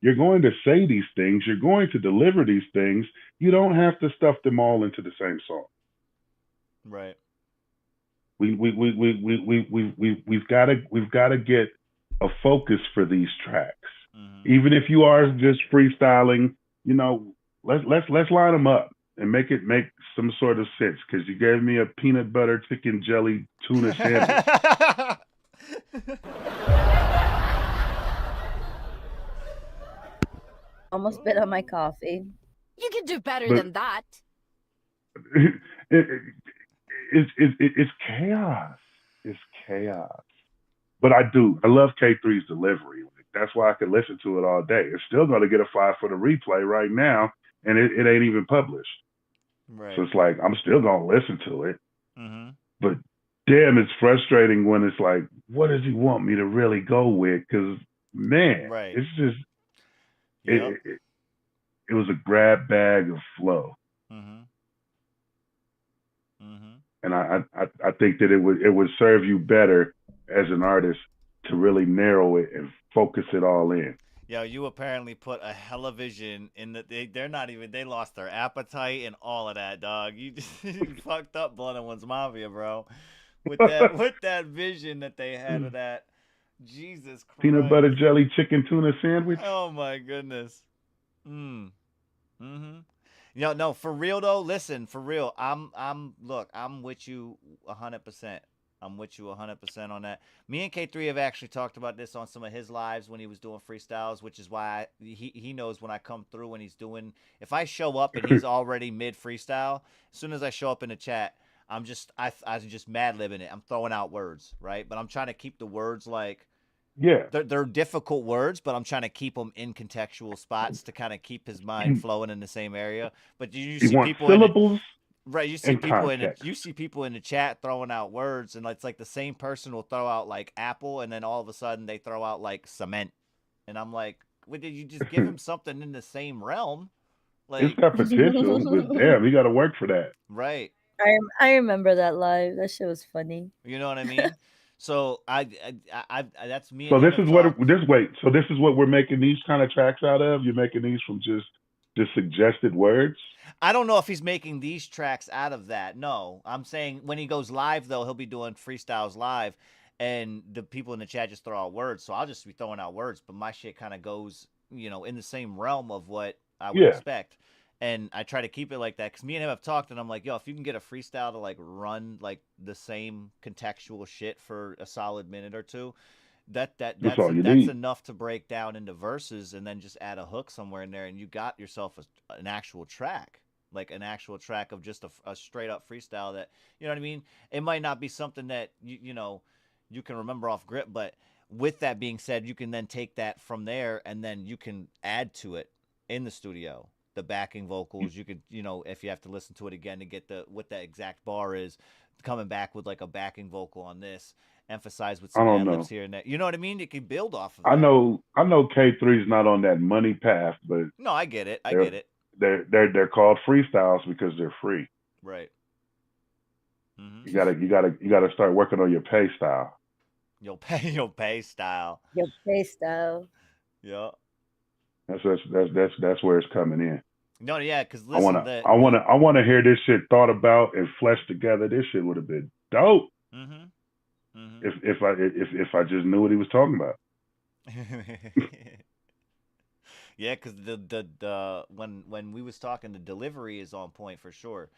You're going to say these things. You're going to deliver these things. You don't have to stuff them all into the same song. Right. We've got to get a focus for these tracks. Even if you are just freestyling, you know, let's line them up and make some sort of sense. Because you gave me a peanut butter chicken jelly tuna sandwich. Almost spit on my coffee. You can do better than that. It's chaos. It's chaos. But I love K3's delivery. That's why I could listen to it all day. It's still going to get a 5 for the replay right now, and it ain't even published. Right. So it's like, I'm still going to listen to it. Mm-hmm. But damn, it's frustrating when it's like, what does he want me to really go with? Because, man, right. It's just, Yep. it was a grab bag of flow. Mm-hmm. Mm-hmm. And I think that it would serve you better as an artist to really narrow it and focus it all in. Yo, you apparently put a hell of vision in the. They lost their appetite and all of that, dog. You just you fucked up Blood and One's Mafia, bro. With that vision that they had of that. Jesus Christ. Peanut butter jelly chicken tuna sandwich. Oh my goodness. Mm-hmm. No, for real though. Listen, for real. I'm with you 100%. I'm with you 100% on that. Me and K3 have actually talked about this on some of his lives when he was doing freestyles, which is why he knows when I come through and he's doing. If I show up and he's already mid freestyle, as soon as I show up in the chat, I'm just mad libbing it. I'm throwing out words, right? But I'm trying to keep the words like. Yeah, they're difficult words, but I'm trying to keep them in contextual spots to kind of keep his mind flowing in the same area. But you see people syllables, right? You see people in the chat throwing out words, and it's like the same person will throw out like apple, and then all of a sudden they throw out like cement, and I'm like, well, did you just give him something in the same realm? Like it's got potential, but damn, you got to work for that. Right. I remember that live. That shit was funny. You know what I mean? So I that's me. So this is what we're making these kind of tracks out of. You're making these from just suggested words. I don't know if he's making these tracks out of that. No, I'm saying when he goes live though, he'll be doing freestyles live, and the people in the chat just throw out words. So I'll just be throwing out words, but my shit kind of goes, in the same realm of what I would expect. And I try to keep it like that because me and him have talked, and I'm like, yo, if you can get a freestyle to like run like the same contextual shit for a solid minute or two, that's enough to break down into verses, and then just add a hook somewhere in there, and you got yourself an actual track, like an actual track of just a straight up freestyle that, you know what I mean? It might not be something that you can remember off grip, but with that being said, you can then take that from there, and then you can add to it in the studio. The backing vocals, you could, if you have to listen to it again to get what that exact bar is, coming back with like a backing vocal on this, emphasize with some ad-libs here and there. You know what I mean? It can build off of that. I know K3's not on that money path, but no, I get it. I get it. They're called freestyles because they're free. Right. Mm-hmm. You gotta start working on your pay style. Your pay style. Yeah. That's where it's coming in. No, yeah, because listen, I want to hear this shit thought about and fleshed together. This shit would have been dope. Mm-hmm. Mm-hmm. If I just knew what he was talking about. Yeah, because the when we was talking, the delivery is on point for sure.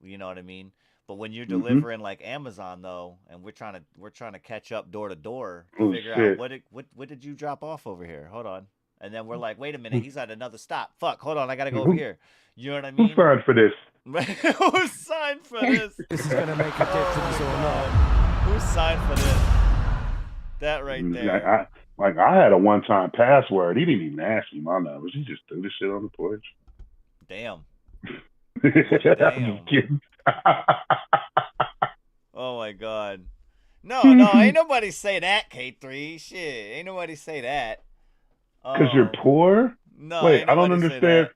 You know what I mean? But when you're delivering like Amazon though, and we're trying to catch up door to door to figure out what did you drop off over here? Hold on. And then we're like, wait a minute, he's at another stop. Fuck, hold on, I gotta go over here. You know what I mean? Who signed for this? Who signed for this? This is gonna make a difference or not. Who signed for this? That right there. I had a one-time password. He didn't even ask me my numbers. He just threw the shit on the porch. Damn. I'm just kidding. Oh my God. No, ain't nobody say that, K3. Shit, ain't nobody say that. Because you're poor? No. Wait, I don't understand.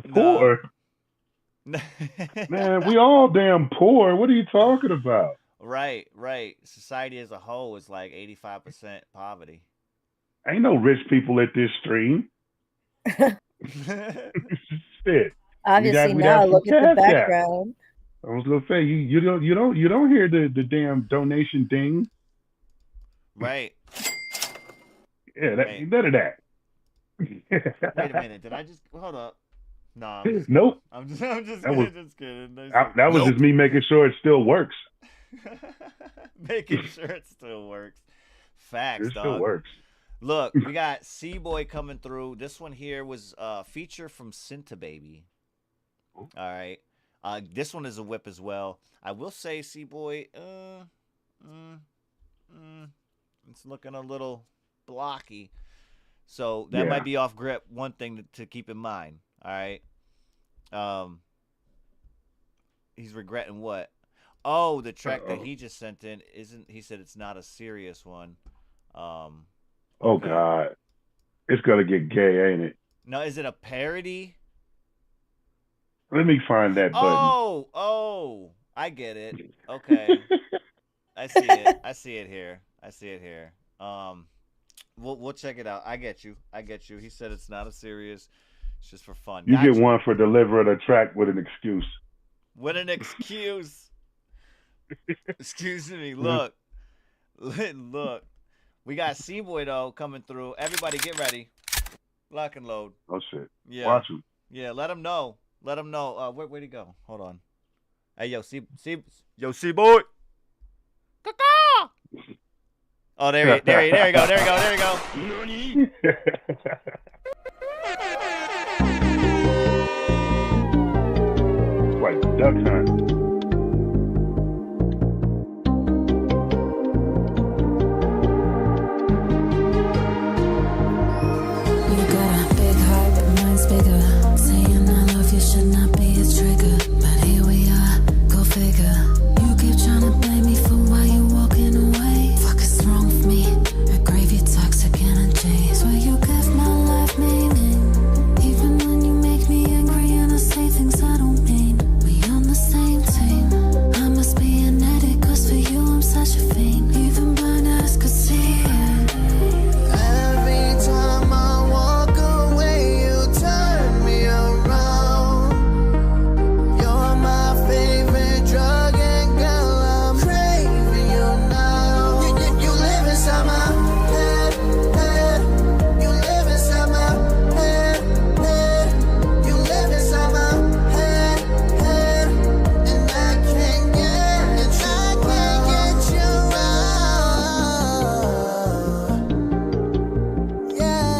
Poor? No. Man, we all damn poor. What are you talking about? Right. Society as a whole is like 85% poverty. Ain't no rich people at this stream. Shit. Obviously We'd now have some look at the Cash App. background. I was gonna say you don't hear the damn donation ding. Right. Yeah, Right. none of that. Wait a minute. Did I just hold up? No, I'm just Nope. I'm just That kidding. was- Just kidding. That was just me making sure it still works. Making sure it still works. Facts, It dog. still works. Look, we got C-Boy coming through. This one here was a feature from Cinta Baby. All right. This one is a whip as well. I will say, C-Boy, it's looking a little blocky. So that might be off grip. One thing to keep in mind. All right. He's regretting what? Oh, the track that he just sent in isn't. He said it's not a serious one. Oh God, it's gonna get gay, ain't it? No, is it a parody? Let me find that button. Oh, I get it. Okay, I see it. I see it here. We'll check it out. I get you. He said it's not a serious. It's just for fun. You get one for delivering a track with an excuse. With an excuse. Excuse me. Look. We got C-Boy though coming through. Everybody get ready. Lock and load. Oh shit. Yeah. Watch him. Yeah, let him know. Where'd he go? Hold on. Hey, C-Boy. Caw-caw! Oh, there you go. Like duck hunt. Saying I love you should not be a trigger, but here we are, go figure. You keep trying to blame me for why you walking away. Fuck is wrong with me? I crave your toxic energy. So you give my life meaning, even when you make me angry and I say things I don't mean. We on the same team. I must be an addict, 'cause for you I'm such a fiend. Even blind eyes could see it. Every time I walk away, you turn me around. You're my favorite drug, and girl, I'm craving you now. You live inside my head, head. You live inside my head, head. You live inside my head, head. And I can't get you out. Yeah.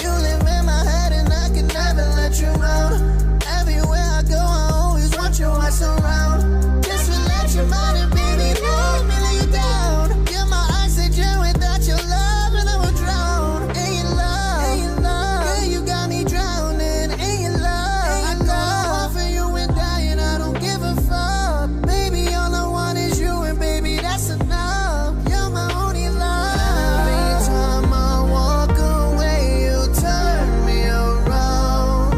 You live in my head and I can never let you out. Everywhere I go, I always want your eyes around. Just relax your mind and baby, let me lay you down. You're my oxygen, without your love and I will drown. In your love, yeah, you got me drowning. In your love, I go off for you and die and I don't give a fuck. Baby, all I want is you and baby, that's enough. You're my only love. Every time I walk away, you turn me around.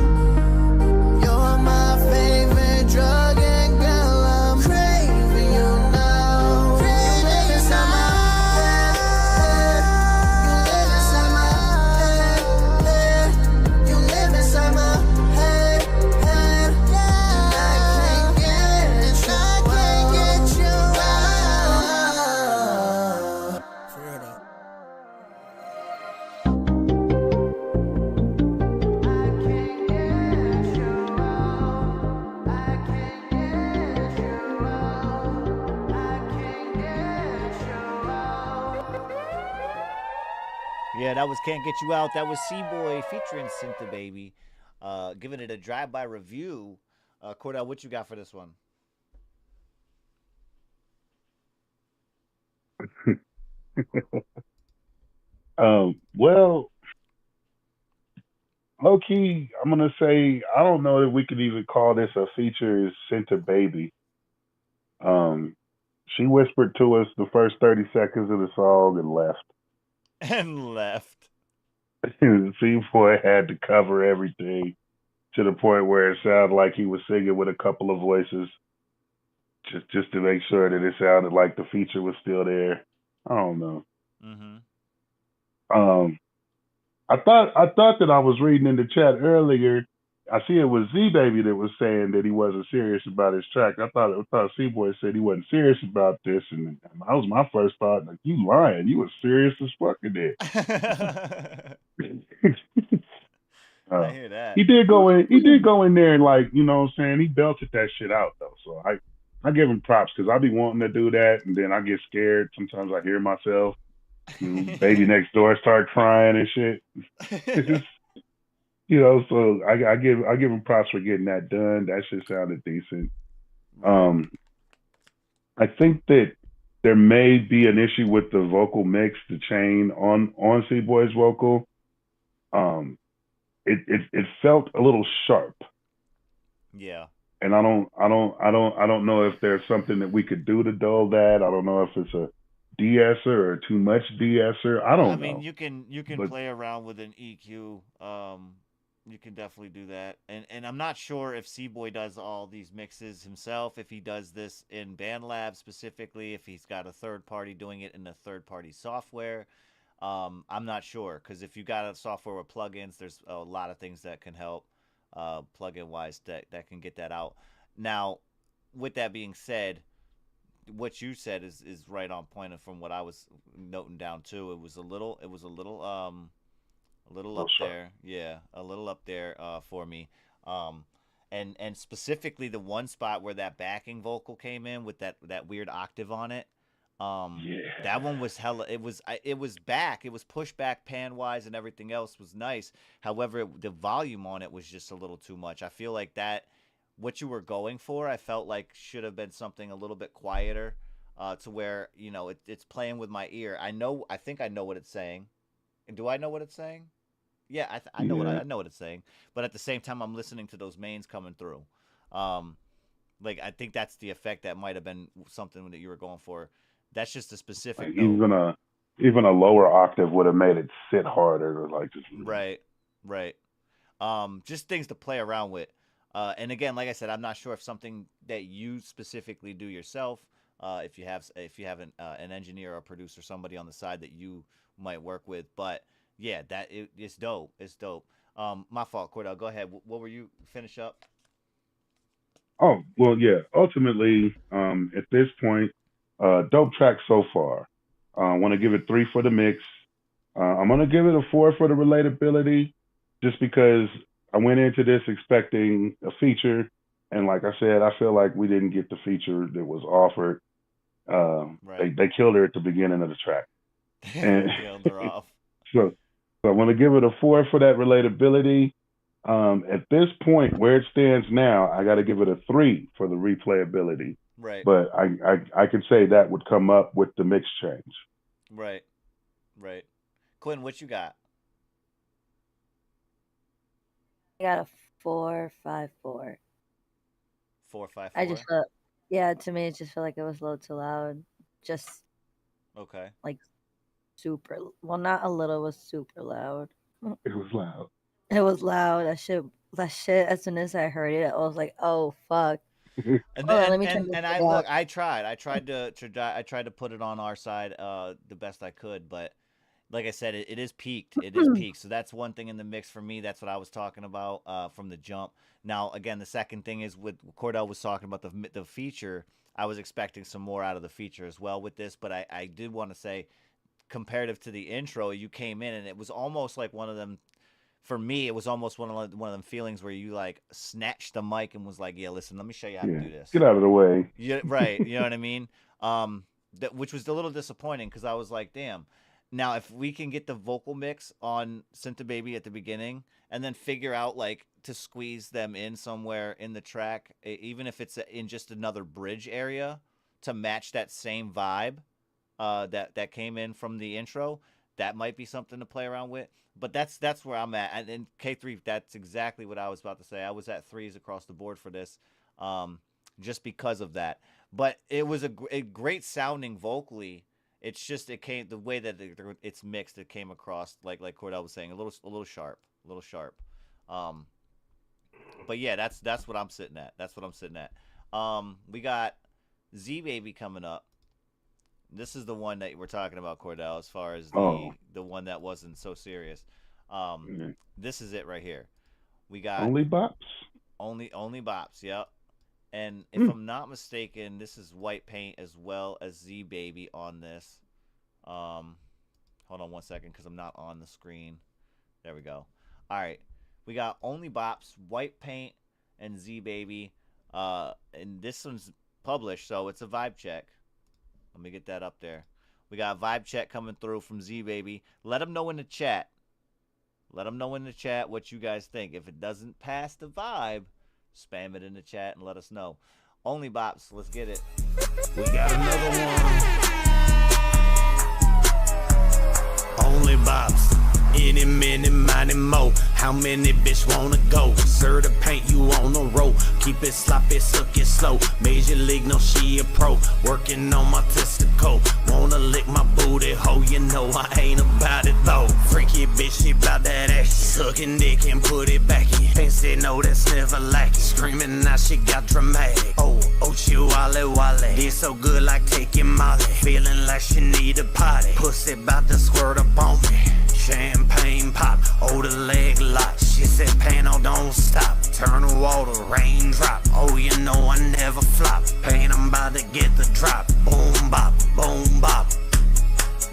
You're my favorite drug, and girl, I'm craving you now. You live inside my head, head. You live inside my head, head. I can't get you out. For real though. Yeah, that was Can't Get You Out. That was C-Boy featuring Cinta Baby. Giving it a drive-by review. Cordell, what you got for this one? Well, low key, I'm gonna say I don't know if we could even call this a feature. Is Cinta Baby. She whispered to us the first 30 seconds of the song and left. And left. C-Boy had to cover everything. to the point where it sounded like he was singing with a couple of voices, just to make sure that it sounded like the feature was still there. I don't know. I thought that I was reading in the chat earlier. I see it was Z Baby that was saying that he wasn't serious about his track. I thought C-Boy said he wasn't serious about this, and that was my first thought. Like, you lying? You was serious as fuck in there. I hear that. He did go in there and, like, you know what I'm saying, he belted that shit out though. So I give him props because I be wanting to do that, and then I get scared. Sometimes I hear myself. Baby next door start crying and shit. You know, so I give him props for getting that done. That shit sounded decent. I think that there may be an issue with the vocal mix, the chain on C-Boy's vocal. It felt a little sharp. Yeah. And I don't know if there's something that we could do to dull that. I don't know if it's a de-esser or too much de-esser. I don't know. I mean, you can play around with an EQ. You can definitely do that. And I'm not sure if C-Boy does all these mixes himself, if he does this in BandLab specifically, if he's got a third party doing it in a third party software. I'm not sure, because if you got a software with plugins, there's a lot of things that can help plugin wise that can get that out. Now, with that being said, what you said is right on point, and from what I was noting down too, it was a little up there. Yeah, a little up there for me. And specifically the one spot where that backing vocal came in with that weird octave on it. That one was hella. It was back. It was pushed back pan wise, and everything else was nice. However, the volume on it was just a little too much. I feel like that what you were going for, I felt like should have been something a little bit quieter, to where, you know, it's playing with my ear. I think I know what it's saying. And do I know what it's saying? Yeah, I know what it's saying. But at the same time, I'm listening to those mains coming through. Like, I think that's the effect that might have been something that you were going for. That's just a specific. Like, even a lower octave would have made it sit harder. Like, just... Right. Just things to play around with. And again, like I said, I'm not sure if something that you specifically do yourself, if you have an engineer or a producer, somebody on the side that you might work with, but yeah, it's dope. It's dope. My fault, Cordell. Go ahead. What were you finish up? Oh, well, yeah. Ultimately, at this point, dope track so far. I want to give it 3 for the mix. I'm going to give it a 4 for the relatability, just because I went into this expecting a feature, and like I said, I feel like we didn't get the feature that was offered. Right. They killed her at the beginning of the track. And killed her off. So I want to give it a 4 for that relatability. At this point, where it stands now, I got to give it a 3 for the replayability. Right. But I could say that would come up with the mix change. Right. Quinn, what you got? I got a 4.54. 4.54. I just felt, yeah, to me, it just felt like it was a little too loud. Just okay. Like super. Well, not a little. It was super loud. It was loud. It was loud. That shit. As soon as I heard it, I was like, "Oh fuck." And I tried to put it on our side the best I could, but like I said, it is peaked. It is peaked. So that's one thing in the mix for me. That's what I was talking about from the jump. Now, again, the second thing is with Cordell was talking about the feature. I was expecting some more out of the feature as well with this, but I did want to say, comparative to the intro, you came in and it was almost like one of them. For me, it was almost one of them feelings where you like snatched the mic and was like, "Yeah, listen, let me show you how to do this. Get out of the way." Yeah, right. You know what I mean? Which was a little disappointing because I was like, "Damn." Now, if we can get the vocal mix on Synth Baby at the beginning and then figure out like to squeeze them in somewhere in the track, even if it's in just another bridge area to match that same vibe that came in from the intro, that might be something to play around with. But that's where I'm at. And in K3, that's exactly what I was about to say. I was at 3s across the board for this, just because of that. But it was a great sounding vocally. It's just the way that it's mixed. It came across like Cordell was saying, a little sharp. But yeah, that's what I'm sitting at. That's what I'm sitting at. We got Z Baby coming up. This is the one that we're talking about, Cordell, as far as the one that wasn't so serious. This is it right here. We got Only Bops. Only Bops, yep. And if I'm not mistaken, this is white paint as well as Z Baby on this. Hold on one second because I'm not on the screen. There we go. All right. We got Only Bops, white paint, and Z Baby. And this one's published, so it's a vibe check. Let me get that up there. We got a vibe check coming through from Z Baby. Let them know in the chat. Let them know in the chat what you guys think. If it doesn't pass the vibe, spam it in the chat and let us know. Only Bops, let's get it. We got another one. Only Bops. Any, many, miny, mo. How many bitch wanna go? Sir, the paint you on the road. Keep it sloppy, suck it slow. Major league, no, she a pro. Working on my testicle. Wanna lick my booty hole. You know I ain't about it though. Freaky bitch, she bout that action. Sucking dick and put it back in. Fancy, no, that's never lacking. Screaming now, she got dramatic. Oh, she wale. Did so good like taking Molly. Feeling like she need a potty. Pussy bout to squirt up on me. Champagne pop, the leg lock. She said, Pano, don't stop. Turn the water, raindrop. Oh, you know I never flop. Pain, I'm about to get the drop. Boom bop, boom bop.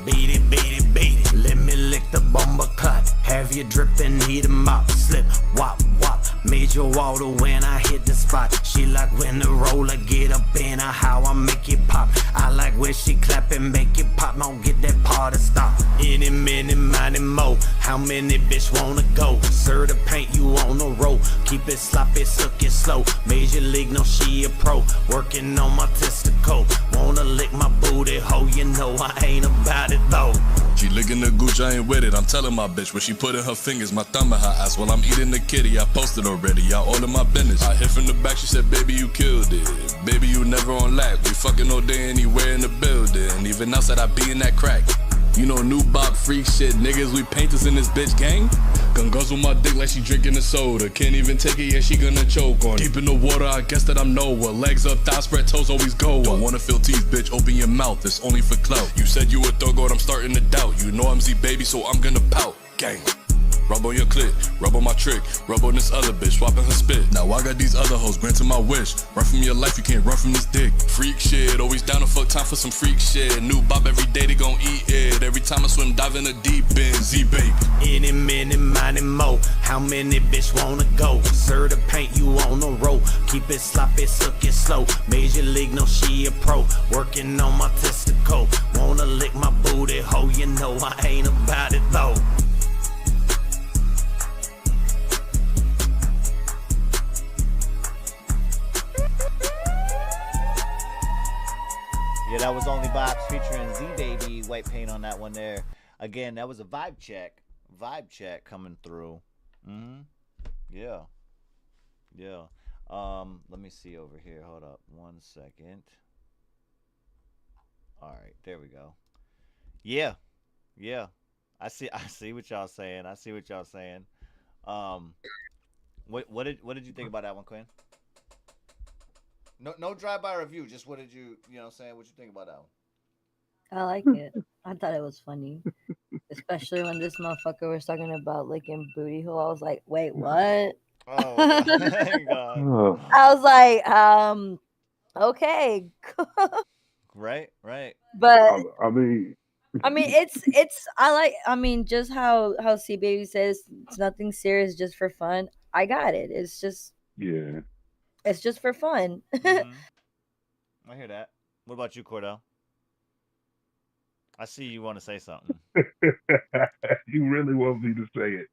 Beat it, beat it, beat it. Let me lick the bomber cut. Have you dripping, need a mop. Slip, wop, wop. Major water when I hit the spot. She like when the roller get up in her, how I make it pop. I like when she clap and make it pop. Don't get that part to stop. Any, many, miny, mo. How many bitch wanna go? Sir, the paint you on the road. Keep it sloppy, suck it slow. Major league, no, she a pro. Working on my testicle. Wanna lick my booty hole. You know I ain't about it though. She licking the gooch, I ain't with it. I'm telling my bitch when she put in her fingers, my thumb in her ass while I'm eating the kitty. I posted already, y'all all in my business. I hit from the back, she said, baby, you killed it. Baby, you never on lack. We fucking all day anywhere in the building. Even outside, I be in that crack. You know, new bop freak shit, niggas, we painters in this bitch gang. Gun guzzle my dick like she drinking a soda. Can't even take it, yeah, she gonna choke on it. Deep in the water, I guess that I'm Noah. Legs up, thigh spread, toes always go up. Don't wanna feel teeth, bitch, open your mouth, it's only for clout. You said you a thug, I'm starting to doubt. You know I'm Z baby, so I'm gonna pout. Gang. Rub on your clit, rub on my trick, rub on this other bitch, swapping her spit. Now I got these other hoes granting my wish. Run from your life, you can't run from this dick. Freak shit, always down to fuck time for some freak shit. New bop every day, they gon' eat it. Every time I swim, dive in the deep end. Z baby. Any, many, miny, mo. How many bitch wanna go? Sir, the paint you on the road. Keep it sloppy, suck it slow. Major league, no, she a pro. Working on my testicle. Wanna lick my booty hole. You know I ain't about it though. Yeah, that was Only Bops featuring Z Baby, white paint on that one there. Again, that was a vibe check coming through. Yeah. Let me see over here. Hold up 1 second. All right, there we go. Yeah. I see what y'all saying. What did you think about that one, Quinn? No drive-by review. Just what did you know what I'm saying? What you think about that one? I like it. I thought it was funny. Especially when this motherfucker was talking about licking booty hole. I was like, wait, what? Oh, my God. I was like, okay. Right. But I mean, just how C Baby says it's nothing serious, just for fun. I got it. It's just It's just for fun. I hear that. What about you, Cordell? I see you want to say something. You really want me to say it?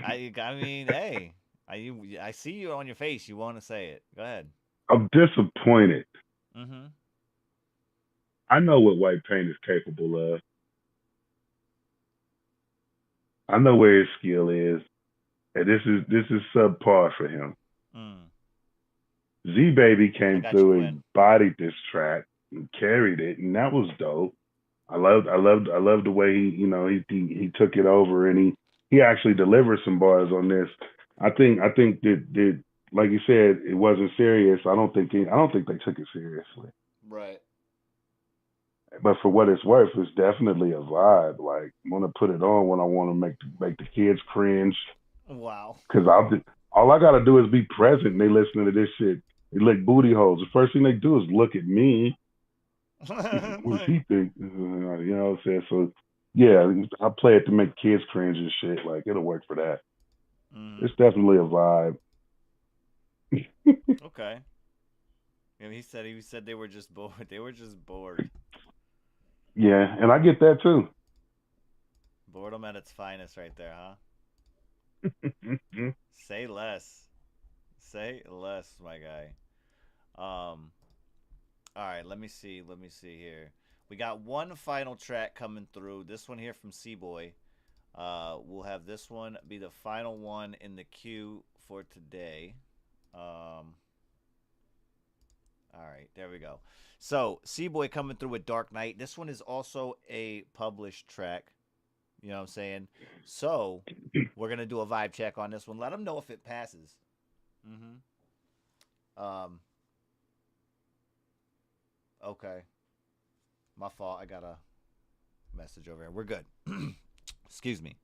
I mean, hey, I see you on your face. You want to say it. Go ahead. I'm disappointed. I know what white paint is capable of. I know where his skill is, and this is subpar for him. Z Baby came through and bodied this track and carried it, and that was dope. I loved the way he took it over, and he actually delivered some bars on this. I think that like you said, it wasn't serious. I don't think they took it seriously. Right. But for what it's worth, it's definitely a vibe. Like, I want to put it on when I want to make the kids cringe. Wow. Because all I gotta do is be present. And they listening to this shit. They lick booty holes. The first thing they do is look at me. What he think? You know what I'm saying? So yeah, I play it to make kids cringe and shit. Like, it'll work for that. It's definitely a vibe. Okay. And he said they were just bored. They were just bored. Yeah, and I get that too. Boredom at its finest, right there, huh? Say less. Say less, my guy. All right, let me see here. We got one final track coming through. This one here from C-Boy. We'll have this one be the final one in the queue for today. All right, there we go. So, C-Boy coming through with Dark Knight. This one is also a published track. You know what I'm saying? So, we're going to do a vibe check on this one. Let them know if it passes. Okay. My fault. I got a message over here. We're good. Excuse me.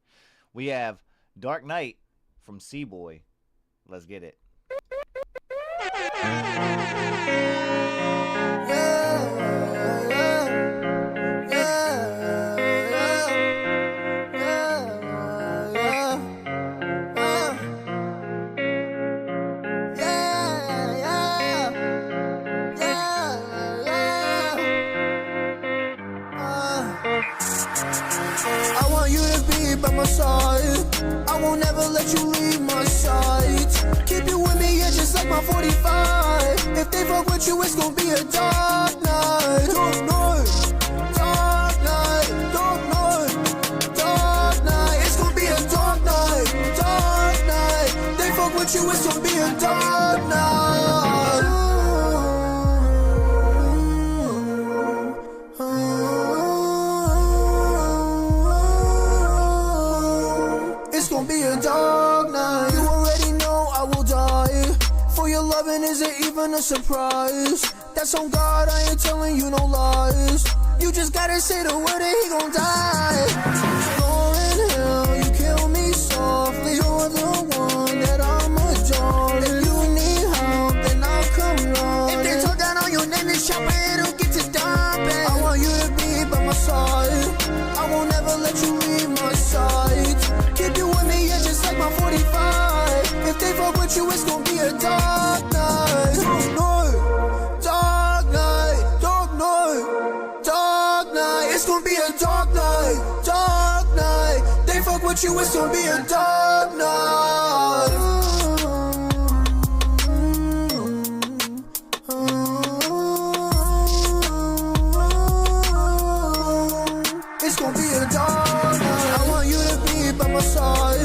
We have Dark Knight from C-Boy. Let's get it. I want you to be by my side. I won't ever let you leave my side. Keep you with me, yeah, just like my 45. If they fuck with you, it's gonna be a dark night. Dark night, dark night, dark night, dark night. It's gonna be a dark night, dark night. They fuck with you, it's gonna be a dark night. Be a dark night. You already know I will die. For your loving isn't even a surprise. That's on God, I ain't telling you no lies. You just gotta say the word and he gon' die. Lord in hell, you kill me softly. You're the one that I'm adoring. If you need help, then I'll come running. If they talk down on your name, this chopper, it'll get to dumping. I want you to be by my side. I won't ever let you leave my side. Keep you with me, yeah, just like my 45. If they fuck with you, it's gonna be a dark night. Dark night, dark night, dark night, dark night. It's gonna be a dark night, dark night. They fuck with you, it's gonna be a dark night. It's gonna be a dark night. I want you to be by my side.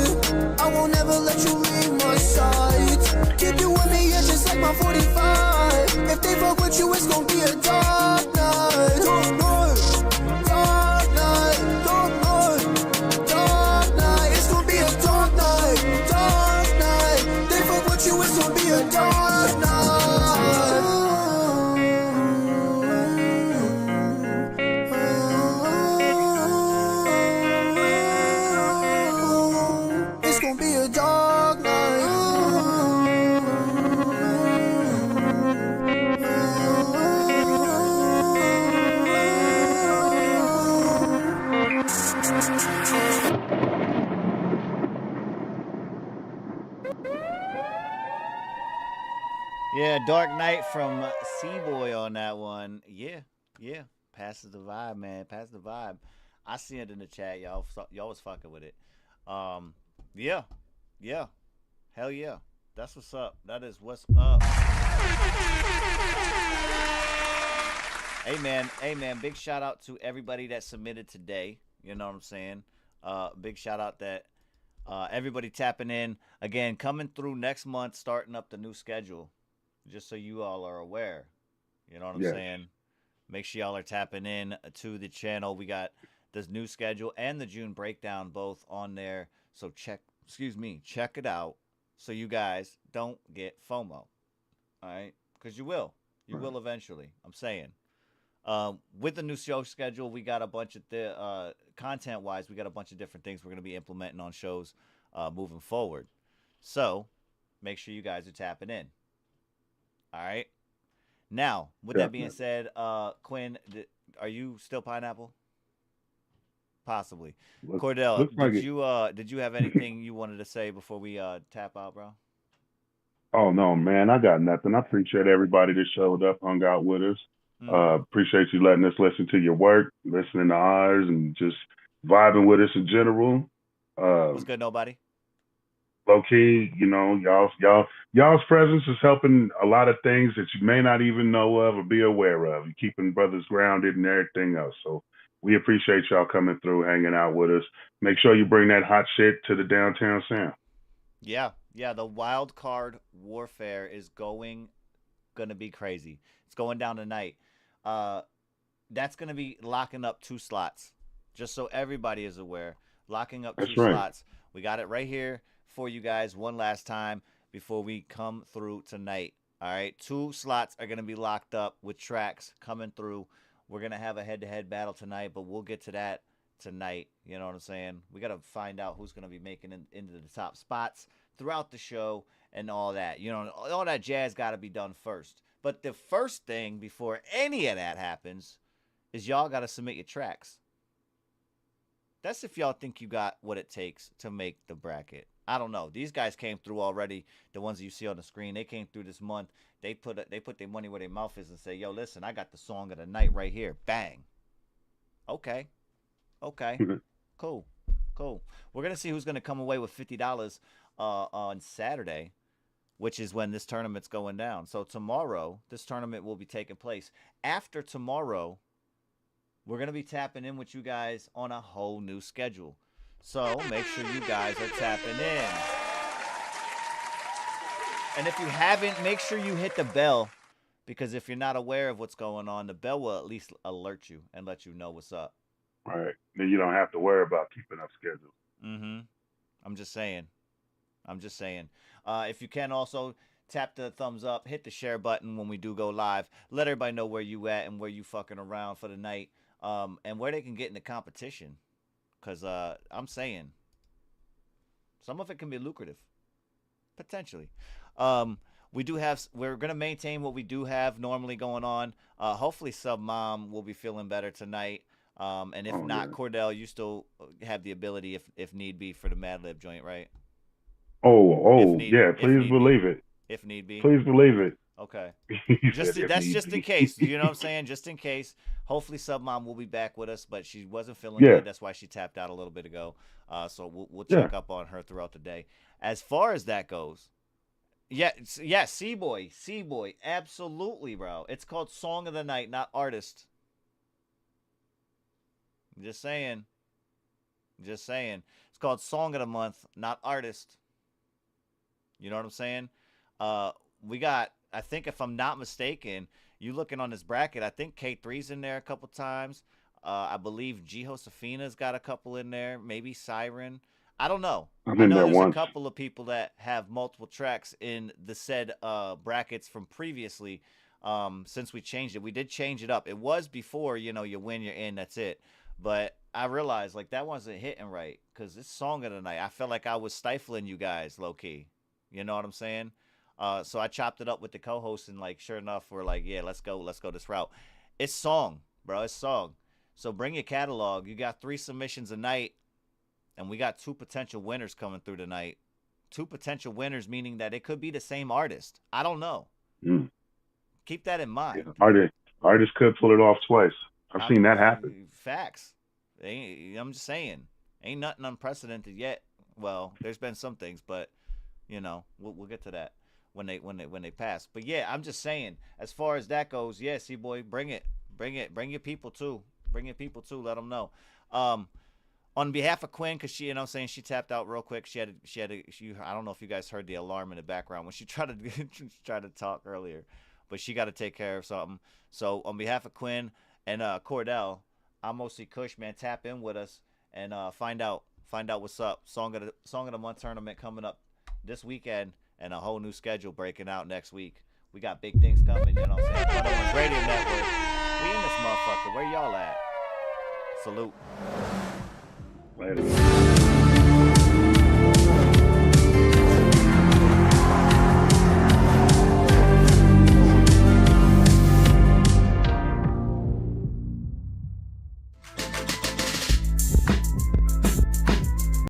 I won't ever let you leave my side. Keep you with me, yeah, just like my 45. If they fuck with you, it's gonna be a dark night. Dark night, dark night, dark night, dark night. It's gonna be a dark night, dark night. They fuck with you, it's gonna be a dark night. It's gonna be a dark night. Yeah, Dark Knight from C-Boy on that one. Yeah. Passes the vibe, man. Passes the vibe. I see it in the chat, y'all. Y'all was fucking with it. Yeah. Hell yeah. That's what's up. That is what's up. Hey man, big shout out to everybody that submitted today. You know what I'm saying? Big shout out that everybody tapping in. Again, coming through next month, starting up the new schedule. Just so you all are aware. You know what I'm saying? Make sure y'all are tapping in to the channel. We got this new schedule and the June breakdown both on there. So check it out. so you guys don't get FOMO. All right, because you will eventually. I'm saying. With the new show schedule, we got a bunch of the content-wise, we got a bunch of different things we're going to be implementing on shows moving forward. So make sure you guys are tapping in. All right. Now, with that being said, Quinn, are you still Pineapple? Possibly. Cordell, did you have anything you wanted to say before we tap out, bro? Oh no, man, I got nothing. I appreciate everybody that showed up, hung out with us. Appreciate you letting us listen to your work, listening to ours, and just vibing with us in general. What's good, nobody? Low key, you know, y'all's presence is helping a lot of things that you may not even know of or be aware of. You're keeping brothers grounded and everything else. So we appreciate y'all coming through, hanging out with us. Make sure you bring that hot shit to the downtown sound. Yeah. The Wildcard warfare is gonna be crazy. It's going down tonight. That's gonna be locking up 2 slots, just so everybody is aware. Locking up 2 slots. We got it right here for you guys one last time before we come through tonight. All right, 2 slots are gonna be locked up with tracks coming through. We're gonna have a head-to-head battle tonight, but we'll get to that tonight. You know what I'm saying? We gotta find out who's gonna be making it into the top spots throughout the show and all that. You know, all that jazz got to be done first. But the first thing before any of that happens is y'all got to submit your tracks. That's if y'all think you got what it takes to make the bracket. I don't know. These guys came through already. The ones that you see on the screen, they came through this month. They put their money where their mouth is and say, "Yo, listen, I got the song of the night right here." Bang. Okay. Cool. We're gonna see who's gonna come away with $50 on Saturday, which is when this tournament's going down. So tomorrow, this tournament will be taking place. After tomorrow, we're going to be tapping in with you guys on a whole new schedule. So make sure you guys are tapping in. And if you haven't, make sure you hit the bell, because if you're not aware of what's going on, the bell will at least alert you and let you know what's up. All right. Then you don't have to worry about keeping up schedules. I'm just saying. If you can also tap the thumbs up, hit the share button when we do go live. Let everybody know where you at and where you fucking around for the night, and where they can get in the competition. Because I'm saying some of it can be lucrative, potentially. We're going to maintain what we do have normally going on. Hopefully Sub Mom will be feeling better tonight. And if not, Cordell, you still have the ability, if need be, for the Mad Lib joint, right? Please believe it. If need be. Please believe it. Okay. Just in case. You know what I'm saying? Just in case. Hopefully Sub Mom will be back with us, but she wasn't feeling good. That's why she tapped out a little bit ago. So we'll check up on her throughout the day. As far as that goes, C-Boy, absolutely, bro. It's called Song of the Night, not Artist. Just saying. It's called Song of the Month, not Artist. You know what I'm saying? We got, I think if I'm not mistaken, you looking on this bracket, I think K3's in there a couple times. I believe G Josefina's got a couple in there. Maybe Siren. I don't know. I know there's a couple of people that have multiple tracks in the said brackets from previously, since we changed it. We did change it up. It was before, you win, you're in, that's it. But I realized, that wasn't hitting right, because this Song of the Night, I felt like I was stifling you guys, low-key. You know what I'm saying? So I chopped it up with the co-host, and, sure enough, we're like, yeah, let's go this route. It's song, bro. It's song. So bring your catalog. You got 3 submissions a night, and we got 2 potential winners coming through tonight. 2 potential winners, meaning that it could be the same artist. I don't know. Keep that in mind. Yeah. Artists could pull it off twice. I've seen that happen. Facts. I'm just saying, ain't nothing unprecedented yet. Well, there's been some things, but we'll get to that when they pass. But yeah, I'm just saying, as far as that goes, yeah, C-Boy, bring it. Bring your people too. Let them know. On behalf of Quinn, because she, she tapped out real quick. She I don't know if you guys heard the alarm in the background when she tried to talk earlier, but she got to take care of something. So on behalf of Quinn and Cordell, I'm mostly Kush, man. Tap in with us and find out what's up. Song of the Month tournament coming up this weekend and a whole new schedule breaking out next week. We got big things coming, you know what I'm saying? Onez Radio Network. We in this motherfucker. Where y'all at? Salute. Later.